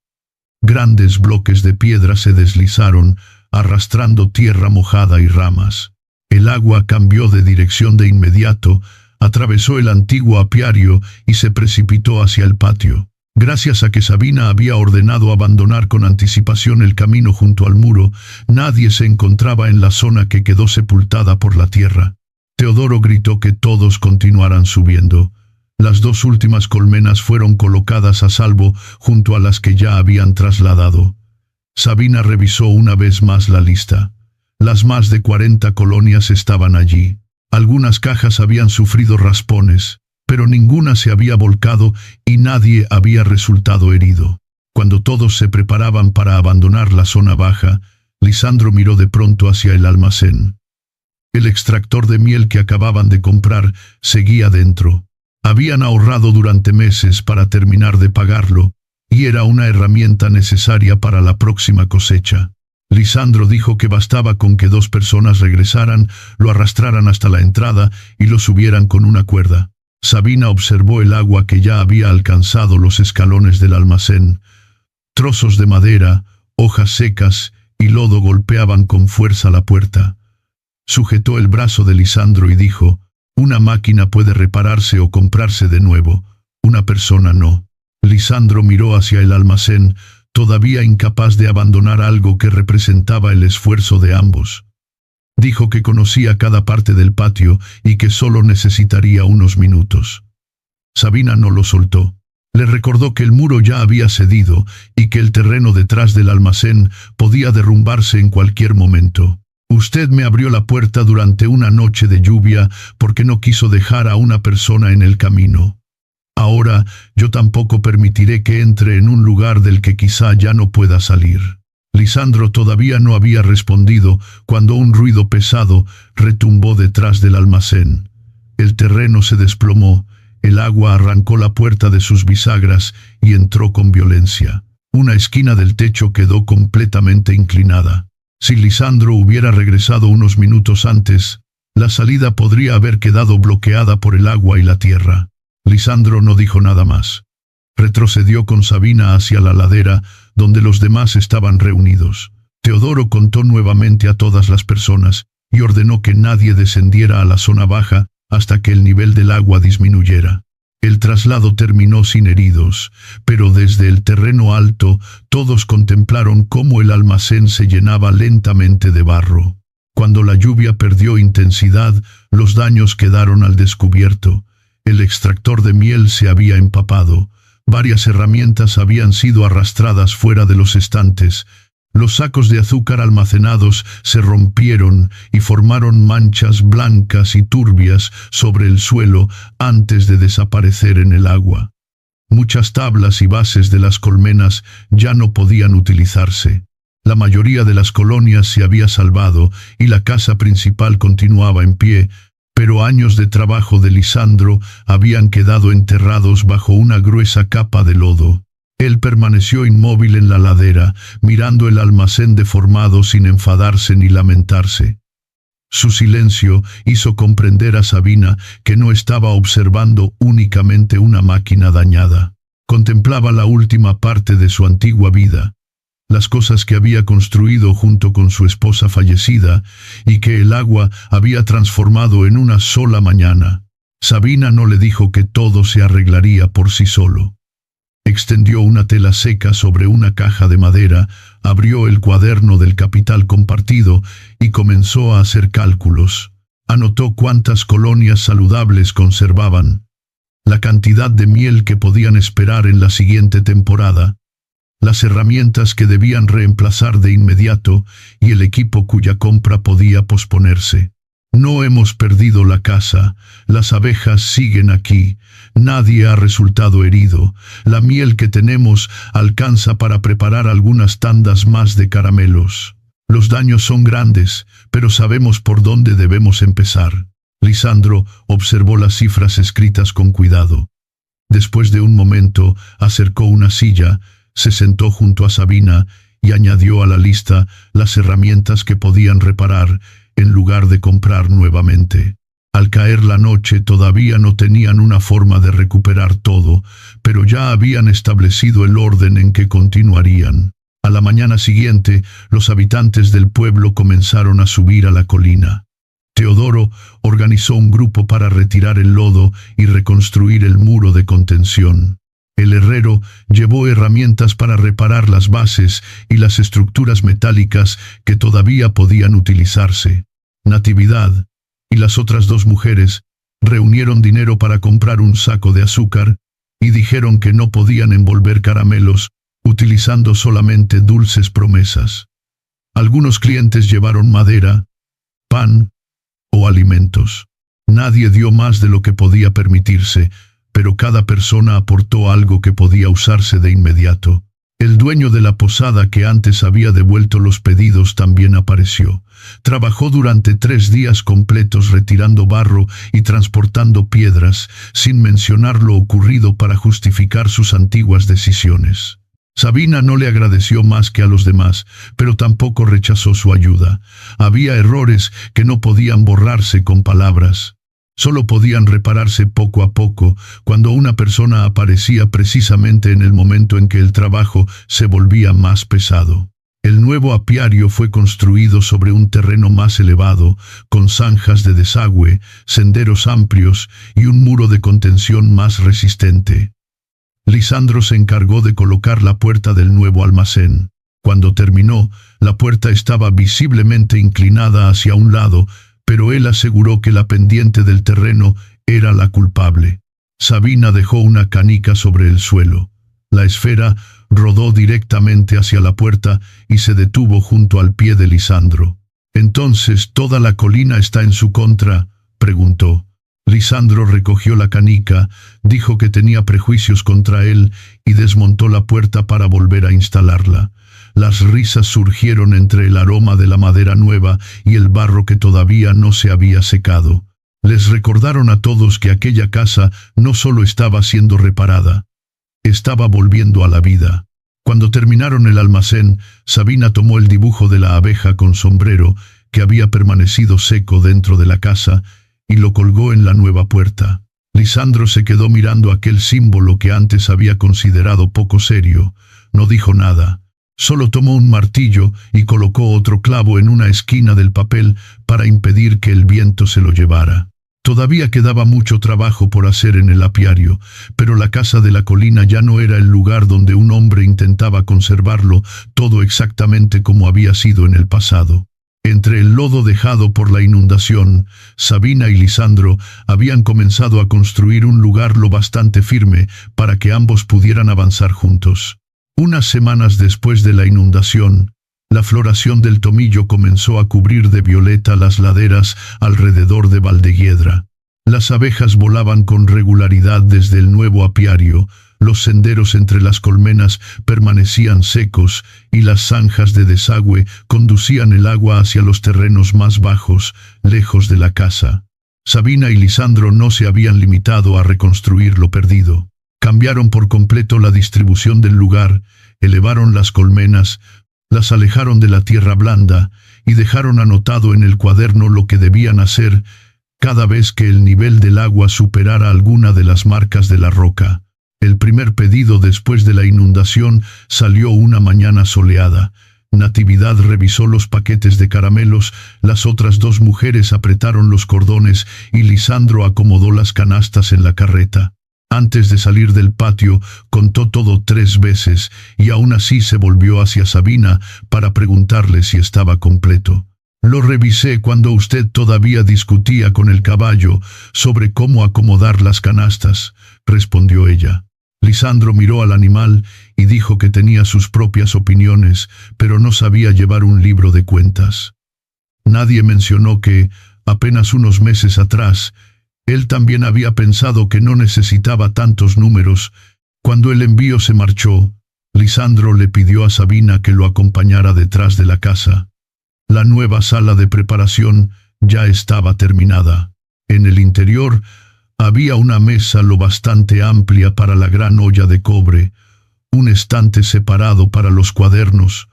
Grandes bloques de piedra se deslizaron, arrastrando tierra mojada y ramas. El agua cambió de dirección de inmediato, atravesó el antiguo apiario y se precipitó hacia el patio. Gracias a que Sabina había ordenado abandonar con anticipación el camino junto al muro, nadie se encontraba en la zona que quedó sepultada por la tierra. Teodoro gritó que todos continuaran subiendo. Las 2 últimas colmenas fueron colocadas a salvo junto a las que ya habían trasladado. Sabina revisó una vez más la lista. Las más de 40 colonias estaban allí. Algunas cajas habían sufrido raspones, pero ninguna se había volcado y nadie había resultado herido. Cuando todos se preparaban para abandonar la zona baja, Lisandro miró de pronto hacia el almacén. El extractor de miel que acababan de comprar seguía dentro. Habían ahorrado durante meses para terminar de pagarlo, y era una herramienta necesaria para la próxima cosecha. Lisandro dijo que bastaba con que 2 personas regresaran, lo arrastraran hasta la entrada y lo subieran con una cuerda. Sabina observó el agua que ya había alcanzado los escalones del almacén. Trozos de madera, hojas secas y lodo golpeaban con fuerza la puerta. Sujetó el brazo de Lisandro y dijo: «Una máquina puede repararse o comprarse de nuevo, una persona no». Lisandro miró hacia el almacén, todavía incapaz de abandonar algo que representaba el esfuerzo de ambos. Dijo que conocía cada parte del patio y que solo necesitaría unos minutos. Sabina no lo soltó. Le recordó que el muro ya había cedido y que el terreno detrás del almacén podía derrumbarse en cualquier momento. «Usted me abrió la puerta durante una noche de lluvia porque no quiso dejar a una persona en el camino. Ahora yo tampoco permitiré que entre en un lugar del que quizá ya no pueda salir». Lisandro todavía no había respondido cuando un ruido pesado retumbó detrás del almacén. El terreno se desplomó, el agua arrancó la puerta de sus bisagras y entró con violencia. Una esquina del techo quedó completamente inclinada. Si Lisandro hubiera regresado unos minutos antes, la salida podría haber quedado bloqueada por el agua y la tierra. Lisandro no dijo nada más. Retrocedió con Sabina hacia la ladera, donde los demás estaban reunidos. Teodoro contó nuevamente a todas las personas y ordenó que nadie descendiera a la zona baja hasta que el nivel del agua disminuyera. El traslado terminó sin heridos, pero desde el terreno alto todos contemplaron cómo el almacén se llenaba lentamente de barro. Cuando la lluvia perdió intensidad, los daños quedaron al descubierto. El extractor de miel se había empapado. Varias herramientas habían sido arrastradas fuera de los estantes. Los sacos de azúcar almacenados se rompieron y formaron manchas blancas y turbias sobre el suelo antes de desaparecer en el agua. Muchas tablas y bases de las colmenas ya no podían utilizarse. La mayoría de las colonias se había salvado y la casa principal continuaba en pie, pero años de trabajo de Lisandro habían quedado enterrados bajo una gruesa capa de lodo. Él permaneció inmóvil en la ladera, mirando el almacén deformado sin enfadarse ni lamentarse. Su silencio hizo comprender a Sabina que no estaba observando únicamente una máquina dañada. Contemplaba la última parte de su antigua vida, las cosas que había construido junto con su esposa fallecida y que el agua había transformado en una sola mañana. Sabina no le dijo que todo se arreglaría por sí solo. Extendió una tela seca sobre una caja de madera, abrió el cuaderno del capital compartido y comenzó a hacer cálculos. Anotó cuántas colonias saludables conservaban, la cantidad de miel que podían esperar en la siguiente temporada, las herramientas que debían reemplazar de inmediato y el equipo cuya compra podía posponerse. «No hemos perdido la casa, las abejas siguen aquí, nadie ha resultado herido, la miel que tenemos alcanza para preparar algunas tandas más de caramelos. Los daños son grandes, pero sabemos por dónde debemos empezar». Lisandro observó las cifras escritas con cuidado. Después de un momento, acercó una silla, se sentó junto a Sabina y añadió a la lista las herramientas que podían reparar en lugar de comprar nuevamente. Al caer la noche todavía no tenían una forma de recuperar todo, pero ya habían establecido el orden en que continuarían. A la mañana siguiente, los habitantes del pueblo comenzaron a subir a la colina. Teodoro organizó un grupo para retirar el lodo y reconstruir el muro de contención. El herrero llevó herramientas para reparar las bases y las estructuras metálicas que todavía podían utilizarse. Natividad y las otras dos mujeres reunieron dinero para comprar un saco de azúcar y dijeron que no podían envolver caramelos utilizando solamente dulces promesas. Algunos clientes llevaron madera, pan o alimentos. Nadie dio más de lo que podía permitirse, pero cada persona aportó algo que podía usarse de inmediato. El dueño de la posada que antes había devuelto los pedidos también apareció. Trabajó durante 3 días completos retirando barro y transportando piedras, sin mencionar lo ocurrido para justificar sus antiguas decisiones. Sabina no le agradeció más que a los demás, pero tampoco rechazó su ayuda. Había errores que no podían borrarse con palabras. Solo podían repararse poco a poco, cuando una persona aparecía precisamente en el momento en que el trabajo se volvía más pesado. El nuevo apiario fue construido sobre un terreno más elevado, con zanjas de desagüe, senderos amplios y un muro de contención más resistente. Lisandro se encargó de colocar la puerta del nuevo almacén. Cuando terminó, la puerta estaba visiblemente inclinada hacia un lado, pero él aseguró que la pendiente del terreno era la culpable. Sabina dejó una canica sobre el suelo. La esfera rodó directamente hacia la puerta y se detuvo junto al pie de Lisandro. «¿Entonces toda la colina está en su contra?», preguntó. Lisandro recogió la canica, dijo que tenía prejuicios contra él y desmontó la puerta para volver a instalarla. Las risas surgieron entre el aroma de la madera nueva y el barro que todavía no se había secado. Les recordaron a todos que aquella casa no solo estaba siendo reparada, estaba volviendo a la vida. Cuando terminaron el almacén, Sabina tomó el dibujo de la abeja con sombrero que había permanecido seco dentro de la casa y lo colgó en la nueva puerta. Lisandro se quedó mirando aquel símbolo que antes había considerado poco serio. No dijo nada. Solo tomó un martillo y colocó otro clavo en una esquina del papel para impedir que el viento se lo llevara. Todavía quedaba mucho trabajo por hacer en el apiario, pero la casa de la colina ya no era el lugar donde un hombre intentaba conservarlo todo exactamente como había sido en el pasado. Entre el lodo dejado por la inundación, Sabina y Lisandro habían comenzado a construir un lugar lo bastante firme para que ambos pudieran avanzar juntos. Unas semanas después de la inundación, la floración del tomillo comenzó a cubrir de violeta las laderas alrededor de Valdehiedra. Las abejas volaban con regularidad desde el nuevo apiario, los senderos entre las colmenas permanecían secos y las zanjas de desagüe conducían el agua hacia los terrenos más bajos, lejos de la casa. Sabina y Lisandro no se habían limitado a reconstruir lo perdido. Cambiaron por completo la distribución del lugar, elevaron las colmenas, las alejaron de la tierra blanda y dejaron anotado en el cuaderno lo que debían hacer cada vez que el nivel del agua superara alguna de las marcas de la roca. El primer pedido después de la inundación salió una mañana soleada. Natividad revisó los paquetes de caramelos, las otras dos mujeres apretaron los cordones y Lisandro acomodó las canastas en la carreta. Antes de salir del patio, contó todo 3 veces y aún así se volvió hacia Sabina para preguntarle si estaba completo. «Lo revisé cuando usted todavía discutía con el caballo sobre cómo acomodar las canastas», respondió ella. Lisandro miró al animal y dijo que tenía sus propias opiniones, pero no sabía llevar un libro de cuentas. Nadie mencionó que, apenas unos meses atrás, él también había pensado que no necesitaba tantos números. Cuando el envío se marchó, Lisandro le pidió a Sabina que lo acompañara detrás de la casa. La nueva sala de preparación ya estaba terminada. En el interior había una mesa lo bastante amplia para la gran olla de cobre, un estante separado para los cuadernos,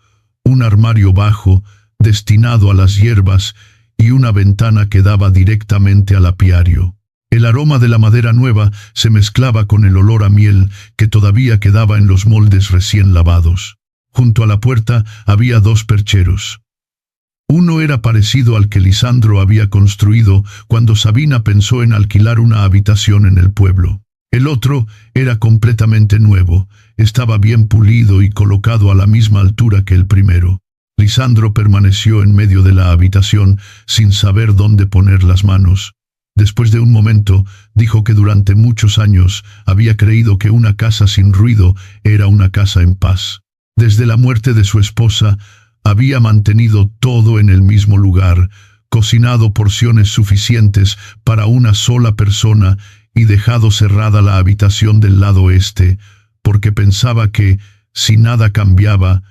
un armario bajo destinado a las hierbas y una ventana que daba directamente al apiario. El aroma de la madera nueva se mezclaba con el olor a miel que todavía quedaba en los moldes recién lavados. Junto a la puerta había 2 percheros. Uno era parecido al que Lisandro había construido cuando Sabina pensó en alquilar una habitación en el pueblo. El otro era completamente nuevo, estaba bien pulido y colocado a la misma altura que el primero. Lisandro permaneció en medio de la habitación sin saber dónde poner las manos. Después de un momento, dijo que durante muchos años había creído que una casa sin ruido era una casa en paz. Desde la muerte de su esposa, había mantenido todo en el mismo lugar, cocinado porciones suficientes para una sola persona y dejado cerrada la habitación del lado este, porque pensaba que, si nada cambiaba,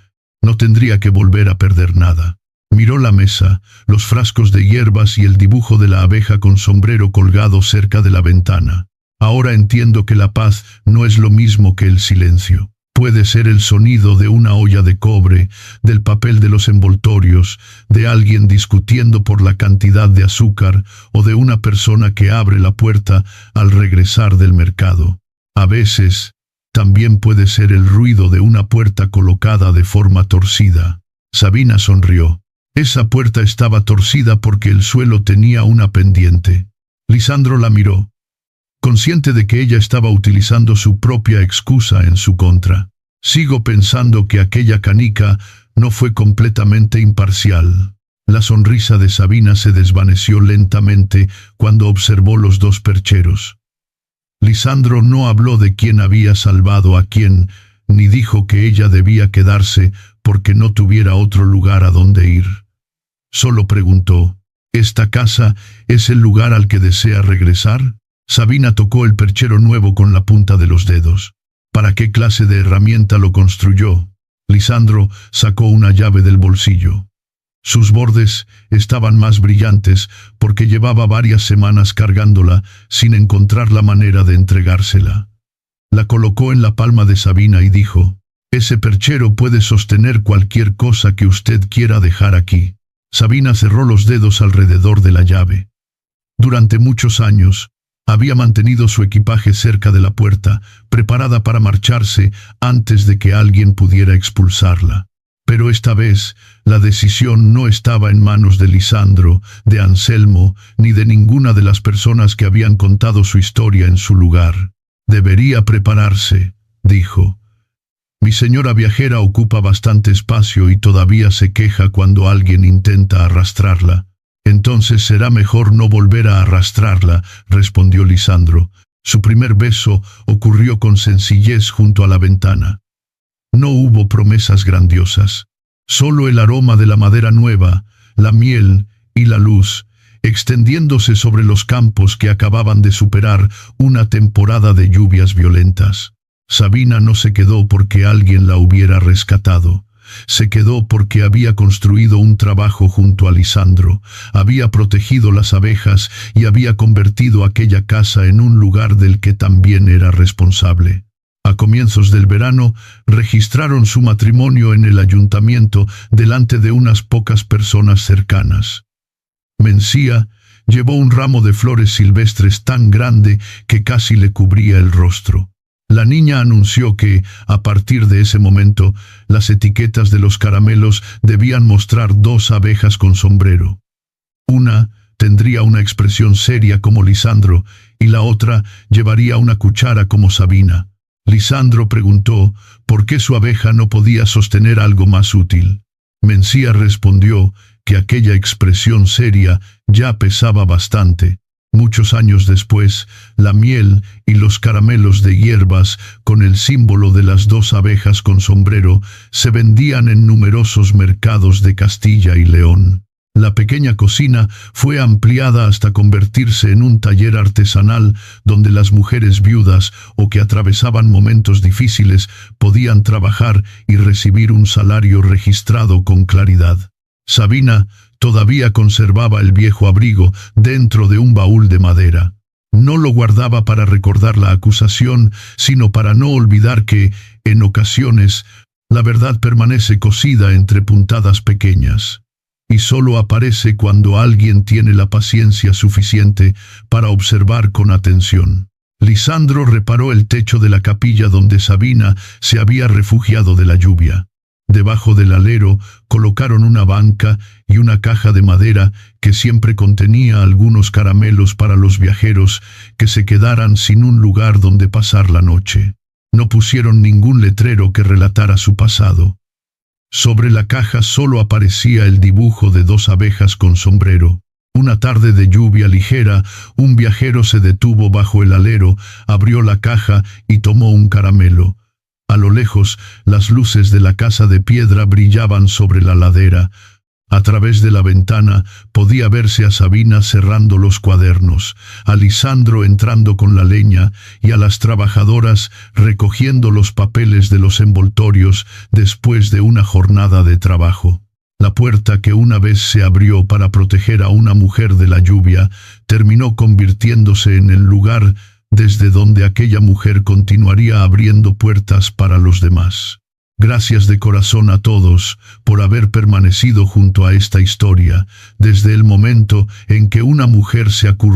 no tendría que volver a perder nada. Miró la mesa, los frascos de hierbas y el dibujo de la abeja con sombrero colgado cerca de la ventana. Ahora entiendo que la paz no es lo mismo que el silencio. Puede ser el sonido de una olla de cobre, del papel de los envoltorios, de alguien discutiendo por la cantidad de azúcar o de una persona que abre la puerta al regresar del mercado. A veces, también puede ser el ruido de una puerta colocada de forma torcida. Sabina sonrió. Esa puerta estaba torcida porque el suelo tenía una pendiente. Lisandro la miró, consciente de que ella estaba utilizando su propia excusa en su contra. Sigo pensando que aquella canica no fue completamente imparcial. La sonrisa de Sabina se desvaneció lentamente cuando observó los dos percheros. Lisandro no habló de quién había salvado a quién, ni dijo que ella debía quedarse porque no tuviera otro lugar a donde ir. Solo preguntó, ¿esta casa es el lugar al que desea regresar? Sabina tocó el perchero nuevo con la punta de los dedos. ¿Para qué clase de herramienta lo construyó? Lisandro sacó una llave del bolsillo. Sus bordes estaban más brillantes porque llevaba varias semanas cargándola sin encontrar la manera de entregársela. La colocó en la palma de Sabina y dijo, «Ese perchero puede sostener cualquier cosa que usted quiera dejar aquí». Sabina cerró los dedos alrededor de la llave. Durante muchos años, había mantenido su equipaje cerca de la puerta, preparada para marcharse antes de que alguien pudiera expulsarla. Pero esta vez, la decisión no estaba en manos de Lisandro, de Anselmo, ni de ninguna de las personas que habían contado su historia en su lugar. «Debería prepararse», dijo. «Mi señora viajera ocupa bastante espacio y todavía se queja cuando alguien intenta arrastrarla». «Entonces será mejor no volver a arrastrarla», respondió Lisandro. Su primer beso ocurrió con sencillez junto a la ventana. No hubo promesas grandiosas. Solo el aroma de la madera nueva, la miel y la luz, extendiéndose sobre los campos que acababan de superar una temporada de lluvias violentas. Sabina no se quedó porque alguien la hubiera rescatado. Se quedó porque había construido un trabajo junto a Lisandro, había protegido las abejas y había convertido aquella casa en un lugar del que también era responsable. A comienzos del verano, registraron su matrimonio en el ayuntamiento delante de unas pocas personas cercanas. Mencía llevó un ramo de flores silvestres tan grande que casi le cubría el rostro. La niña anunció que, a partir de ese momento, las etiquetas de los caramelos debían mostrar 2 abejas con sombrero. Una tendría una expresión seria como Lisandro y la otra llevaría una cuchara como Sabina. Lisandro preguntó por qué su abeja no podía sostener algo más útil. Mencía respondió que aquella expresión seria ya pesaba bastante. Muchos años después, la miel y los caramelos de hierbas con el símbolo de las 2 abejas con sombrero se vendían en numerosos mercados de Castilla y León. La pequeña cocina fue ampliada hasta convertirse en un taller artesanal donde las mujeres viudas o que atravesaban momentos difíciles podían trabajar y recibir un salario registrado con claridad. Sabina todavía conservaba el viejo abrigo dentro de un baúl de madera. No lo guardaba para recordar la acusación, sino para no olvidar que, en ocasiones, la verdad permanece cosida entre puntadas pequeñas. Y solo aparece cuando alguien tiene la paciencia suficiente para observar con atención. Lisandro reparó el techo de la capilla donde Sabina se había refugiado de la lluvia. Debajo del alero colocaron una banca y una caja de madera que siempre contenía algunos caramelos para los viajeros que se quedaran sin un lugar donde pasar la noche. No pusieron ningún letrero que relatara su pasado. Sobre la caja solo aparecía el dibujo de 2 abejas con sombrero. Una tarde de lluvia ligera, un viajero se detuvo bajo el alero, abrió la caja y tomó un caramelo. A lo lejos, las luces de la casa de piedra brillaban sobre la ladera. A través de la ventana podía verse a Sabina cerrando los cuadernos, a Lisandro entrando con la leña y a las trabajadoras recogiendo los papeles de los envoltorios después de una jornada de trabajo. La puerta que una vez se abrió para proteger a una mujer de la lluvia terminó convirtiéndose en el lugar desde donde aquella mujer continuaría abriendo puertas para los demás. Gracias de corazón a todos por haber permanecido junto a esta historia, desde el momento en que una mujer se acurrucó